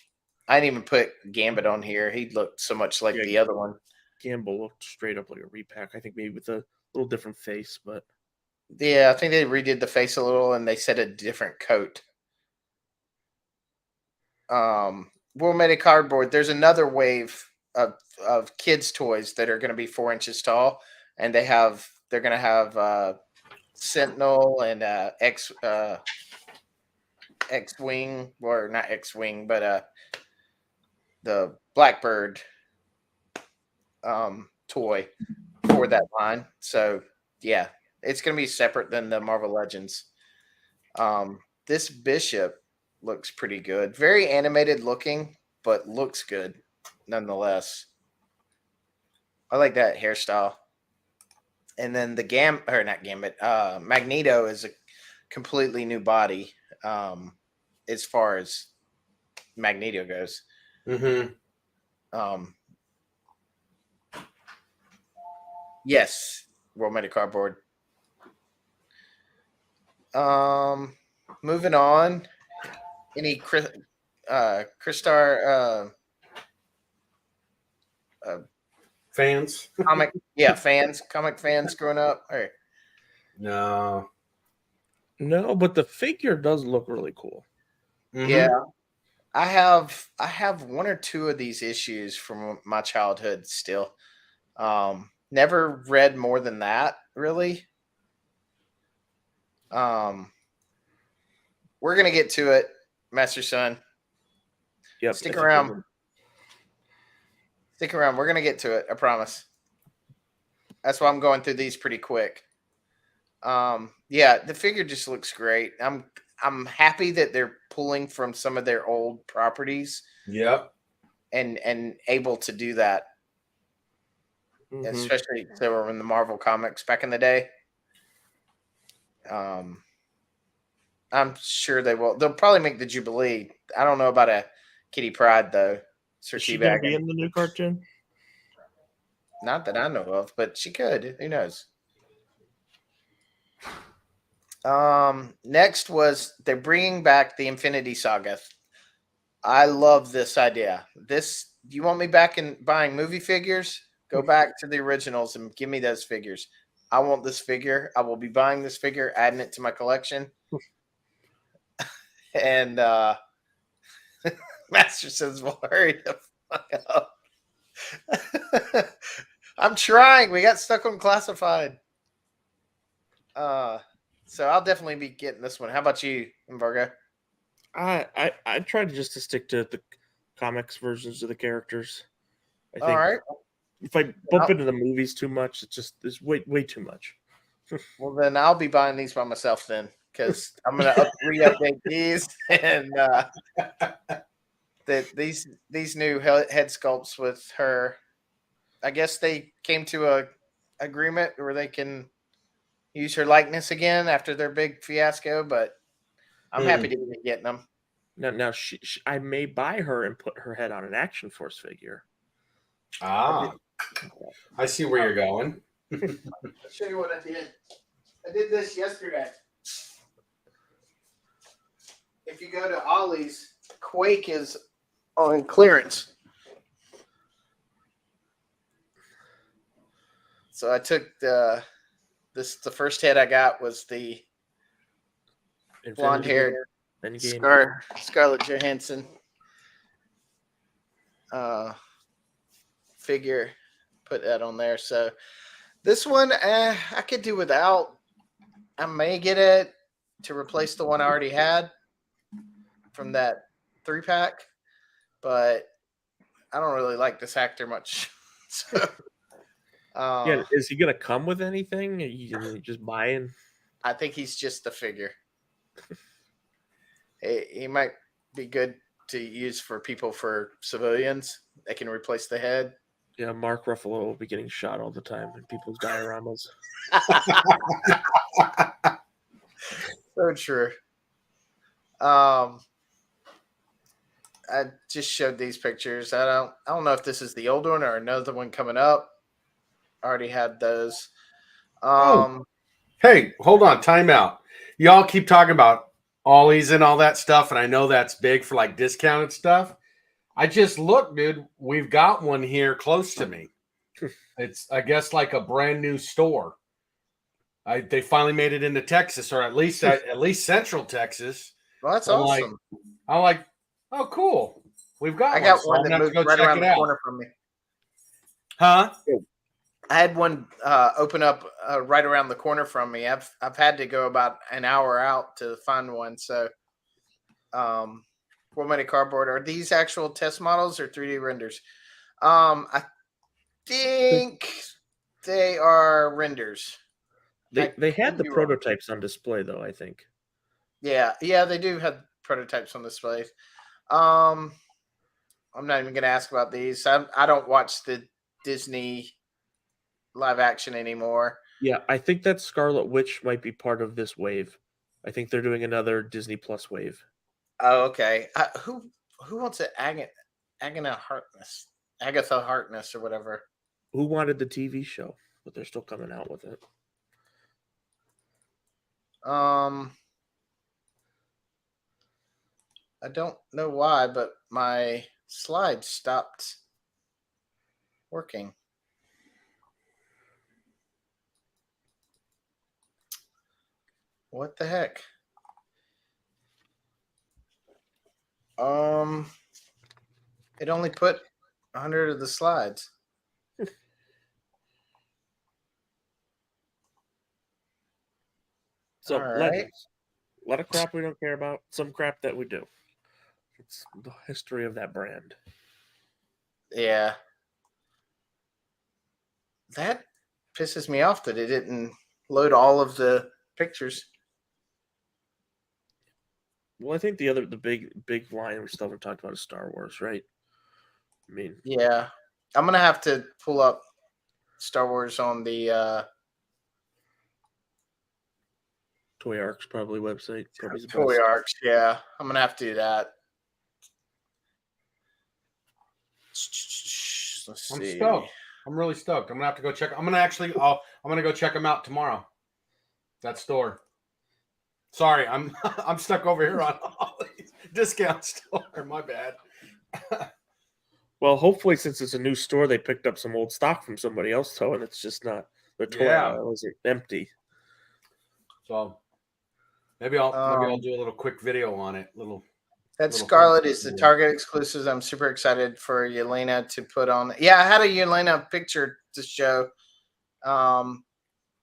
I didn't even put Gambit on here. He looked so much like the other one. Gamble looked straight up like a repack. I think maybe with a little different face, but yeah, I think they redid the face a little and they said a different coat. World Made of Cardboard. There's another wave of kids' toys that are going to be 4 inches tall, and they're going to have Sentinel and X-Wing, or not X-Wing, but the Blackbird toy for that line. So yeah, it's going to be separate than the Marvel Legends. This Bishop looks pretty good. Very animated looking, but looks good nonetheless. I like that hairstyle. And then the Magneto is a completely new body as far as Magneto goes. Mm-hmm. Yes, World Made of Cardboard. Moving on. Any Crystar fans? Comic fans growing up? Or? No, but the figure does look really cool. Mm-hmm. Yeah. I have 1 or 2 of these issues from my childhood still. Never read more than that, really. We're gonna get to it, Master Son. Yep. Stick around. Stick around. We're gonna get to it. I promise. That's why I'm going through these pretty quick. Yeah, the figure just looks great. I'm happy that they're pulling from some of their old properties Yep. and able to do that, especially if they were in the Marvel comics back in the day. I'm sure they will. They'll probably make the Jubilee. I don't know about a Kitty Pryde though. Sir Is she going to be Teabag. in the new cartoon? Not that I know of, but she could. Who knows? Next was they're bringing back the Infinity Saga. I love this idea. This, you want me back in buying movie figures? Go back to the originals and give me those figures. I want this figure. I will be buying this figure, adding it to my collection. And Master says, "Well, hurry the fuck up." I'm trying. We got stuck on classified. So I'll definitely be getting this one. How about you, Embargo? I tried just to stick to the comics versions of the characters. I think All right. if I bump into the movies too much, it's way too much. Well, then I'll be buying these by myself then, because I'm gonna re-update these and these new head sculpts with her. I guess they came to a agreement where they can use her likeness again after their big fiasco, but I'm happy to be getting them. Now I may buy her and put her head on an Action Force figure. I see where you're going. I'll show you what I did. I did this yesterday. If you go to Ollie's, Quake is on clearance. So I took the first head I got was the blonde haired Scarlett Johansson figure. Put that on there. So this one I could do without. I may get it to replace the one I already had from that 3-pack, but I don't really like this actor much. So, yeah, is he gonna come with anything? Are you just buying? I think he's just a figure. He might be good to use for people, for civilians. They can replace the head. Yeah, Mark Ruffalo will be getting shot all the time in people's dioramas. So true. I just showed these pictures. I don't know if this is the old one or another one coming up. I already had those. Hey, hold on, time out. Y'all keep talking about Ollies and all that stuff, and I know that's big for like discounted stuff. I just looked, dude. We've got one here close to me. It's, I guess, like a brand new store. They finally made it into Texas, or at least Central Texas. Well, that's awesome. I'm like, oh, cool. We've got. I got one that moved right around the corner from me. Huh? I had one open up right around the corner from me. I've had to go about an hour out to find one. So, formatted cardboard. Are these actual test models or 3D renders? I think they are renders. They had the prototypes on display, though, I think. Yeah, they do have prototypes on display. I'm not even going to ask about these. I don't watch the Disney live action anymore. Yeah, I think that Scarlet Witch might be part of this wave. I think they're doing another Disney Plus wave. Oh, okay. Who wants it? Agatha Harkness or whatever. Who wanted the TV show? But they're still coming out with it. I don't know why, but my slide stopped working. What the heck? It only put 100 of the slides. So All right. Legends, a lot of crap we don't care about, some crap that we do. It's the history of that brand. Yeah. That pisses me off that it didn't load all of the pictures. Well, I think the big line we still haven't talked about is Star Wars, right? I mean, Yeah. I'm gonna have to pull up Star Wars on the Toy Arc's probably website. Probably the Toy best. Arcs. Yeah, I'm gonna have to do that. Let's I'm see. stoked. I'm really stoked. I'm gonna have to go check. I'm gonna go check them out tomorrow. That store. Sorry, I'm I'm stuck over here on Ollie's discount store. My bad. Well, hopefully, since it's a new store, they picked up some old stock from somebody else, though, and it's just not the toy Yeah. aisle is empty. So maybe I'll Um, do a little quick video on it. That Little Scarlet is the Target exclusives. I'm super excited for Yelena to put on. Yeah, I had a Yelena picture to show, and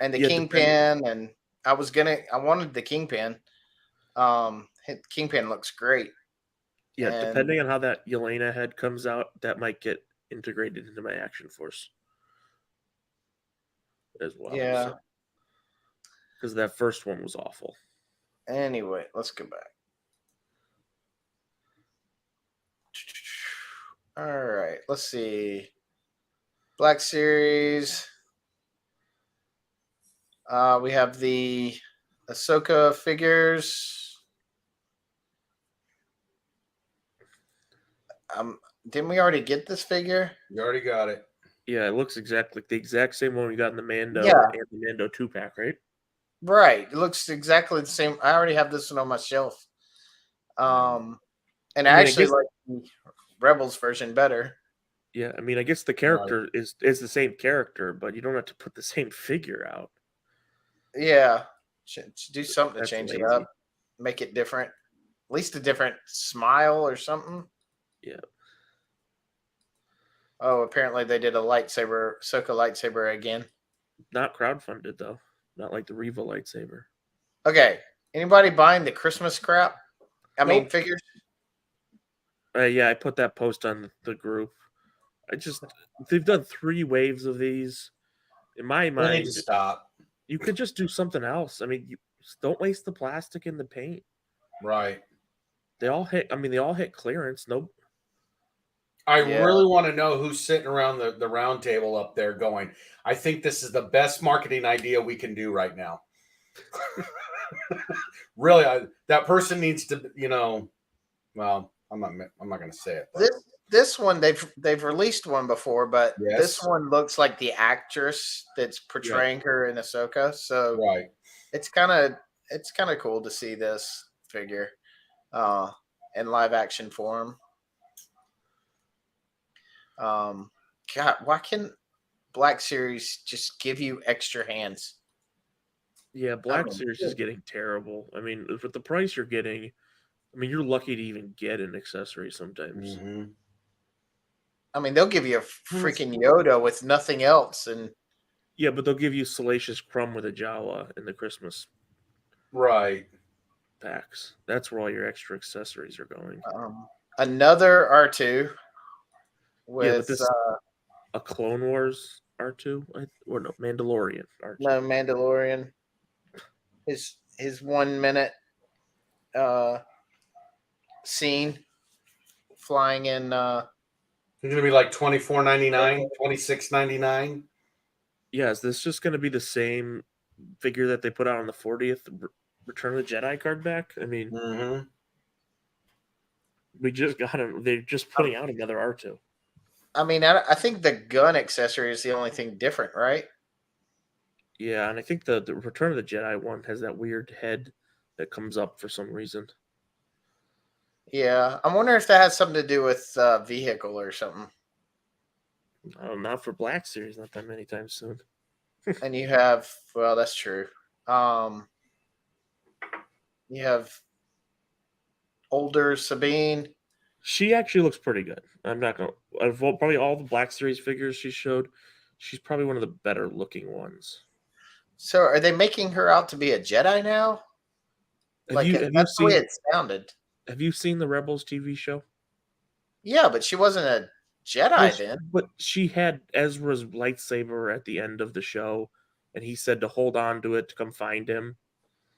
the Yeah, Kingpin, and I wanted the Kingpin. Kingpin looks great. Yeah, And depending on how that Yelena head comes out, that might get integrated into my Action Force as well. yeah. Because that first one was awful. Anyway, let's go back. All right, let's see. Black Series. We have the Ahsoka figures. Didn't we already get this figure? You already got it. Yeah, it looks exactly like the exact same one we got in the Mando Yeah. and the Mando 2-pack, right? Right. It looks exactly the same. I already have this one on my shelf. And I actually like the Rebels version better. Yeah, I mean, I guess the character is the same character, but you don't have to put the same figure out. Yeah. Should do something to That's change lazy. it up, make it different. At least a different smile or something. Yeah. Oh, apparently they did a lightsaber, Ahsoka lightsaber again. Not crowdfunded though. Not like the Reva lightsaber. Okay. Anybody buying the Christmas crap? I mean, Nope. figures? Yeah, I put that post on the group. They've done 3 waves of these. In my They need mind, to stop. you could just do something else. I mean, you don't waste the plastic and the paint. Right. They all hit clearance. No, I Yeah. really want to know who's sitting around the round table up there going, I think this is the best marketing idea we can do right now. Really, that person needs to, well, I'm not going to say it. But. This one they've released one before, but Yes. this one looks like the actress that's portraying her in Ahsoka. So Right. it's kind of cool to see this figure in live action form. God, why can Black Series just give you extra hands? yeah, Black Series is getting terrible. I mean, with the price you're getting, I mean, you're lucky to even get an accessory sometimes. Mm-hmm. I mean, they'll give you a freaking Yoda with nothing else, and yeah, but they'll give you Salacious Crumb with a Jawa in the Christmas Right. packs. That's where all your extra accessories are going. another R2 with but this a Clone Wars R2 or no Mandalorian R2. No Mandalorian. His 1 minute scene flying in It's gonna be like $24.99, $26.99. Yeah, is this just gonna be the same figure that they put out on the 40th Return of the Jedi card back? I mean, we just got him. They're just putting out another R2. I mean, I think the gun accessory is the only thing different, right? Yeah, and I think the Return of the Jedi one has that weird head that comes up for some reason. Yeah, I'm wondering if that has something to do with vehicle or something. Not for Black Series, not that many times soon. And you have, well, that's true. You have older Sabine. She actually looks pretty good. I'm not gonna. Of probably all the Black Series figures she showed, she's probably one of the better looking ones. So are they making her out to be a Jedi now? Have you That's the way seen it sounded. the Rebels TV show? Yeah, but she wasn't a Well, Jedi then. but she had Ezra's lightsaber at the end of the show, and he said to hold on to it to come find him.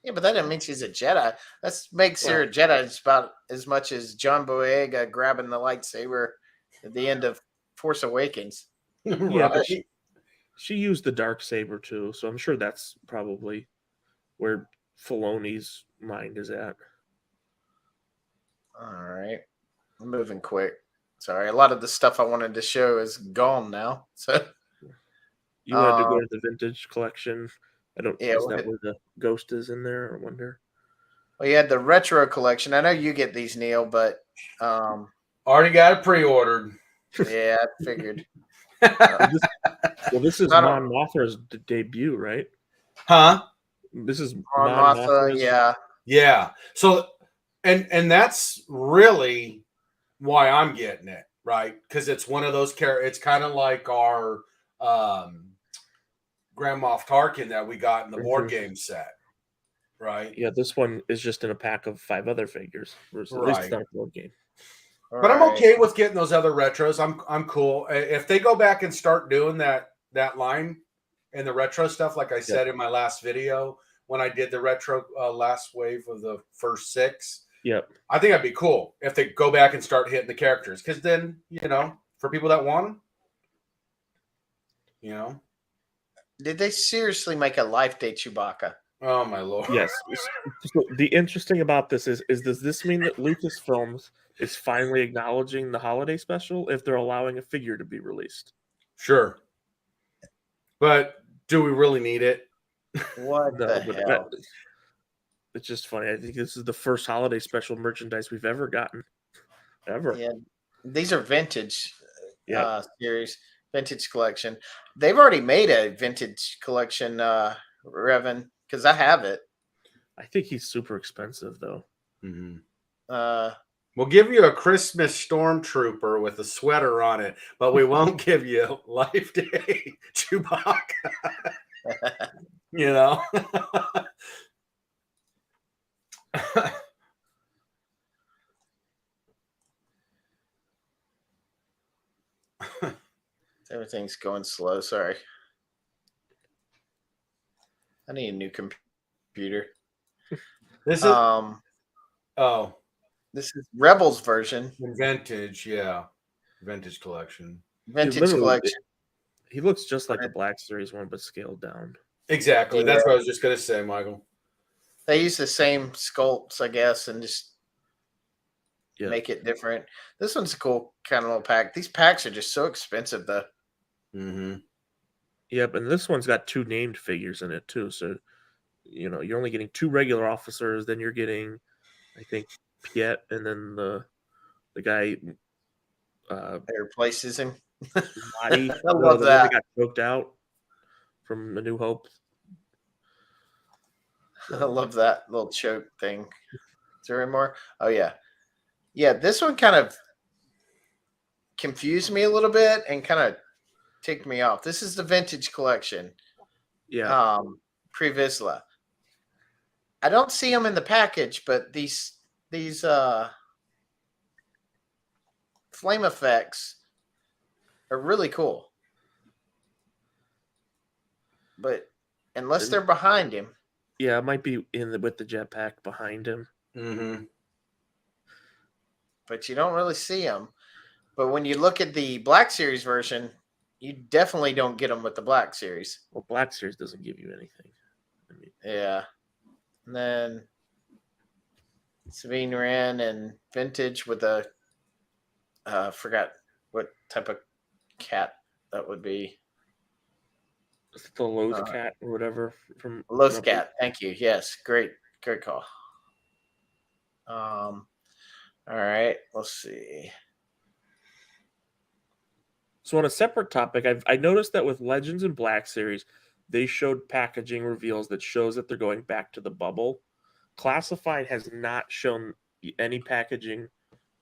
Yeah, but that doesn't mean she's a Jedi. That makes her Well, a Jedi just about as much as John Boyega grabbing the lightsaber at the end of Force Awakens. yeah, but Right. she used the dark saber too, so I'm sure that's probably where Filoni's mind is at. All right. I'm moving quick. Sorry, a lot of the stuff I wanted to show is gone now. So You wanted to go um, to the vintage collection. I don't. yeah, Is that where the ghost is in there? I wonder. we had the retro collection. I know you get these, Neil, but Already got it pre-ordered. yeah, I figured. This is I Mon don't Mothra's debut, right? Huh? This is on Mon Mothra, Mothra's. yeah. Yeah. So, and that's really why I'm getting it, right? Because it's one of those characters. It's kind of like our Grand Moff Tarkin that we got in the board game set, right? Yeah, this one is just in a pack of 5 other figures. At least it's Right. not a board game. But I'm okay with getting those other retros. I'm cool. If they go back and start doing that line and the retro stuff, like I said in my last video when I did the retro last wave of the first 6. Yep. I think that'd be cool if they go back and start hitting the characters, because then for people that want them, Did they seriously make a life day Chewbacca? Oh my lord! Yes. So the interesting about this is does this mean that Lucasfilms is finally acknowledging the holiday special if they're allowing a figure to be released? Sure, but do we really need it? What the hell? It's just funny. I think this is the first holiday special merchandise we've ever gotten. Ever. Yeah, these are vintage Yeah. series, vintage collection. They've already made a vintage collection, Revan, because I have it. I think he's super expensive though. Mm-hmm. Uh, We'll give you a Christmas stormtrooper with a sweater on it, but we won't give you Life Day Chewbacca. Everything's going slow. Sorry. I need a new computer. This is this is Rebels version. Vintage, yeah. Vintage collection. Vintage collection. He looks just like the Black Series one, but scaled down. Exactly. Yeah. That's what I was just gonna say, Michael. They use the same sculpts, I guess, and just make it different. This one's a cool kind of little pack. These packs are just so expensive, though. Mm-hmm. Yep, and this one's got 2 named figures in it too. So, you're only getting 2 regular officers. Then you're getting, I think, Piet, and then the guy that replaces him. Marty, I love that. One that got choked out from A New Hope. I love that little choke thing. Is there any more? Oh yeah. Yeah, this one kind of confused me a little bit and kind of ticked me off. This is the vintage collection. Yeah. Pre-Vizsla. I don't see them in the package, but these flame effects are really cool. But unless they're behind him. Yeah, it might be with the jetpack behind him. Mm-hmm. But you don't really see them. But when you look at the Black Series version, you definitely don't get them with the Black Series. Well, Black Series doesn't give you anything. Yeah. And then Sabine Wren and vintage with a forgot what type of cat that would be. The Loth cat or whatever from Loth cat. Thank you. Yes, great call. All right, let's see. So on a separate topic, I noticed that with Legends and Black Series, they showed packaging reveals that shows that they're going back to the bubble. Classified has not shown any packaging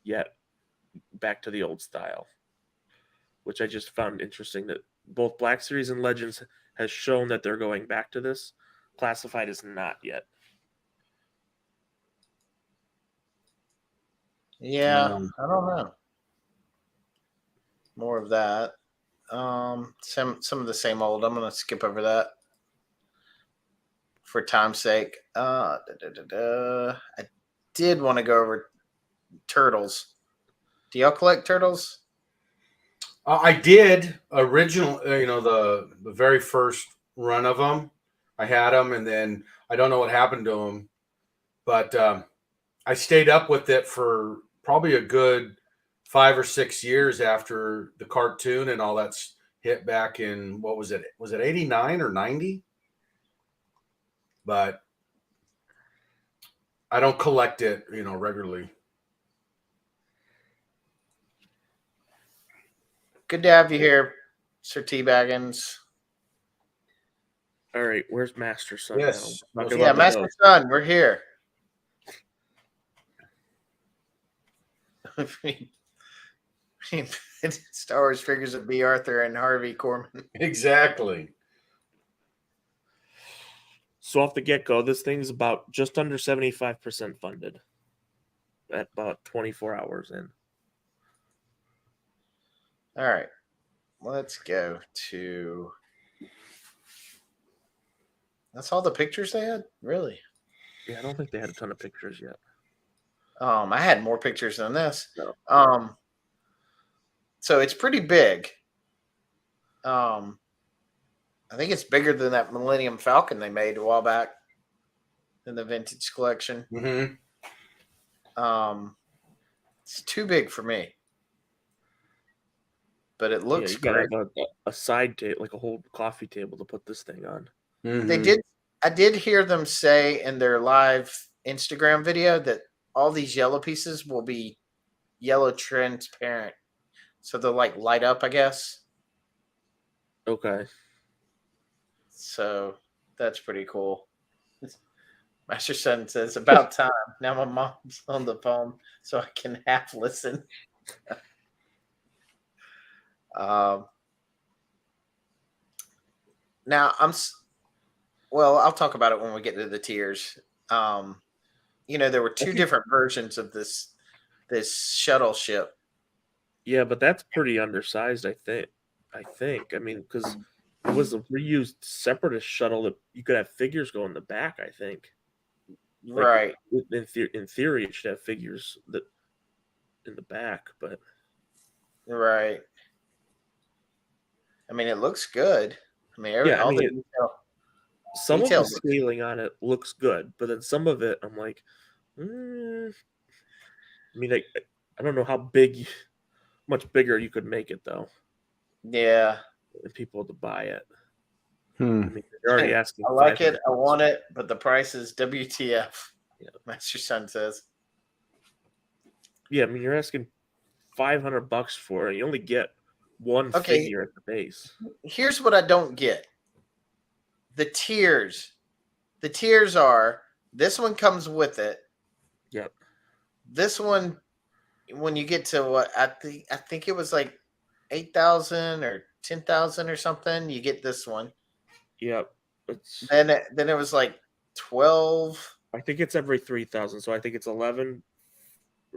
yet back to the old style, which I just found interesting that both Black Series and Legends has shown that they're going back to this. classified as not yet. Yeah, I don't know. More of that. Some of the same old. I'm gonna skip over that for time's sake. I did want to go over turtles. Do y'all collect turtles? I did original, the very first run of them. I had them, and then I don't know what happened to them, but I stayed up with it for probably a good 5 or 6 years after the cartoon and all that's hit back in, what was it? Was it 89 or 90? But I don't collect it, regularly. Good to have you here, Sir T Baggins. All right, where's Master Son Yes. now? Talking Yeah, about the Master ghost. Son, we're here. Star Wars figures of B. Arthur and Harvey Korman. Exactly. So off the get-go, this thing's about just under 75% funded at about 24 hours in. All right, let's go to. That's all the pictures they had, really. Yeah, I don't think they had a ton of pictures yet. I had more pictures than this. No. So it's pretty big. I think it's bigger than that Millennium Falcon they made a while back in the vintage collection. Mm-hmm. It's too big for me, but it looks you gotta great. have a side table, like a whole coffee table to put this thing on. Mm-hmm. They did. I did hear them say in their live Instagram video that all these yellow pieces will be yellow transparent, so they'll like light up, I guess. Okay. So that's pretty cool. Master Son says, "About time." Now my mom's on the phone, so I can half listen. Now well, I'll talk about it when we get to the tiers. There were two different versions of this shuttle ship. Yeah, but that's pretty undersized, I think. I mean, because it was a reused separatist shuttle that you could have figures go in the back, I think. Like, Right. In theory, it should have figures that in the back, but Right. I mean, it looks good. I mean, yeah, the detail. some of the Details. scaling on it looks good, but then some of it, I'm like, I mean, I don't know how much bigger you could make it though, Yeah. and people to buy it. I Hmm. mean, they're already asking. I like it. I $500. want it, but the price is WTF. Yeah. Master Son says. Yeah, I mean, you're asking $500 for it. You only get one figure at the base. Here's what I don't get. The tiers. The tiers are this one comes with it. Yep. This one, when you get to what I think it was like 8,000 or 10,000 or something, you get this one. Yep. Then it was like 12. I think it's every 3,000. So I think it's 11,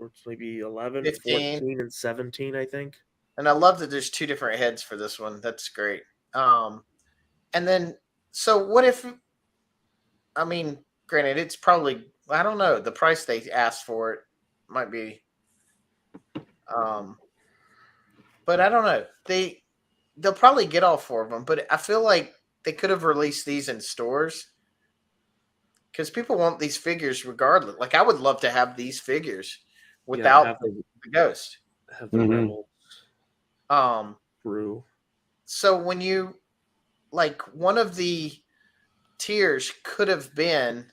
or it's maybe 11, 15. 14, and 17. I think. And I love that there's two different heads for this one. That's great. And then so what if? I mean, granted, it's probably I don't know the price they asked for it might be. But I don't know. They'll probably get all four of them, but I feel like they could have released these in stores because people want these figures regardless. Like I would love to have these figures without the ghost. Have the Rebel brew. So when you like one of the tiers could have been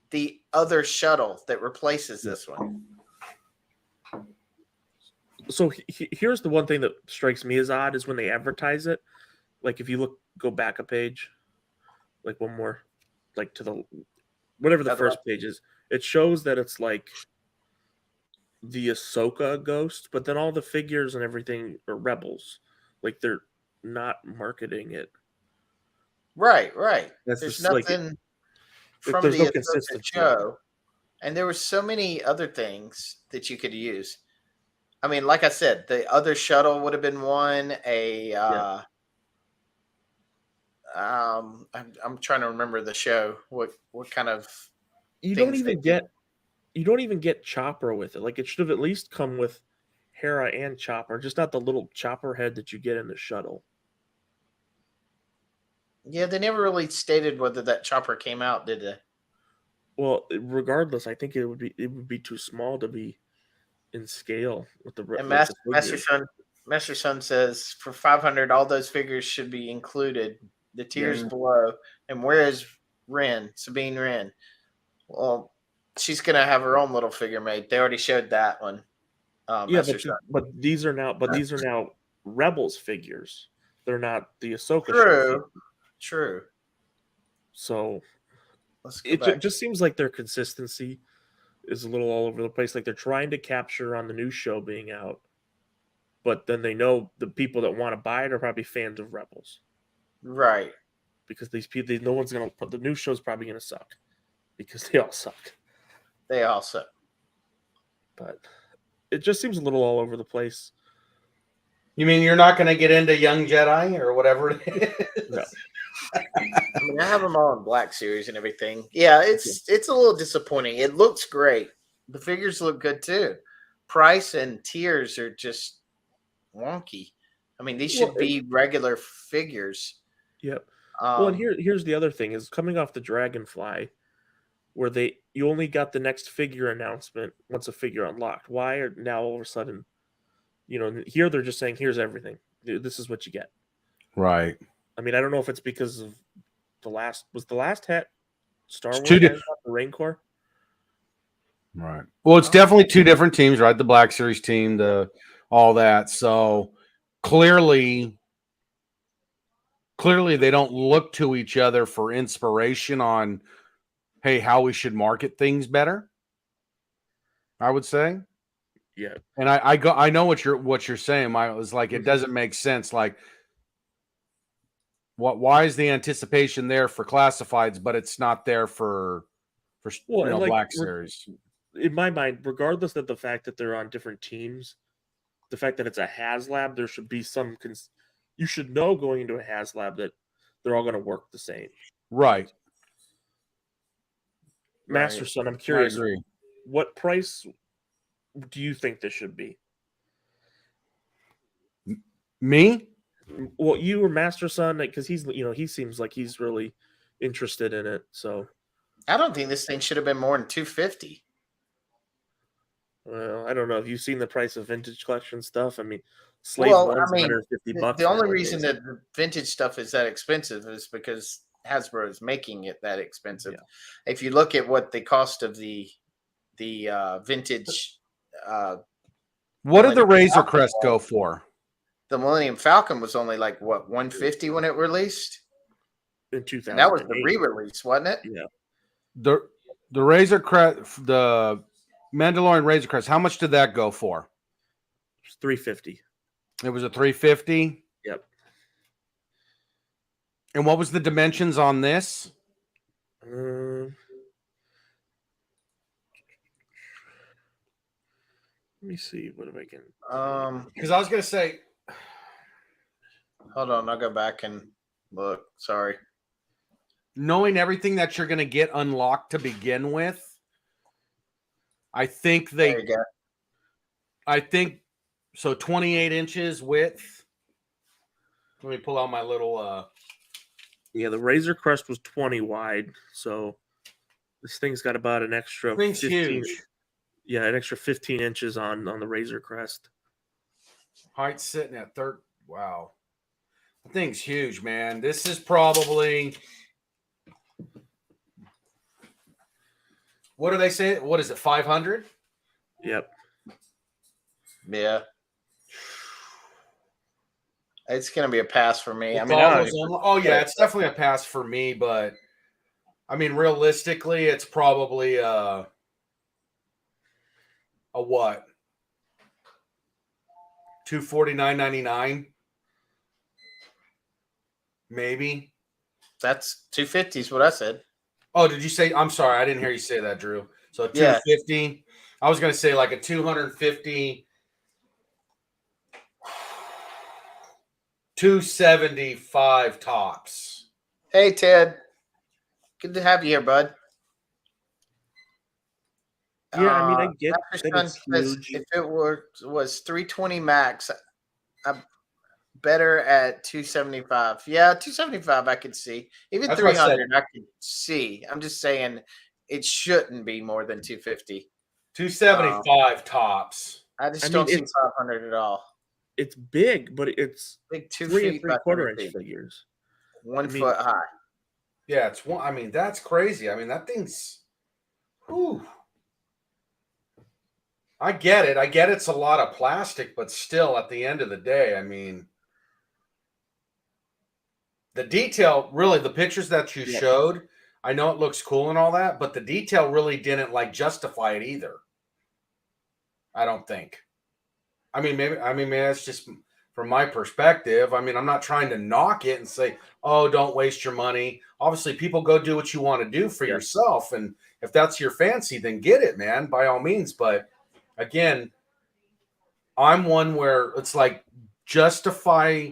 the other shuttle that replaces this one. So here's the one thing that strikes me as odd is when they advertise it. Like if you go back a page, like one more, like to the whatever the first page is, it shows that it's like the Ahsoka ghost, but then all the figures and everything are Rebels. Like they're not marketing it Right. That's There's just like nothing from there's the no associate consistency. show, and there were so many other things that you could use. I mean, like I said, the other shuttle would have been one. Yeah. I'm trying to remember the show. What kind of You don't things they even did? get Chopper with it. Like it should have at least come with Hera and Chopper, just not the little chopper head that you get in the shuttle. Yeah, they never really stated whether that chopper came out, did they? Well, regardless, I think it would be too small to be in scale with And like the figures. Master Son says for 500, all those figures should be included. The tiers Yeah. below. And where is Sabine Wren? Well, she's gonna have her own little figure made. They already showed that one. Yeah, Master Son. these are now Rebels figures. They're not the Ahsoka show figures. True. So Let's go it back. just seems like their consistency is a little all over the place. Like they're trying to capture on the new show being out, but then they know the people that want to buy it are probably fans of Rebels Right. because these people, no one's gonna. The new show's probably gonna suck because they all suck. They also. But it just seems a little all over the place. You mean you're not going to get into Young Jedi or whatever it is? No. I mean, I have them all in Black Series and everything. Yeah, it's a little disappointing. It looks great. The figures look good too. Price and tiers are just wonky. I mean, these should be regular figures. Yep. Well, and here's the other thing is coming off the Dragonfly, where you only got the next figure announcement once a figure unlocked. Why are now all of a sudden, here they're just saying here's everything. This is what you get. Right. I mean, I don't know if it's because of the last hat Star Wars the Rancor. Right. Well, it's definitely two different teams, right? The Black Series team, all that. So clearly they don't look to each other for inspiration on, hey, how we should market things better. I would say. Yeah. And I know what you're saying, Michael. It's like it doesn't make sense. Like, why is the anticipation there for classifieds, but it's not there for Black Series? In my mind, regardless of the fact that they're on different teams, the fact that it's a HasLab, there should be some. You should know going into a HasLab that they're all going to work the same. Right. Master Son, I'm curious. What price do you think this should be? Me? Well, you or Master Son, because he seems like he's really interested in it. So I don't think this thing should have been more than $250. Well, I don't know. Have you seen the price of vintage collection stuff? I mean, Slave One's $150. The only reason that the vintage stuff is that expensive is because Hasbro is making it that expensive. Yeah. If you look at what the cost of the vintage, what did the Razor Crest go for? The Millennium Falcon was only like what $150 when it released. In 2000, and that was the re-release, wasn't it? Yeah. The Razor Crest, the Mandalorian Razor Crest, how much did that go for? It was $350. It was a $350? Yep. And what was the dimensions on this? Let me see. What if I can? Because I was going to say. Hold on, I'll go back and look. Sorry. Knowing everything that you're going to get unlocked to begin with, I think so 28 inches width. Let me pull out my little Yeah, the Razor Crest was 20 wide, so this thing's got about an extra 15. Huge. Yeah, an extra 15 inches on the Razor Crest. Height sitting at 30. Wow. The thing's huge, man. This is probably, what do they say? What is it, 500? Yep. Yeah. It's going to be a pass for me. I mean, it's definitely a pass for me, but I mean, realistically, it's probably a what? $249.99, maybe. That's 250 is what I said. Oh, did you say? I'm sorry, I didn't hear you say that, Drew. So Yeah. 250. I was going to say like a 250, 275 tops. Hey, Ted. Good to have you here, bud. Yeah, I mean, I get After that Sun it's says huge. if it was 320 max, I'm better at 275. Yeah, 275 I could see. Even That's what I said. 300 I could see. I'm just saying it shouldn't be more than 250. 275 tops. I just I don't mean, see 500 at all. It's big, but it's Big 2 3 and feet by 3 3/4 inch feet, figures. 1 I mean- foot high. Yeah, it's one. I mean, that's crazy. I mean, that thing's. Whew. I get it. I get it's a lot of plastic, but still, at the end of the day, I mean, the detail really, the pictures that you Yeah. showed, I know it looks cool and all that, but the detail really didn't like justify it either. I don't think. I mean, maybe that's just from my perspective. I mean, I'm not trying to knock it and say, oh, don't waste your money. Obviously, people go do what you want to do for Yeah. yourself. And if that's your fancy, then get it, man, by all means. But again, I'm one where it's like justify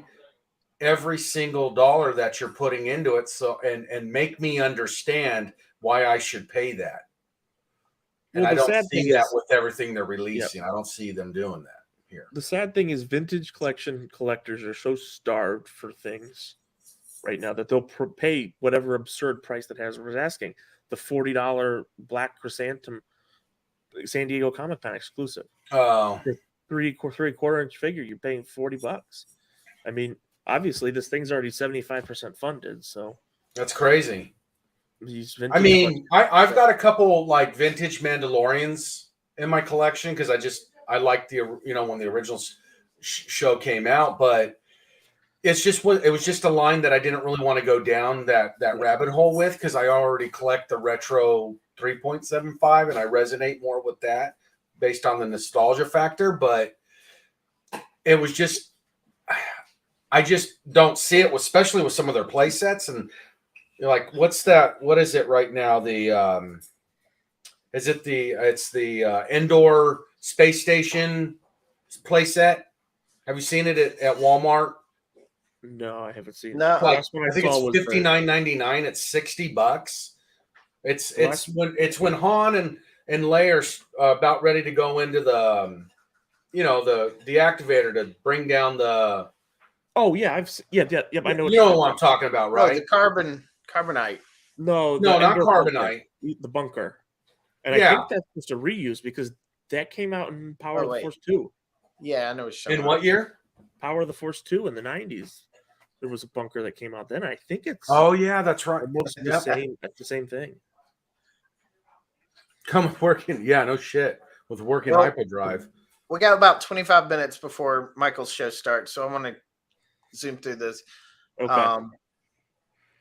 every single dollar that you're putting into it, so and make me understand why I should pay that. And Well, I the don't sad see thing that is, with everything they're releasing. I don't see them doing that here. the sad thing is, vintage collection collectors are so starved for things right now that they'll pay whatever absurd price that Hasbro is asking. The $40 Black Chrysanthemum San Diego Comic Con exclusive. Oh, The 3/4 inch figure, you're paying $40. I mean, obviously, this thing's already 75% funded, so that's crazy. these I mean, I've got a couple like vintage Mandalorians in my collection because I like the when the original show came out, but it was just a line that I didn't really want to go down that rabbit hole with because I already collect the retro 3.75 and I resonate more with that based on the nostalgia factor. But it was just I just don't see it, especially with some of their play sets and. You're like, what's that? What is it right now? It's the indoor space station playset. Have you seen it at Walmart? no, I haven't seen it. No. The Like, last one I think saw it's was $59.99. It's $60. Last- It's when Han and Leia are about ready to go into the the deactivator to bring down the. Oh yeah, I know. You know what I'm talking about, Oh, right? the carbonite. No, No, not indoor carbonite. the bunker, and Yeah. I think that's just a reuse because that came out in Power Oh, of the wait. Force 2. Yeah, I know what you're In talking what about. year? Power of the Force 2 in the 90s. There was a bunker that came out then. I think it's Oh yeah, that's right. almost the Yep. same. That's the same thing. Come working, yeah, no shit. With working Well, hyperdrive. We got about 25 minutes before Michael's show starts, so I'm going to zoom through this. Okay.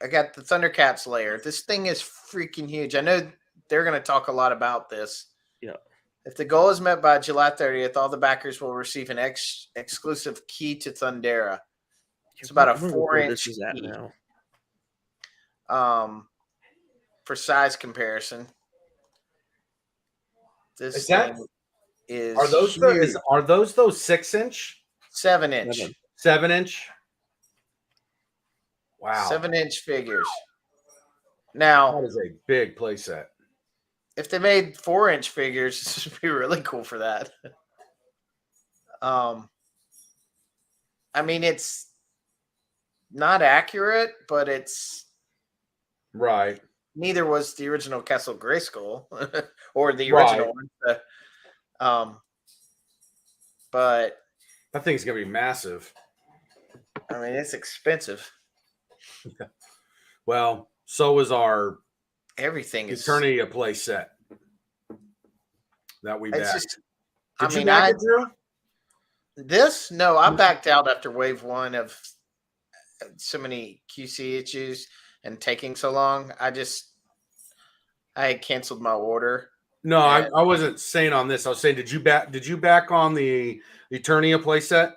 I got the Thundercats layer. This thing is freaking huge. I know they're going to talk a lot about this. Yeah. If the goal is met by July 30th, all the backers will receive an exclusive key to Thundera. It's about a 4-inch This is at key. now. For size comparison, this Is that- thing is Are those huge. are those 6-inch? 7-inch. 7-inch? Wow. 7-inch figures. Now, That is a big playset. if they made 4-inch figures, this would be really cool for that. I mean, it's not accurate, but it's Right. neither was the original Castle Grayskull or the original one. But That thing's gonna be massive. I mean, it's expensive. Well, so is our Everything is. Eternia playset that we It's backed. just. Did I you mean, back it, Drew? This no, I backed out after wave 1 of so many QC issues and taking so long. I had canceled my order. No, I wasn't saying on this. I was saying, did you back on the Eternia playset?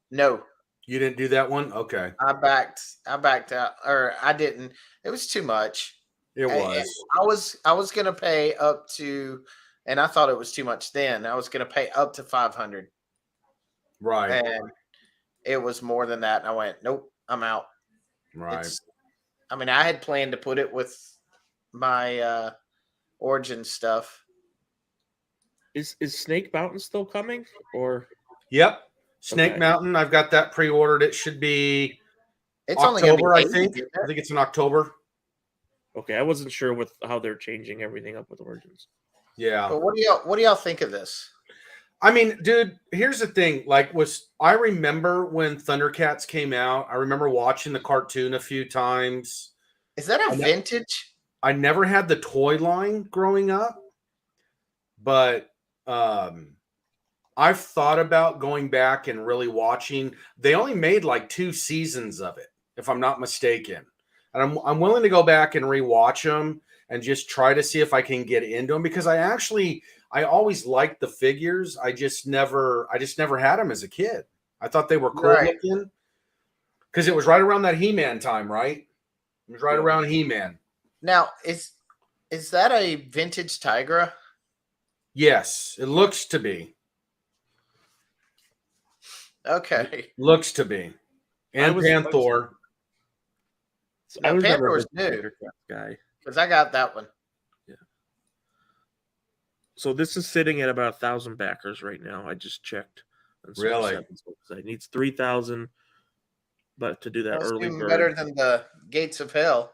No, You didn't do that one? Okay. I backed out, or I didn't. It was too much. It was. I was gonna pay up to, and I thought it was too much then. I was gonna pay up to 500, Right. and it was more than that. And I went, nope, I'm out. Right. I mean, I had planned to put it with my Origin stuff. Is Snake Mountain still coming? Or Yep. Snake Okay. Mountain. I've got that pre-ordered. It should be It's only gonna be October, I 80, think. isn't I it? think it's in October. okay, I wasn't sure with how they're changing everything up with Origins. Yeah. But what do y'all think of this? I mean, dude, here's the thing. I remember when Thundercats came out. I remember watching the cartoon a few times. Is that a I know- vintage? I never had the toy line growing up, but I've thought about going back and really watching. They only made like 2 seasons of it, if I'm not mistaken. And I'm willing to go back and rewatch them and just try to see if I can get into them, because I always liked the figures. I just never had them as a kid. I thought they were cool Right. looking, because it was right around that He-Man time, right? It was right Yeah. around He-Man. Now, is that a vintage Tigra? Yes, it looks to be. Okay. Looks to be. And Panther. I Now, was Panther never a was big new. Thundercats guy. Because I got that one. So this is sitting at about 1,000 backers right now. I just checked. On Super Really? Sevens website. It needs 3,000, but to do that That's early even bird. better than the Gates of Hell.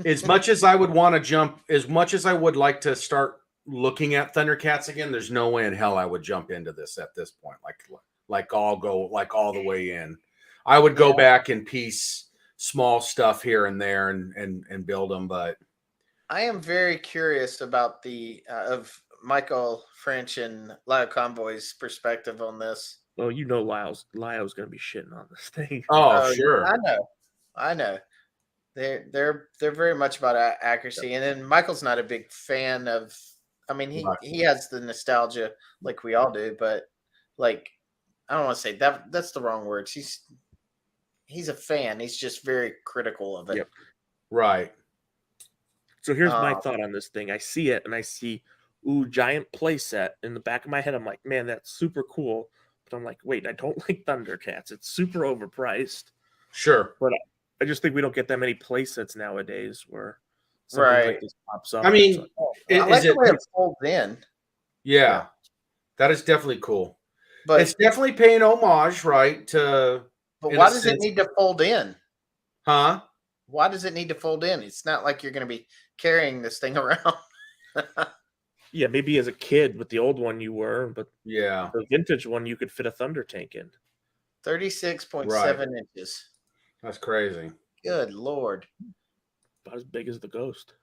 As much as I would want to jump, as much as I would like to start looking at Thundercats again, there's no way in hell I would jump into this at this point. Like I'll go like all the way in. I would go back and piece small stuff here and there and build them, but I am very curious about the of Michael French and Lyle Convoy's perspective on this. Well, you know, Lyle's going to be shitting on this thing. oh sure. I know. They're very much about accuracy, and then Michael's not a big fan of. I mean, he has the nostalgia like we all do, but like I don't want to say that. That's the wrong words. He's a fan. He's just very critical of it. Yep. Right. So here's my thought on this thing. I see it and I see, giant play set in the back of my head. I'm like, man, that's super cool. But I'm like, wait, I don't like Thundercats. It's super overpriced. Sure. But I just think we don't get that many play sets nowadays where something Right. like this pops up. I mean, I like the way it folds in. Yeah, that is definitely cool. But it's definitely paying homage, right? But why does it need to fold in? Huh? Why does it need to fold in? It's not like you're going to be carrying this thing around. Yeah, maybe as a kid with the old one you were, but yeah, the vintage one you could fit a Thunder Tank in. 36.7 inches. That's crazy. Good Lord. About as big as the Ghost.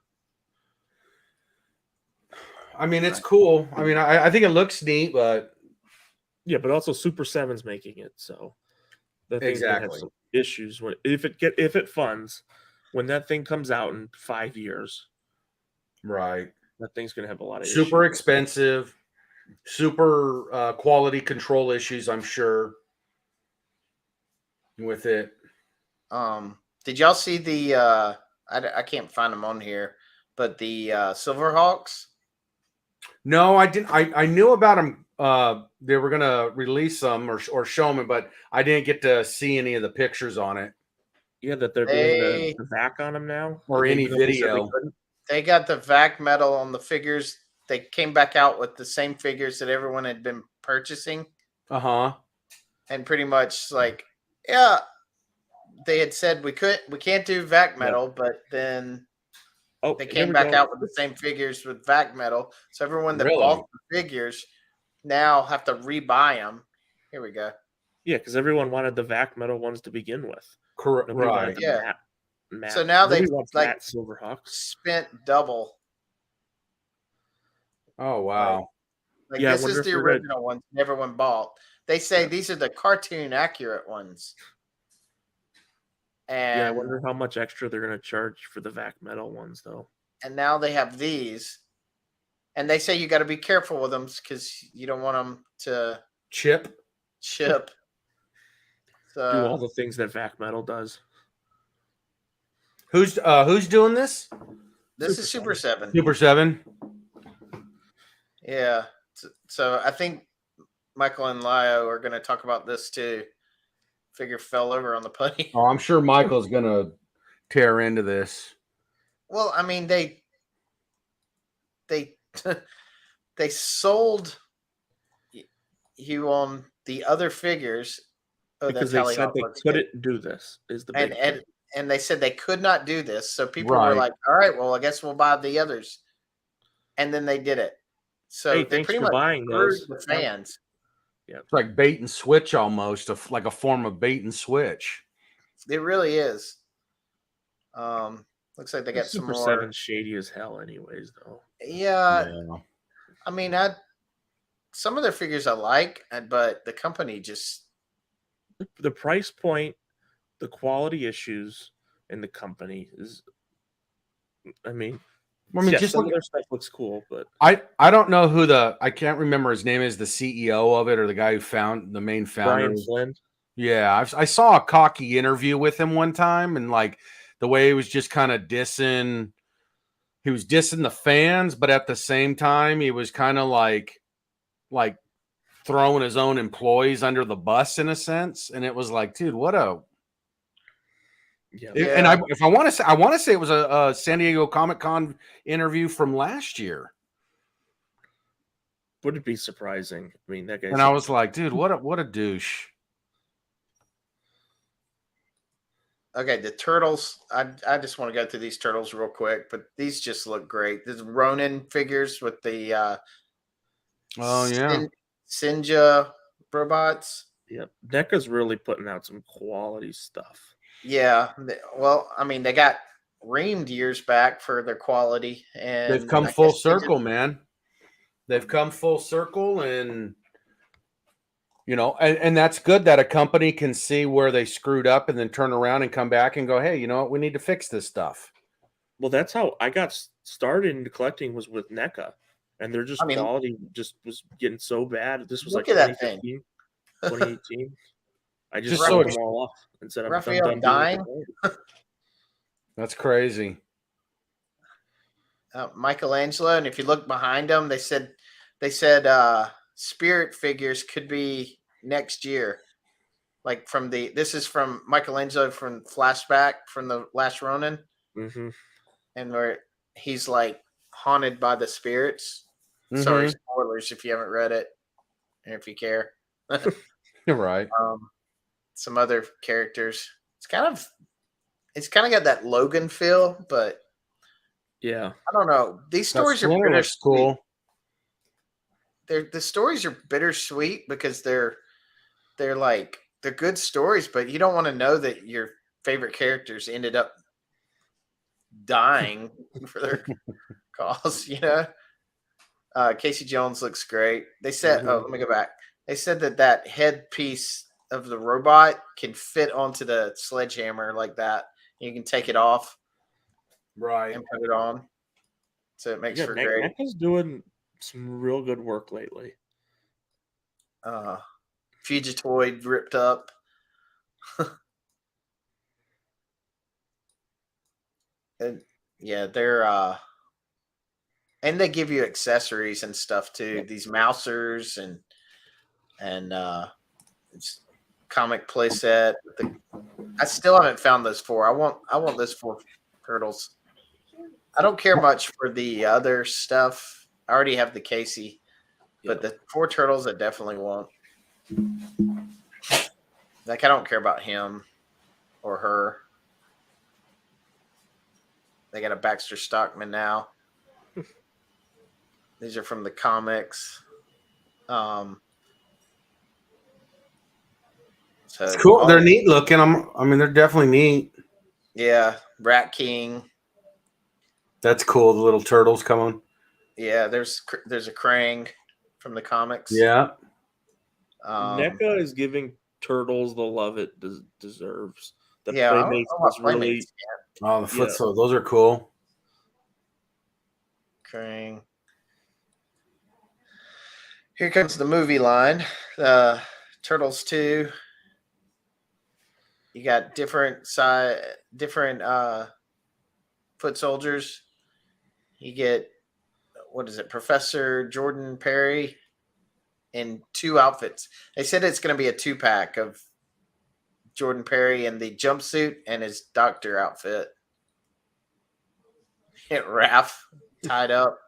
I mean, it's cool. I mean, I think it looks neat, but yeah, but also Super 7's making it, so that thing's gonna have some issues when if it funds when that thing comes out in 5 years. Right. That thing's gonna have a lot of super issues. Expensive, super quality control issues, I'm sure. With it. Did y'all see the I can't find them on here, but the Silverhawks? No, I didn't. I knew about them. They were gonna release them or show them, but I didn't get to see any of the pictures on it. Yeah, that they're doing the VAC on them now, or any video. They got the VAC metal on the figures. They came back out with the same figures that everyone had been purchasing. And pretty much like, yeah, they had said we can't do VAC metal, but then they came back out with the same figures with VAC metal. So everyone that bought the figures now have to rebuy them. Here we go. Yeah, because everyone wanted the VAC metal ones to begin with. Correct. Right. Yeah. So now they've like Silverhawks spent double. Oh wow! Like this is the original ones everyone bought. They say these are the cartoon accurate ones. And yeah, I wonder how much extra they're going to charge for the VAC metal ones, though. And now they have these, and they say you got to be careful with them because you don't want them to chip. So Do all the things that Vac Metal does. Who's doing this? This is Super 7. Super 7. Yeah. So I think Michael and Lio are going to talk about this too. Figure fell over on the putty. Oh, I'm sure Michael's gonna tear into this. Well, I mean, they they sold you on the other figures. Oh, Because that they said Tallyhawk they looks couldn't good. do this. Is the big and thing. and they said they could not do this. So people were Right. like, "All right, well, I guess we'll buy the others," and then they did it. So Hey, they thanks pretty for much buying screwed those. the fans. It's like bait and switch almost, like a form of bait and switch. It really is. Looks like they got some Super more. 7 shady as hell, anyways, though. Yeah, I mean, some of their figures I like, but the company just The price point, the quality issues, and the company is. I mean, just some look. of their stuff looks cool, but I don't know who I can't remember his name is, the CEO of it or the guy who found the main founder. Brian Flynn. Yeah, I saw a cocky interview with him one time, and like the way he was just kind of dissing. He was dissing the fans, but at the same time, he was kind of like throwing his own employees under the bus in a sense. And it was like, dude, what a. Yeah. And if I want to say it was a San Diego Comic-Con interview from last year. Would it be surprising? I mean, that guy. And I was like, dude, what a douche. Okay, the turtles. I just want to go through these turtles real quick, but these just look great. There's Ronin figures with the Sinja robots. Yep. NECA's really putting out some quality stuff. Yeah. Well, I mean, they got reamed years back for their quality, and They've come full circle, man. They've come full circle, and and that's good that a company can see where they screwed up and then turn around and come back and go, hey, you know what? We need to fix this stuff. Well, that's how I got started into collecting, was with NECA, and their quality just was getting so bad. This was like 2015, 2018. I just sold them all off and said, I'm done dying. That's crazy. Michelangelo, and if you look behind them, they said spirit figures could be next year. Like this is from Michelangelo from flashback from the last Ronin, and where he's like haunted by the spirits. Sorry, spoilers if you haven't read it, and if you care. You're right. Some other characters. It's kind of got that Logan feel, but yeah, I don't know. These stories are bittersweet. Cool. The stories are bittersweet because they're good stories, but you don't want to know that your favorite characters ended up dying for their cause. Casey Jones looks great. They said, let me go back. They said that headpiece of the robot can fit onto the sledgehammer like that. You can take it off, right, and put it on. So it makes for great. NECA's doing some real good work lately. Fugitoid ripped up. And yeah, they're and they give you accessories and stuff too. These mousers and it's comic play set. I still haven't found those 4. I want those 4 turtles. I don't care much for the other stuff. I already have the Casey, but the 4 turtles I definitely want. Like, I don't care about him or her. They got a Baxter Stockman now. These are from the comics. So it's cool. They're neat looking. They're definitely neat. Yeah, Rat King. That's cool. The little turtles coming. Yeah, there's a Krang from the comics. Yeah. NECA is giving turtles the love it deserves. The Playmates was really. Oh, the foot so those are cool. Krang. Here comes the movie line. Turtles 2. You got different foot soldiers. You get, what is it, Professor Jordan Perry in 2 outfits. They said it's going to be a 2-pack of Jordan Perry in the jumpsuit and his doctor outfit. Raph tied up.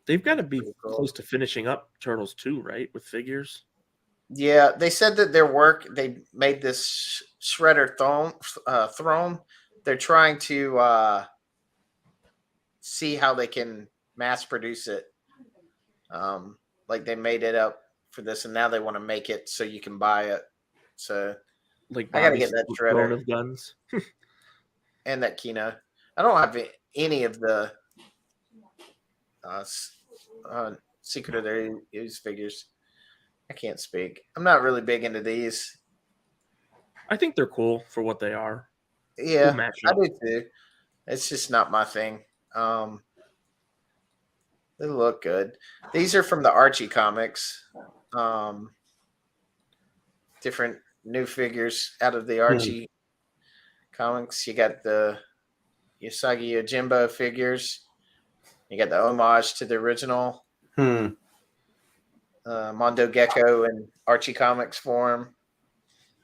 They've got to be Pretty cool. close to finishing up Turtles 2, right? With figures. Yeah, they said that they made this shredder throne. They're trying to see how they can mass produce it. Like they made it up for this, and now they want to make it so you can buy it. So Like I gotta Bobby's get that throne shredder of guns. and that Kino. I don't have any of the Secret of their Use figures. I can't speak. I'm not really big into these. I think they're cool for what they are. Yeah, Cool I matchup. do too. It's just not my thing. They look good. These are from the Archie comics. Different new figures out of the Archie comics. You got the Usagi Yojimbo figures. You got the homage to the original Mondo Gecko and Archie comics form.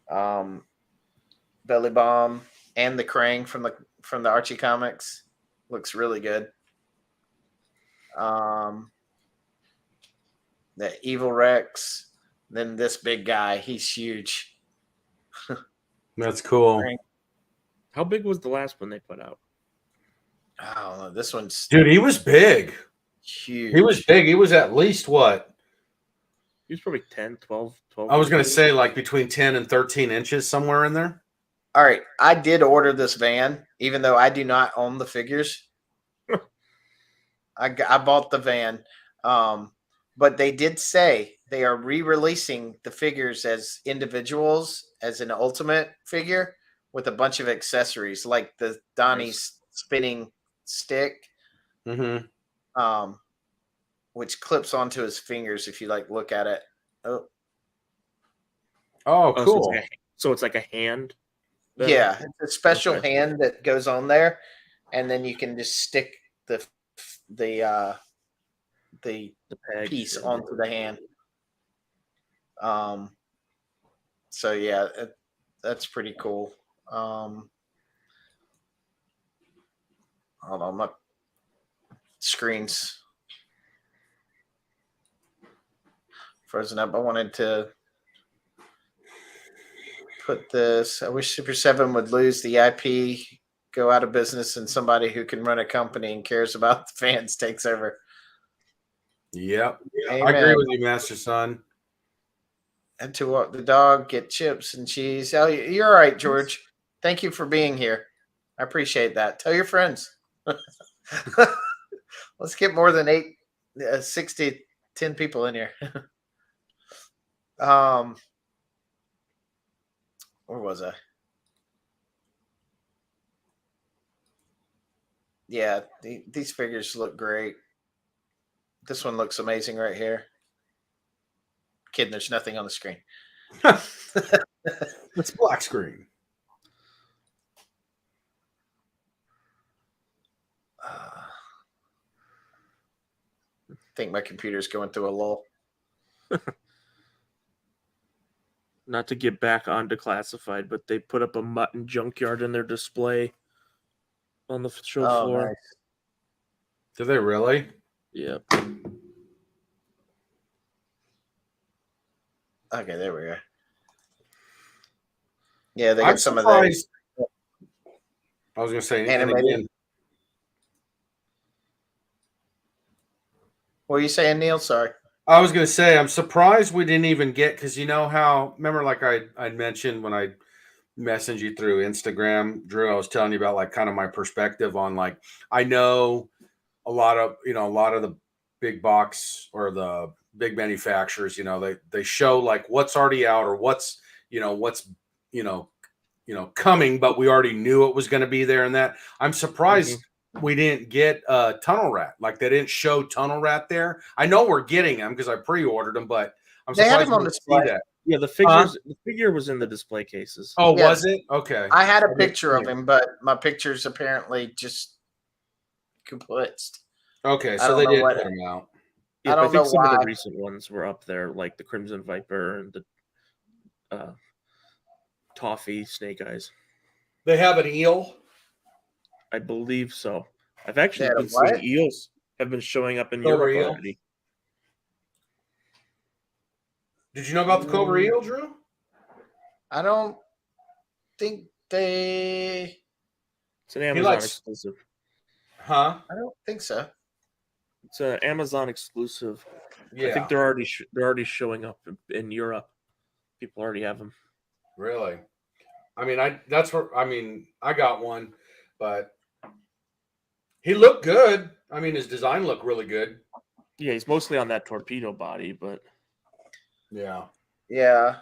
Belly Bomb and the Krang from the Archie comics looks really good. The Evil Rex, then this big guy, he's huge. That's cool. How big was the last one they put out? I don't know. This one's Dude, he was big. huge. He was big. He was at least what? He was probably 10, 12. I was going to say like between 10 and 13 inches, somewhere in there. All right. I did order this van, even though I do not own the figures. I bought the van. But they did say they are re-releasing the figures as individuals, as an ultimate figure with a bunch of accessories, like the Donnie's spinning stick, which clips onto his fingers if you look at it. Oh, cool. So it's like a hand. Yeah, it's a special hand that goes on there, and then you can just stick the piece onto the hand. So yeah, that's pretty cool. Hold on, my screen's frozen up. I wanted to put this. I wish Super 7 would lose the IP, go out of business, and somebody who can run a company and cares about the fans takes over. Yep. Amen. I agree with you, Master Son. And to walk the dog, get chips and cheese. Oh, you're all right, George. Thank you for being here. I appreciate that. Tell your friends. Let's get more than 10 people in here. Where was I? Yeah, these figures look great. This one looks amazing right here. Kidding, there's nothing on the screen. It's black screen. I think my computer's going through a lull. Not to get back onto classified, but they put up a mutton junkyard in their display on the show floor. Nice. Did they really? Yep. Okay, there we go. Yeah, they got some of those. I was going to say animated. What are you saying, Neal? Sorry. I was going to say, I'm surprised we didn't even get, because you know how, remember like I mentioned when I messaged you through Instagram, Drew, I was telling you about like kind of my perspective on like, I know a lot of the big box or the big manufacturers, they show like what's already out or what's coming, but we already knew it was going to be there. And that I'm surprised we didn't get Tunnel Rat. Like they didn't show Tunnel Rat there. I know we're getting them because I pre-ordered them, but I'm surprised they had him on display. See that. Yeah, the figure was in the display cases. Oh, Yeah. was it? Okay. I had a picture of him, but my pictures apparently just kaputzed. Okay, I so don't they know did what. put him out. Yeah, I I don't think know some of the why. recent ones were up there, like the Crimson Viper and the Toffee Snake Eyes. They have an eel. I believe so. I've They actually had a been seeing what? eels have been showing up in Cobra Europe eel? already. Did you know about the Cobra eel, Drew? I don't think they. It's an He Amazon likes, exclusive. huh? I don't think so. It's an Amazon exclusive. Yeah. I think they're already showing up in Europe. People already have them. Really? I mean, I got one, but he looked good. I mean, his design looked really good. Yeah, he's mostly on that torpedo body, but Yeah. Yeah.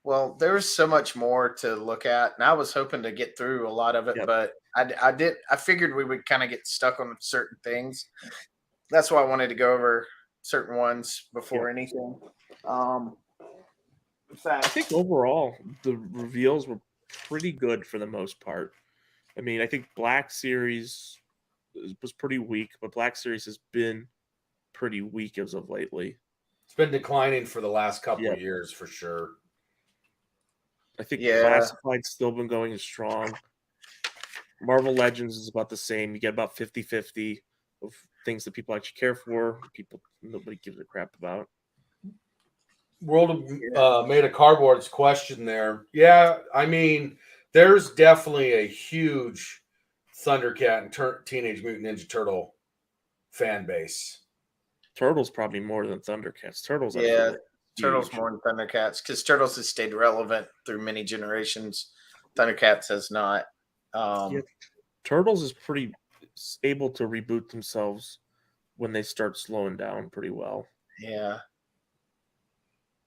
Well, there's so much more to look at, and I was hoping to get through a lot of it, Yep. but I figured we would kind of get stuck on certain things. That's why I wanted to go over certain ones before anything. In fact, I think overall the reveals were pretty good for the most part. I mean, I think Black Series was pretty weak, but Black Series has been pretty weak as of lately. It's been declining for the last couple Yep. of years for sure. I think Yeah. Classified's still been going strong. Marvel Legends is about the same. You get about 50-50 of things that people actually care for, people nobody gives a crap about. World made a cardboard's question there. Yeah, I mean, there's definitely a huge Thundercat and Teenage Mutant Ninja Turtle fan base. Turtles probably more than Thundercats. Turtles, I feel Yeah, like Turtles huge. more than Thundercats because Turtles has stayed relevant through many generations. Thundercats has not. Yeah, Turtles is pretty able to reboot themselves when they start slowing down pretty well. Yeah.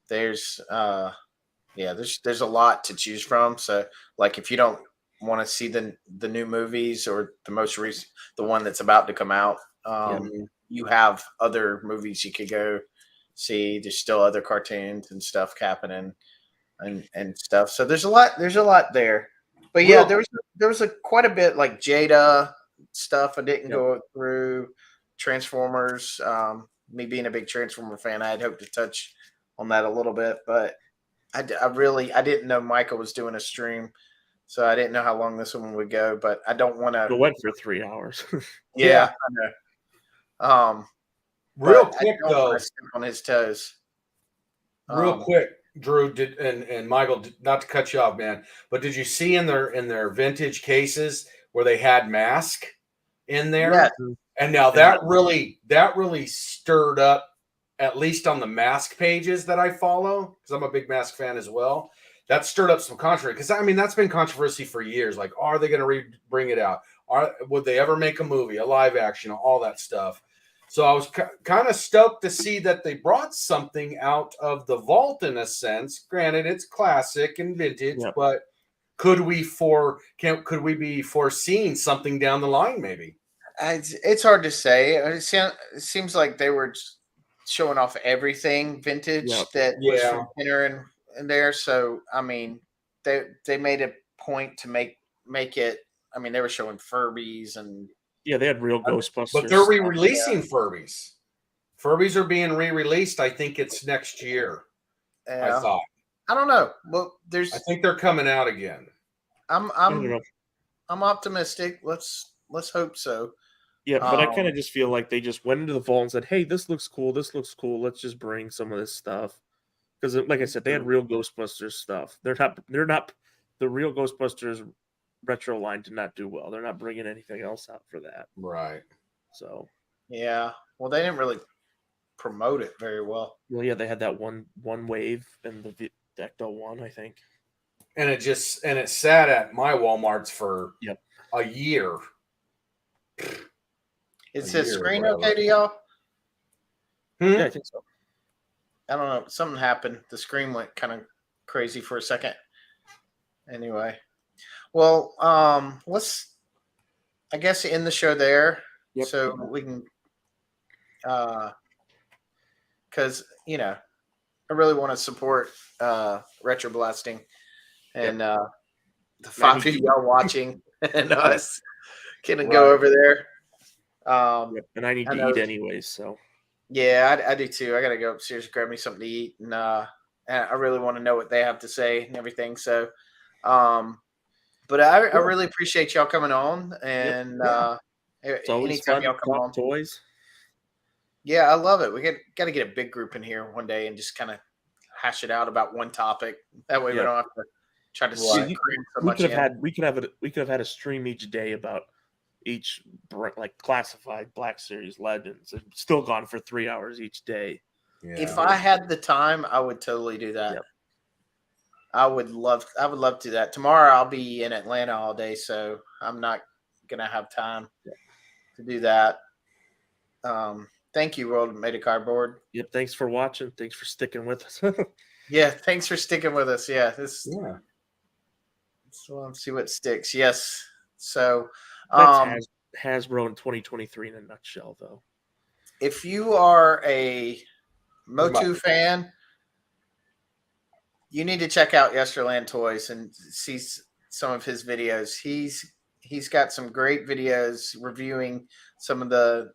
There's there's a lot to choose from. So like if you don't want to see the new movies or the most recent the one that's about to come out, you have other movies you could go see. There's still other cartoons and stuff happening and stuff. So there's a lot there. But yeah, there was a quite a bit like Jada stuff I didn't go through. Transformers. Me being a big Transformer fan, I had hoped to touch on that a little bit, but I didn't know Michael was doing a stream, so I didn't know how long this one would go. But I don't want to. It went for 3 hours. Yeah, I know. Real But quick I don't though, want to step on his toes. real quick, Drew did and Michael, not to cut you off, man, but did you see in their vintage cases where they had mask in there? Yes. And now that really stirred up, at least on the mask pages that I follow, because I'm a big mask fan as well. That stirred up some controversy because I mean that's been controversy for years. Like, are they going to bring it out? Would they ever make a movie, a live action, all that stuff? So I was kind of stoked to see that they brought something out of the vault in a sense. Granted, it's classic and vintage, but could we be foreseeing something down the line? Maybe It's hard to say. It seems like they were showing off everything vintage that was from Kenner and there. So I mean, they made a point to make it. I mean, they were showing Furbies and they had real Ghostbusters. But they're re-releasing Furbies. Furbies are being re-released. I think it's next year. Yeah. I thought. I don't know. Well, I think they're coming out again. I'm optimistic. Let's hope so. Yeah, but I kind of just feel like they just went into the vault and said, "Hey, this looks cool. This looks cool. Let's just bring some of this stuff." Because, like I said, they had real Ghostbusters stuff. They're not the real Ghostbusters retro line did not do well. They're not bringing anything else out for that, right? So yeah, well, they didn't really promote it very well. Well, yeah, they had that one wave in the Ecto-1, I think, and it sat at my Walmarts for a year. Is the screen okay to y'all? Yeah, I think so. I don't know. Something happened. The screen went kind of crazy for a second. Anyway, well, let's, I guess, end the show there. So we can, because really want to support Retro Blasting and the 5 of y'all watching and us can go over there. And I need to eat anyways, so yeah, I do too. I gotta go upstairs and grab me something to eat, and I really want to know what they have to say and everything. So, but I really appreciate y'all coming on, and it's always anytime fun y'all to come talk on, toys. yeah, I love it. We got to get a big group in here one day and just kind of hash it out about one topic. That way, we don't have to try to cram so much in. We could have had a stream each day about each like classified Black Series Legends. It's still gone for 3 hours each day. Yeah. If I had the time, I would totally do that. Yep. I would love to do that. Tomorrow I'll be in Atlanta all day, so I'm not gonna have time to do that. Thank you, World Made of Cardboard. Yep. Thanks for watching. Thanks for sticking with us. Yeah, thanks for sticking with us. Yeah, so let's see what sticks. Yes. So That's Hasbro in 2023 in a nutshell, though. If you are a Motu fan, you need to check out Yesterland Toys and see some of his videos. He's got some great videos reviewing some of the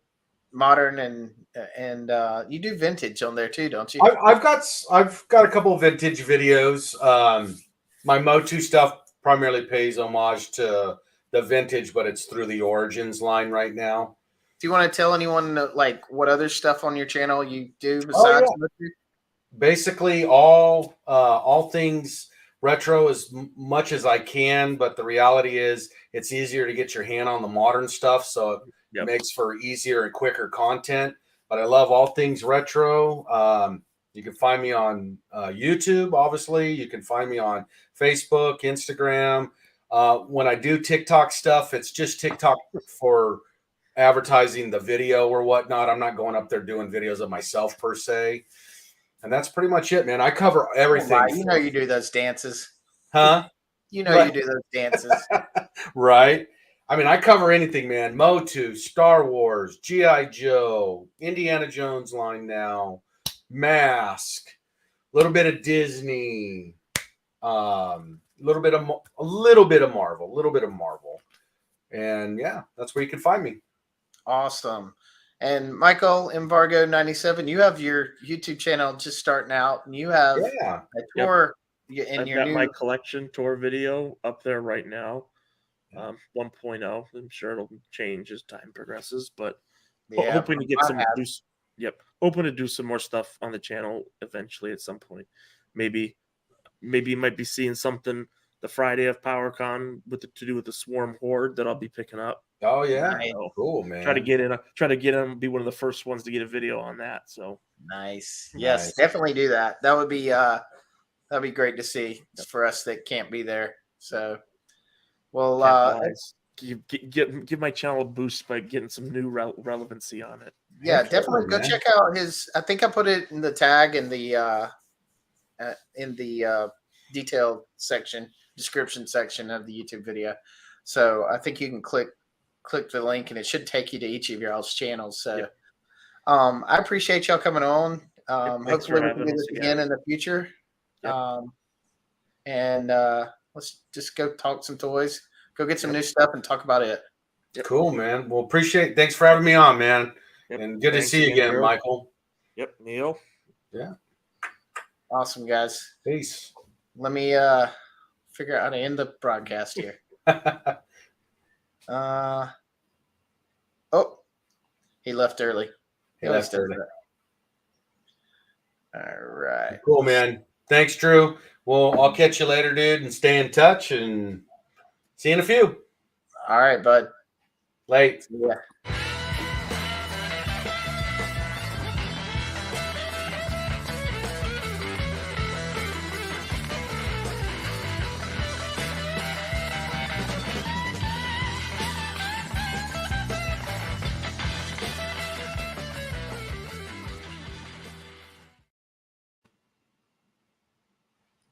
modern and you do vintage on there too, don't you? I've got a couple of vintage videos. My Motu stuff primarily pays homage to the vintage, but it's through the Origins line right now. Do you want to tell anyone like what other stuff on your channel you do besides Motu? Basically all things retro as much as I can, but the reality is it's easier to get your hand on the modern stuff, so it makes for easier and quicker content. But I love all things retro. You can find me on YouTube, obviously. You can find me on Facebook, Instagram. When I do TikTok stuff, it's just TikTok for advertising the video or whatnot. I'm not going up there doing videos of myself per se. And that's pretty much it, man. I cover everything. Oh, you know you do those dances. Huh? You know you do those dances. Right. I mean, I cover anything, man. Motu, Star Wars, G.I. Joe, Indiana Jones line now, Mask, a little bit of Disney, a little bit of Marvel. And yeah, that's where you can find me. Awesome. And Michael Embargo 97, you have your YouTube channel just starting out, and you have a tour in I've your got my collection tour video up there right now. 1.0. I'm sure it'll change as time progresses, but hoping to get hoping to do some more stuff on the channel eventually at some point. Maybe you might be seeing something the Friday of PowerCon to do with the Swarm Horde that I'll be picking up. Oh yeah, cool, man. Try to get in, be one of the first ones to get a video on that. So nice. Yes, definitely do that. That would be that'd be great to see for us that can't be there. So, well, give my channel a boost by getting some new relevancy on it. Yeah, definitely go check out his. I think I put it in the tag in the detailed description section of the YouTube video. So I think you can click the link and it should take you to each of y'all's channels. So I appreciate y'all coming on. Hopefully we can do this again in the future. And let's just go talk some toys, go get some new stuff and talk about it. Cool, man. Well, thanks for having me on, man. And good to see you again, Michael. Yep, Neal. Yeah. Awesome, guys. Peace. Let me figure out how to end the broadcast here. He left early. He left early. All right. Cool, man. Thanks, Drew. Well, I'll catch you later, dude, and stay in touch and see you in a few. All right, bud. Late. Yeah.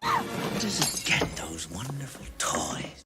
Where does it get those wonderful toys?